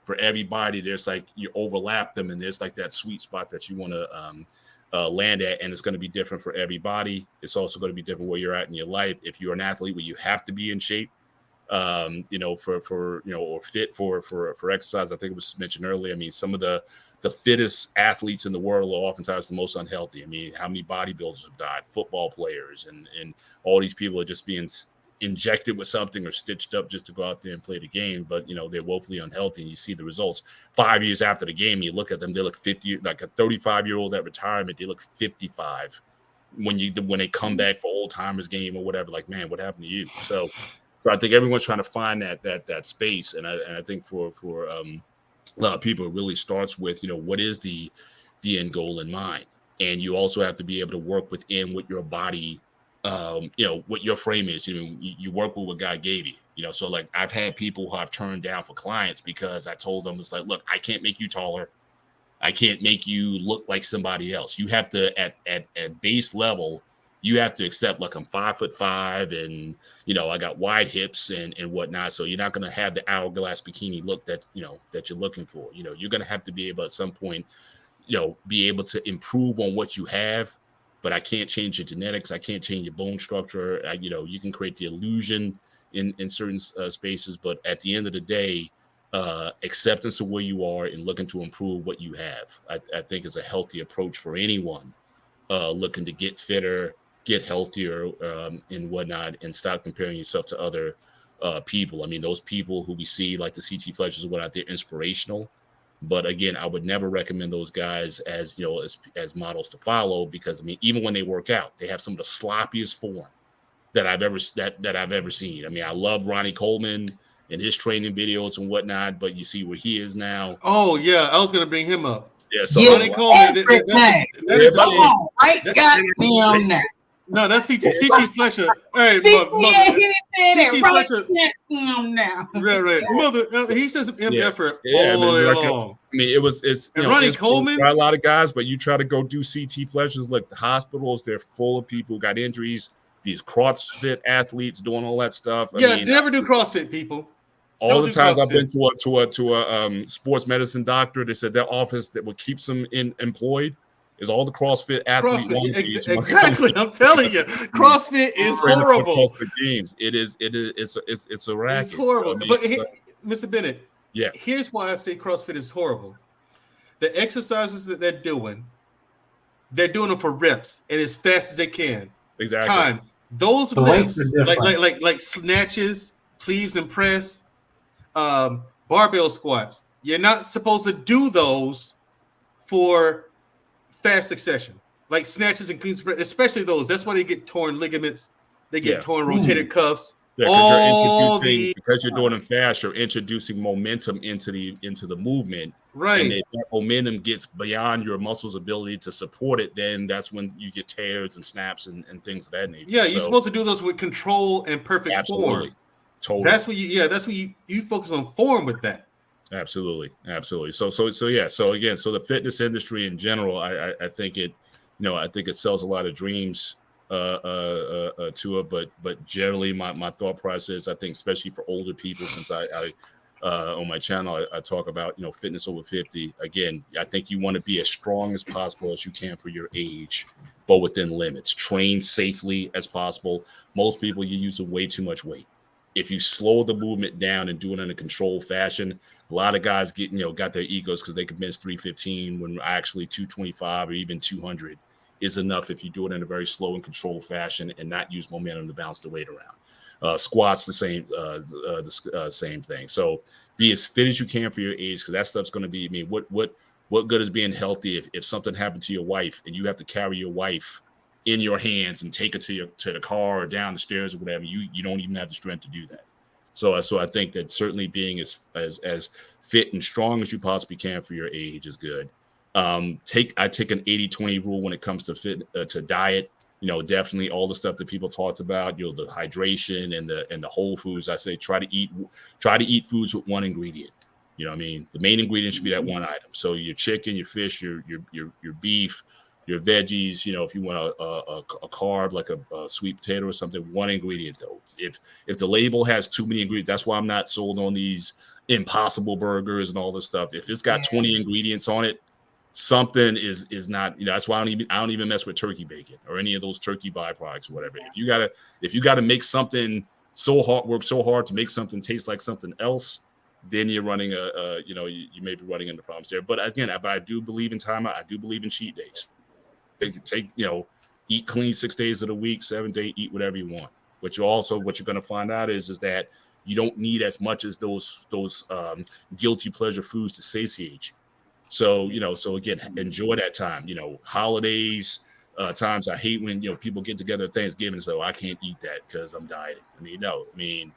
for everybody, there's like you overlap them and there's like that sweet spot that you want to land at. And it's going to be different for everybody. It's also going to be different where you're at in your life. If you're an athlete where you have to be in shape, or fit for exercise, I think it was mentioned earlier. I mean, some of the fittest athletes in the world are oftentimes the most unhealthy. I mean, how many bodybuilders have died, football players, and all these people are just being injected with something or stitched up just to go out there and play the game, but they're woefully unhealthy, and you see the results 5 years after the game. You look at them, they look 50, like a 35-year-old at retirement, they look 55 when they come back for old timers game or whatever. Like, man, what happened to you? So I think everyone's trying to find that space, and I think for a lot of people, it really starts with what is the end goal in mind, and you also have to be able to work within what your body, what your frame is. You work with what God gave you. So like I've had people who I've turned down for clients because I told them, it's like, look, I can't make you taller. I can't make you look like somebody else. You have to at base level, you have to accept, like, I'm 5'5" and I got wide hips and whatnot. So you're not going to have the hourglass bikini look that that you're looking for. You're going to have to be able at some point, be able to improve on what you have. But I can't change your genetics. I can't change your bone structure. You can create the illusion in certain spaces, but at the end of the day, acceptance of where you are and looking to improve what you have, I think is a healthy approach for anyone looking to get fitter, get healthier, and whatnot, and stop comparing yourself to other people. I mean, those people who we see, like the CT Fletchers and whatnot, they're inspirational. But again, I would never recommend those guys as as models to follow, because I mean, even when they work out, they have some of the sloppiest form that I've ever seen. I mean, I love Ronnie Coleman and his training videos and whatnot, but you see where he is now. Oh yeah, I was gonna bring him up. Yeah, so Ronnie Coleman. No, that's CT Fletcher. Hey, CT Fletcher. Right. Mother, he says MF for all day long. I mean, it's Ronnie Coleman. A lot of guys, but you try to go do CT Fletchers, like the hospitals, they're full of people who got injuries. These CrossFit athletes doing all that stuff. I mean, never do CrossFit, people. All the times I've been to a sports medicine doctor, they said their office that would keep them employed is all the CrossFit athletes. Exactly, I'm telling you, CrossFit is horrible. CrossFit games, it's a racket. It's horrible. I mean, but Mr. Bennett, yeah, here's why I say CrossFit is horrible. The exercises that they're doing them for reps and as fast as they can. Exactly. Time. Those lifts, like snatches, cleaves and press, barbell squats. You're not supposed to do those for fast succession, like snatches and cleans, especially those. That's why they get torn ligaments. They get torn rotator cuffs. Yeah, because you're doing them fast, you're introducing momentum into the movement. Right. And if that momentum gets beyond your muscles' ability to support it, then that's when you get tears and snaps and things of that nature. Yeah, you're supposed to do those with control and perfect form. Totally. That's what you focus on form with that. Absolutely. So yeah. So again, the fitness industry in general, I think it, I think it sells a lot of dreams to it, but generally my thought process, I think, especially for older people, since I on my channel I talk about fitness over 50. Again, I think you want to be as strong as possible as you can for your age, but within limits. Train safely as possible. Most people, you're using way too much weight. If you slow the movement down and do it in a controlled fashion, a lot of guys got their egos because they can bench 315 when actually 225 or even 200 is enough if you do it in a very slow and controlled fashion and not use momentum to bounce the weight around. Squats, the same thing. So be as fit as you can for your age, because that stuff's going to be. I mean, what good is being healthy if something happened to your wife and you have to carry your wife in your hands and take her to the car or down the stairs or whatever? You don't even have the strength to do that. So I think that certainly being as fit and strong as you possibly can for your age is good. I take an 80-20 rule when it comes to diet. Definitely all the stuff that people talked about, the hydration and the whole foods. I say try to eat foods with one ingredient. I mean, the main ingredient should be that one item. So your chicken, your fish, your beef, your veggies. If you want a carb like a sweet potato or something, one ingredient though. If the label has too many ingredients, that's why I'm not sold on these Impossible burgers and all this stuff. If it's got 20 ingredients on it, something is not. That's why I don't even mess with turkey bacon or any of those turkey byproducts or whatever. If you gotta make something work so hard to make something taste like something else, then you're running you may be running into problems there. But again, I do believe in timeout. I do believe in cheat days. Eat clean 6 days of the week, 7 days, eat whatever you want. But what you're going to find out is that you don't need as much as those guilty pleasure foods to satiate you. So, so again, enjoy that time, holidays, times. I hate when, people get together at Thanksgiving and say, I can't eat that because I'm dieting.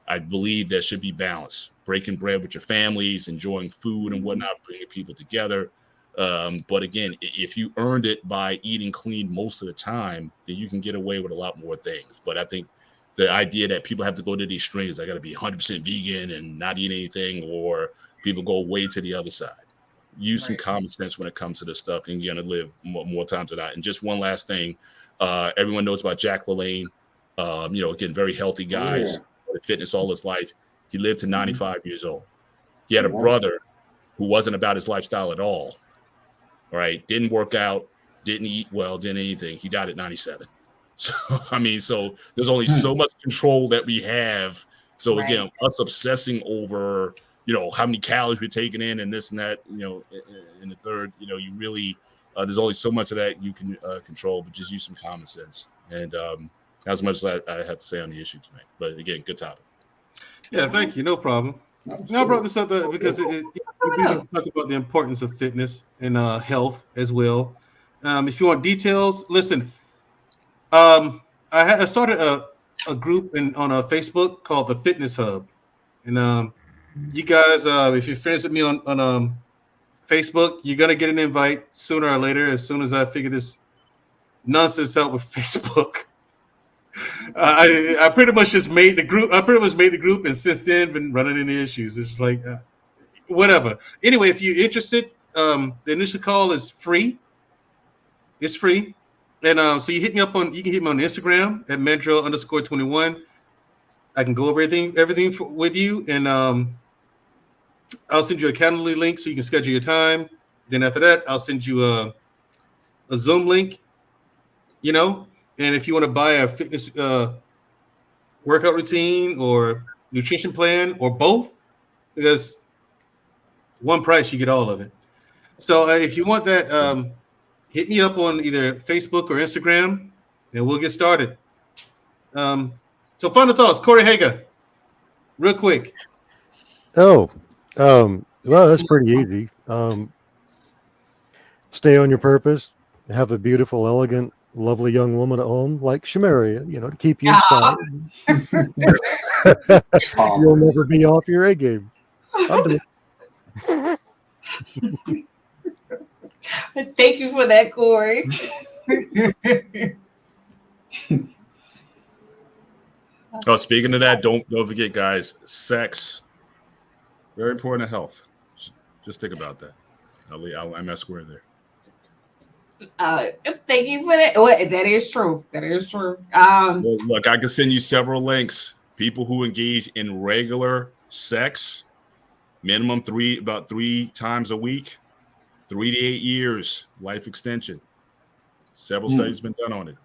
I believe there should be balance, breaking bread with your families, enjoying food and whatnot, bringing people together. But again, if you earned it by eating clean most of the time, then you can get away with a lot more things. But I think the idea that people have to go to these extremes, I got to be 100% vegan and not eat anything, or people go way to the other side. Use some common sense when it comes to this stuff, and you're going to live more times than not. And just one last thing, everyone knows about Jack LaLanne. Again, very healthy guy, fitness all his life. He lived to 95 years old. He had a brother who wasn't about his lifestyle at all. All right, didn't work out, didn't eat well, didn't anything. He died at 97. So so there's only so much control that we have. So again, us obsessing over how many calories we're taking in and this and that, in the third, you really there's only so much of that you can control, but just use some common sense. And as much as I have to say on the issue tonight. But again, good topic. Yeah, thank you. No problem. I brought this up because we talk about the importance of fitness and health as well. If you want details, listen. I started a group on Facebook called the Fitness Hub, and you guys, if you're friends with me on Facebook, you're gonna get an invite sooner or later. As soon as I figure this nonsense out with Facebook. I pretty much just made the group. And since then been running into issues. It's like whatever. Anyway, if you're interested, the initial call is free. It's free, and so you can hit me on Instagram at Mandrell_21. I can go over everything with you, and I'll send you a Calendly link so you can schedule your time. Then after that, I'll send you a Zoom link. And if you want to buy a fitness workout routine or nutrition plan or both, because one price, you get all of it. So if you want that, hit me up on either Facebook or Instagram, and we'll get started. So final thoughts, Corey Hager, real quick. Well, that's pretty easy. Stay on your purpose, have a beautiful, elegant, lovely young woman at home like Shamaria, to keep you in style. You'll never be off your A game. Thank you for that, Corey. Oh, speaking of that, don't forget, guys, sex, very important to health. Just think about that. I'm at square there. Thank you for that. That is true. Look, I can send you several links. People who engage in regular sex, minimum about three times a week, 3 to 8 years life extension. Several studies been done on it.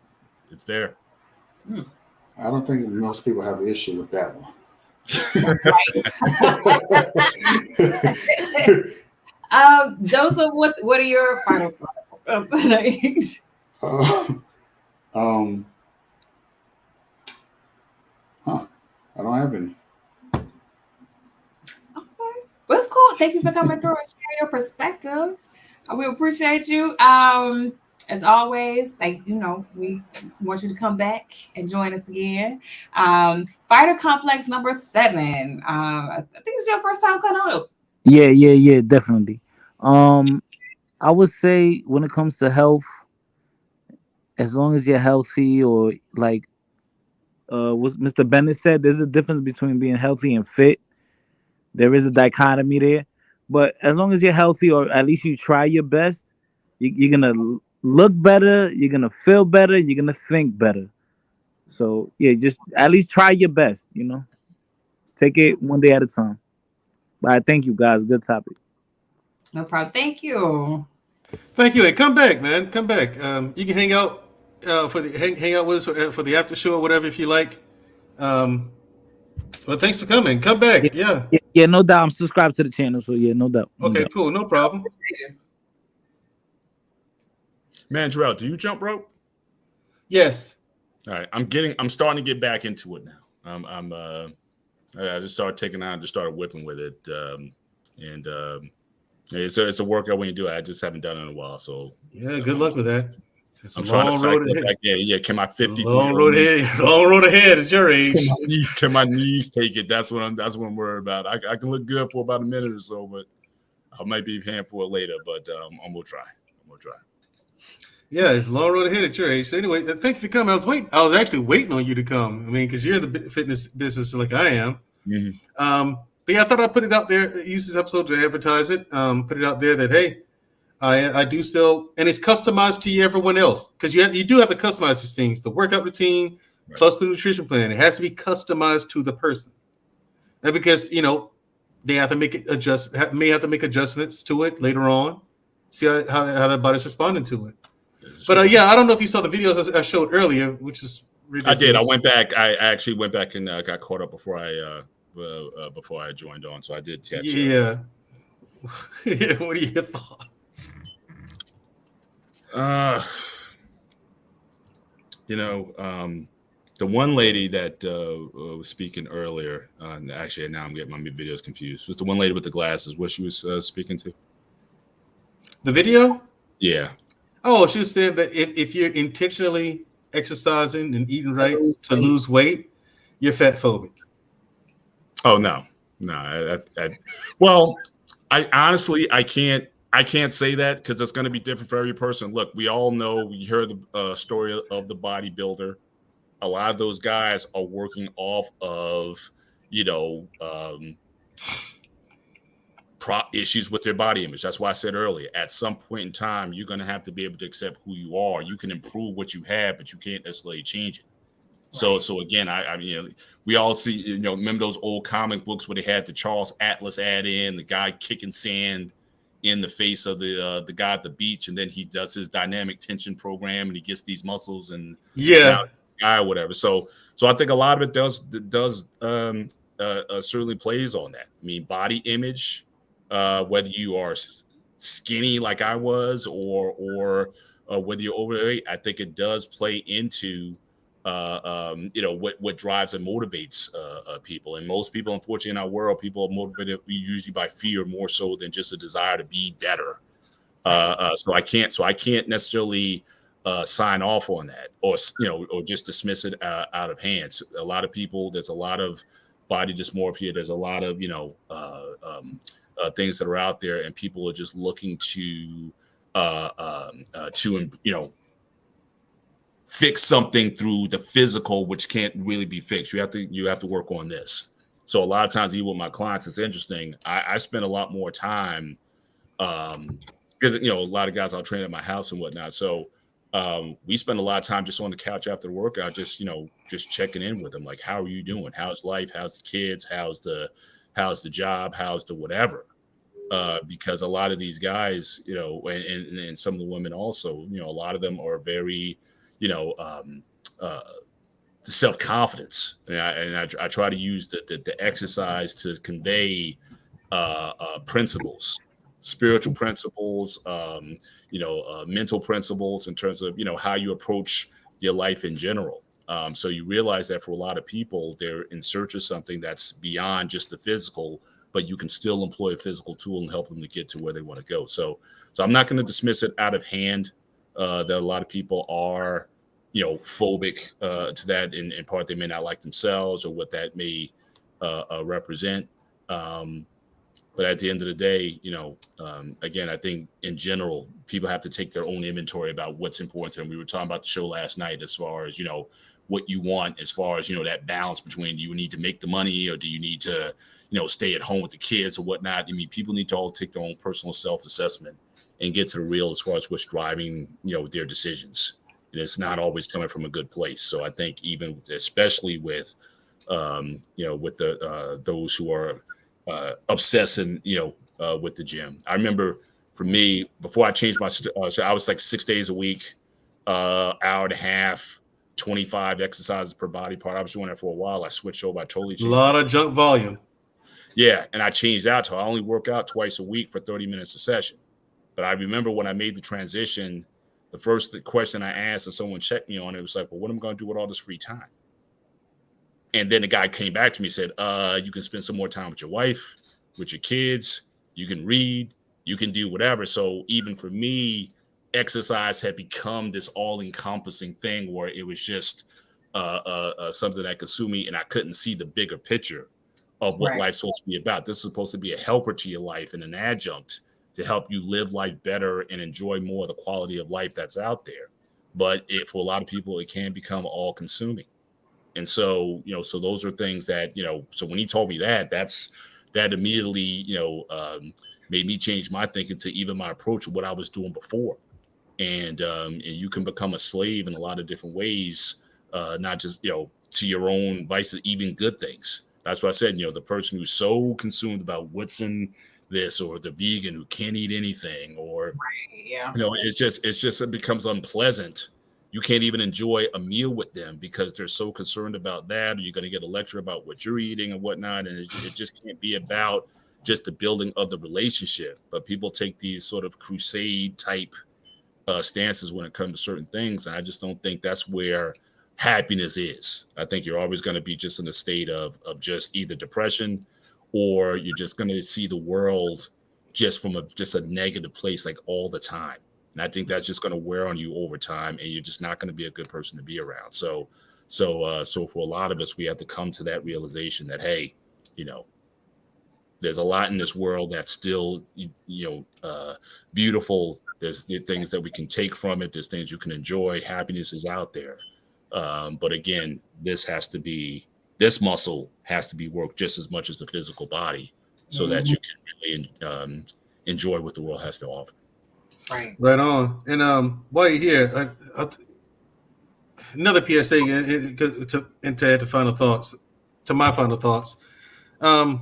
It's there. I don't think most people have an issue with that one. Joseph, what are your final thoughts? I don't have any. Okay, that's cool. Thank you for coming through and sharing your perspective. We appreciate you. As always, we want you to come back and join us again. Fighter Complex number 7. I think it's your first time coming on. Yeah, definitely. I would say when it comes to health, as long as you're healthy, or like what Mr. Bennett said, there's a difference between being healthy and fit. There is a dichotomy there. But as long as you're healthy, or at least you try your best, you're going to look better, you're going to feel better, you're going to think better. So, yeah, just at least try your best, Take it one day at a time. But I thank you, guys. Good topic. No problem. Thank you. Thank you. Hey, come back, man. Come back. You can hang out hang out with us for the after show or whatever if you like. Well, thanks for coming. Come back. Yeah, no doubt. I'm subscribed to the channel, so yeah, no doubt. Okay, cool. No problem. Mandrell, do you jump rope? Yes. All right, I'm starting to get back into it now. I just started taking on, just started whipping with it, and it's a workout when you do it. I just haven't done it in a while, so yeah, good luck with that. It's I'm trying to cycle it back. Yeah. Can my 53-year-old long road ahead at your age? Can my knees take it? That's what I'm worried about. I can look good for about a minute or so, but I might be paying for it later. But I'm gonna try. Yeah, it's a long road ahead at your age. So anyway, thank you for coming. I was actually waiting on you to come. I mean, because you're in the fitness business like I am. Mm-hmm. But yeah, I thought I'd put it out there. Use this episode to advertise it. Put it out there that hey, I do still, and it's customized to everyone else because you do have to customize these things. The workout routine plus the nutrition plan. It has to be customized to the person, and because they have to may have to make adjustments to it later on. See how their body's responding to it. But yeah, I don't know if you saw the videos I showed earlier, which is ridiculous. I did. I went back. I actually went back and got caught up before I joined on. So I did catch. Yeah. Yeah. What are your thoughts? The one lady that was speaking earlier, actually now I'm getting my videos confused. Was the one lady with the glasses what she was speaking to? The video? Yeah. Oh, she was saying that if you're intentionally exercising and eating right to lose weight, you're fat phobic. Oh no. Well, I honestly I can't say that because it's going to be different for every person. Look, we all know, we heard the story of the bodybuilder. A lot of those guys are working off of, issues with their body image. That's why I said earlier, at some point in time, you're going to have to be able to accept who you are. You can improve what you have, but you can't necessarily change it. Right. So again, I mean, we all see, remember those old comic books where they had the Charles Atlas ad in, the guy kicking sand in the face of the guy at the beach, and then he does his dynamic tension program and he gets these muscles and or whatever. So I think a lot of it does certainly plays on that. I mean, body image, whether you are skinny like I was or whether you're overweight, I think it does play into what drives and motivates people. And most people, unfortunately, in our world, people are motivated usually by fear more so than just a desire to be better. So I can't necessarily sign off on that or just dismiss it out of hand. So a lot of people, there's a lot of body dysmorphia. There's a lot of things that are out there, and people are just looking to fix something through the physical, which can't really be fixed. You have to work on this. So a lot of times, even with my clients, it's interesting. I spend a lot more time because a lot of guys I'll train at my house and whatnot. So we spend a lot of time just on the couch after the workout, just checking in with them, like, how are you doing? How's life? How's the kids? How's the job? How's the whatever? Because a lot of these guys, and some of the women also, a lot of them are very, self-confidence. And I try to use the exercise to convey principles, spiritual principles, mental principles in terms of, how you approach your life in general. So you realize that for a lot of people, they're in search of something that's beyond just the physical, but you can still employ a physical tool and help them to get to where they want to go. So I'm not going to dismiss it out of hand that a lot of people are, phobic to that. In part, they may not like themselves or what that may represent. But at the end of the day, again, I think in general, people have to take their own inventory about what's important to them. We were talking about the show last night as far as, what you want, as far as, that balance between, do you need to make the money or do you need to, stay at home with the kids or whatnot? I mean, people need to all take their own personal self-assessment and get to the real as far as what's driving, their decisions. And it's not always coming from a good place. So I think even especially with, with those who are obsessing, with the gym. I remember for me, before I changed my, so I was like 6 days a week, hour and a half, 25 exercises per body part. I was doing that for a while. I switched over. I totally changed. A lot of junk volume. Yeah. And I changed out to I only work out twice a week for 30 minutes a session. But I remember when I made the transition the first question I asked and someone checked me on it was like, well, what am I going to do with all this free time? And then the guy came back to me and said, you can spend some more time with your wife, with your kids, you can read, you can do whatever. So even for me, exercise had become this all-encompassing thing where it was just something that consumed me, and I couldn't see the bigger picture of what life's supposed to be about. This is supposed to be a helper to your life and an adjunct to help you live life better and enjoy more of the quality of life that's out there. But for a lot of people, it can become all-consuming. And so, so those are things that, so when he told me that immediately, made me change my thinking to even my approach of what I was doing before. And you can become a slave in a lot of different ways, not just, to your own vices, even good things. That's what I said, the person who's so consumed about what's in this, or the vegan who can't eat anything, or, it becomes unpleasant. You can't even enjoy a meal with them because they're so concerned about that, or you're going to get a lecture about what you're eating and whatnot. And it just can't be about just the building of the relationship. But people take these sort of crusade type stances when it comes to certain things. And I just don't think that's where happiness is. I think you're always going to be just in a state of just either depression, or you're just going to see the world just from just a negative place, like all the time. And I think that's just going to wear on you over time, and you're just not going to be a good person to be around. So for a lot of us, we have to come to that realization that, hey, there's a lot in this world that's still, beautiful. There's the things that we can take from it. There's things you can enjoy. Happiness is out there. But again, this muscle has to be worked just as much as the physical body, so that you can really enjoy what the world has to offer. Right on. And while you're here, another PSA to add to final thoughts, to my final thoughts. I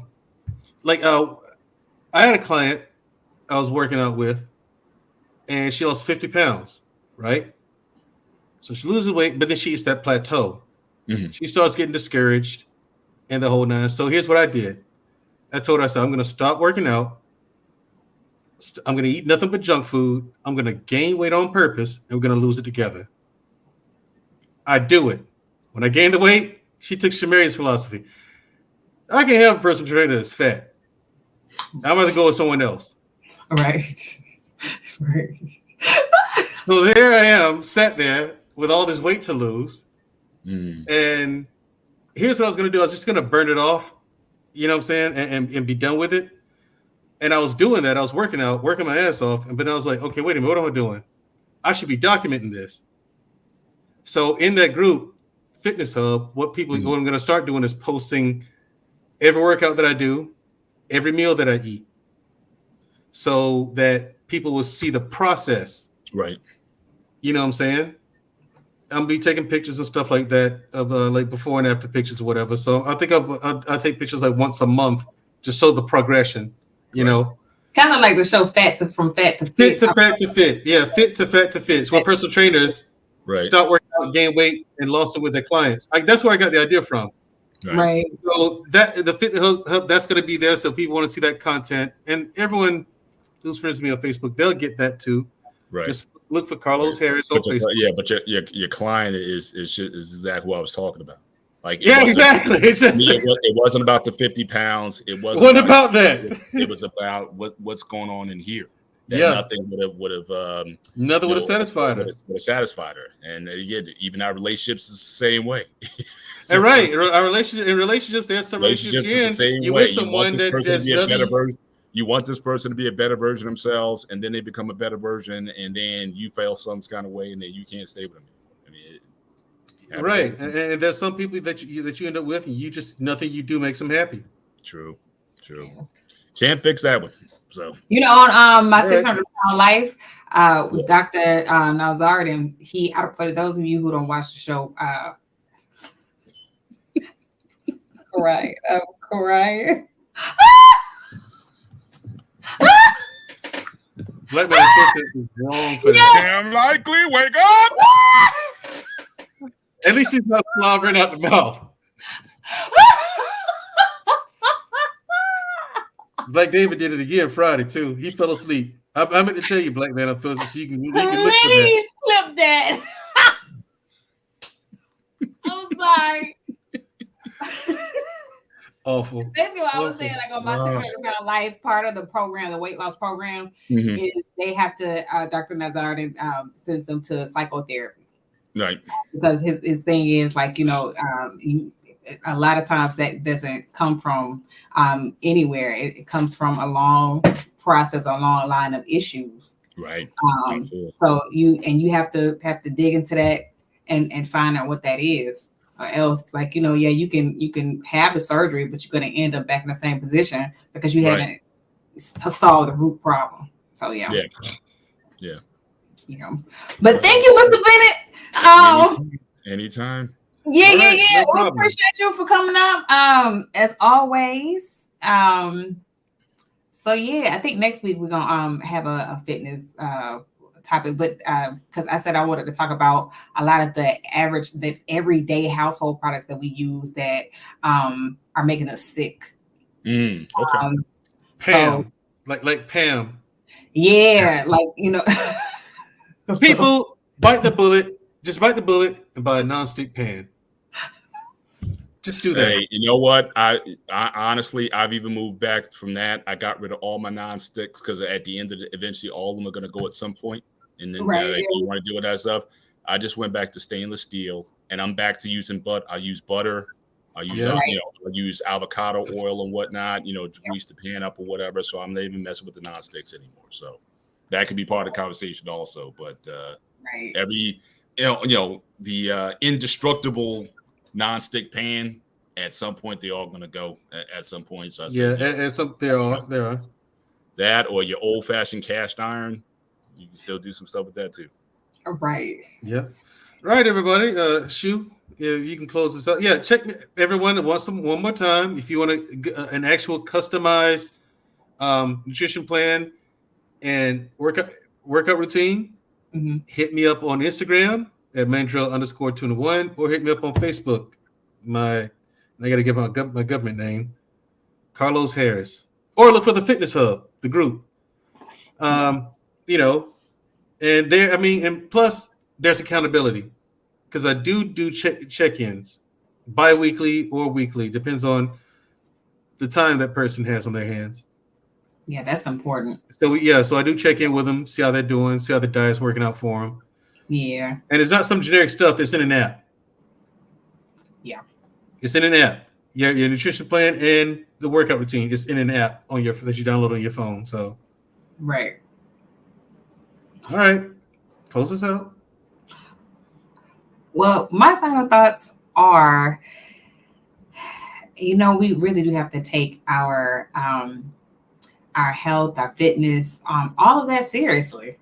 had a client I was working out with, and she lost 50 pounds, right? So she loses weight, but then she hits that plateau. Mm-hmm. She starts getting discouraged and the whole nine. So here's what I did. I told her, I said, I'm going to stop working out. I'm going to eat nothing but junk food. I'm going to gain weight on purpose, and we're going to lose it together. I do it. When I gained the weight, she took Shamaria's philosophy. I can't have a personal trainer that's fat. I'm going to go with someone else. Right. So there I am, sat there with all this weight to lose. And here's what I was going to do. I was just going to burn it off, you know what I'm saying, and be done with it. And I was doing that. I was working my ass off. But I was like, okay, wait a minute. What am I doing? I should be documenting this. So in that group, Fitness Hub, what I'm going to start doing is posting every workout that I do, every meal that I eat, so that people will see the process. Right. You know what I'm saying? I'll be taking pictures and stuff like that of like before and after pictures or whatever. So I think I'll take pictures like once a month, just so the progression. You know, kind of like the show From Fat to Fit. Fit to Fat to Fit. Yeah, Fit to Fat to Fit. It's where personal trainers start working out, gain weight, and lost it with their clients. Like that's where I got the idea from. Right. So that the Fit Hub, that's going to be there, so people want to see that content, and everyone who's friends with me on Facebook, they'll get that too. Right. Just look for Carlos Harris on Facebook. Yeah, but your client is exactly what I was talking about. Like exactly. It wasn't about the 50 pounds. It wasn't. What about that? It was about what's going on in here. Nothing would have nothing would have satisfied her. Would have satisfied her. And again, even our relationships is the same way. So, right. Our relationships, there's some relationships the same you way. with someone that does nothing. You want this person to be a better version of themselves, and then they become a better version, and then you fail some kind of way, and then you can't stay with them. I mean, right. And there's some people that you end up with, and you just nothing you do makes them happy. True. Can't fix that one. So on my 600-pound life with Dr. Nazardin, he, for those of you who don't watch the show, right. Black man is wrong for that. Damn likely, wake up. At least he's not slobbering out the mouth. Black David did it again Friday too. He fell asleep. I meant to tell you, Black man, I feel so you can look for that. dead. I'm sorry. Awful. Basically, what I was saying, like on my 600-pound life, part of the program, the weight loss program, is they have to. Dr. Nazardin sends them to psychotherapy, right? Because his thing is like, a lot of times that doesn't come from anywhere. It comes from a long process, a long line of issues. Right. So you have to dig into that and find out what that is. Or else, like, you can have the surgery, but you're going to end up back in the same position because you haven't solved the root problem. So yeah. But thank you, Mr. Bennett. Anytime. Yeah. We appreciate you for coming up. As always. So yeah, I think next week we're gonna have a fitness topic, but because I said I wanted to talk about a lot of the everyday household products that we use that are making us sick. Okay. Pam, so, like Pam. Yeah, like people bite the bullet. Just bite the bullet and buy a nonstick pan. Just do that. Hey, you know what? I honestly, I've even moved back from that. I got rid of all my non-sticks because at the end of it, eventually all of them are going to go at some point. And then if you want to do that stuff, I just went back to stainless steel, and I'm back to using I use butter. I use I use avocado oil and whatnot. Grease the pan up or whatever. So I'm not even messing with the non-sticks anymore. So that could be part of the conversation also. But every the indestructible non-stick pan, at some point they're all going to go at some point. So I said, and some there are that, or your old-fashioned cast iron. You can still do some stuff with that too. Right. Yeah. Right, everybody. Shu, you can close this up. Yeah, check everyone one more time. If you want an actual customized nutrition plan and workout routine, hit me up on Instagram at Mandrell _201, or hit me up on Facebook. I got to give my government name, Carlos Harris, or look for the Fitness Hub, the group. And there, and plus there's accountability, because I do check-ins bi-weekly or weekly, depends on the time that person has on their hands. Yeah, that's important. So I do check in with them, see how they're doing, see how the diet's working out for them. Yeah. And it's not some generic stuff. It's in an app. Yeah. It's in an app. Your nutrition plan and the workout routine is in an app that you download on your phone. So. Right. All right. Close us out. Well, my final thoughts are, we really do have to take our health, our fitness, all of that seriously.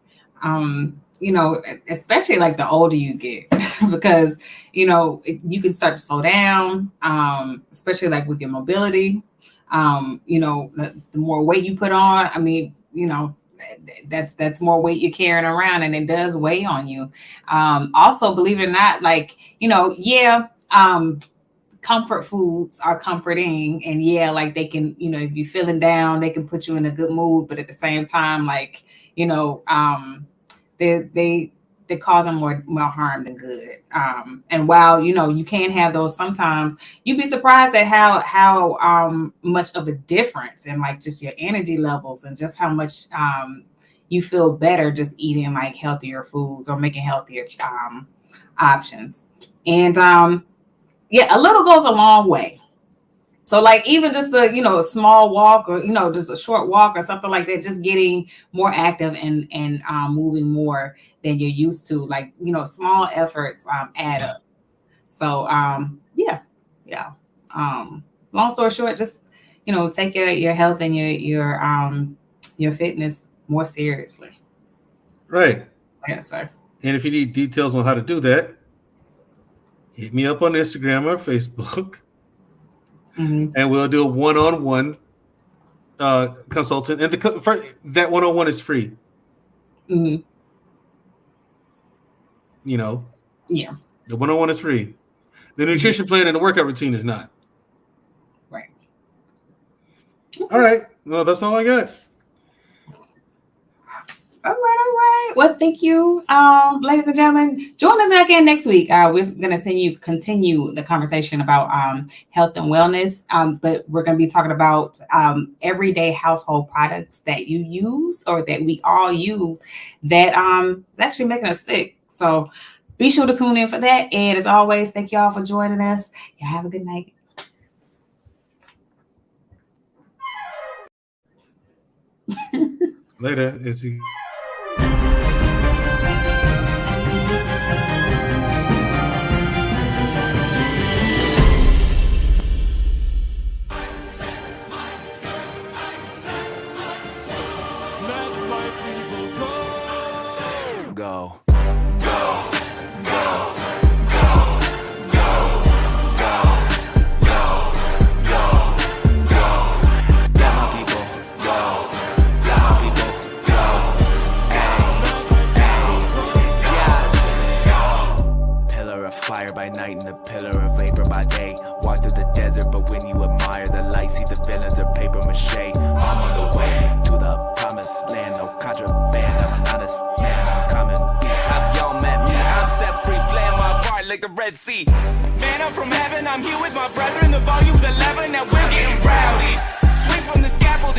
Especially like the older you get, because, you can start to slow down, especially like with your mobility. The more weight you put on, that's more weight you're carrying around, and it does weigh on you. Also, believe it or not, comfort foods are comforting, and like they can, if you're feeling down, they can put you in a good mood, but at the same time, they're causing more harm than good. And while you can have those, sometimes you'd be surprised at how much of a difference in just your energy levels, and just how much you feel better just eating healthier foods or making healthier options. And a little goes a long way. So even just a small walk, or just a short walk or something like that, just getting more active and moving more than you're used to, small efforts add up. So long story short, just take your health and your fitness more seriously. Right. Yes, sir. And if you need details on how to do that, hit me up on Instagram or Facebook. And we'll do a one-on-one consultant, and that one-on-one is free. Yeah. The one-on-one is free. The nutrition plan and the workout routine is not. Right. All right. Well, that's all I got. All right. Well, thank you, ladies and gentlemen. Join us again next week. We're going to continue the conversation about health and wellness, but we're going to be talking about everyday household products that you use or that we all use that is actually making us sick. So be sure to tune in for that. And as always, thank you all for joining us. Y'all have a good night. Later. Is he? Go. Fire by night and a pillar of vapor by day. Walk through the desert, but when you admire the light, see the villains are paper mache. I'm on the way to the promised land, no contraband. I'm an honest man, I'm coming. Y'all met me, I'm set free, playing my part like the Red Sea. Man, I'm from heaven, I'm here with my brother in the volumes 11, now we're getting rowdy. Swing from the scaffold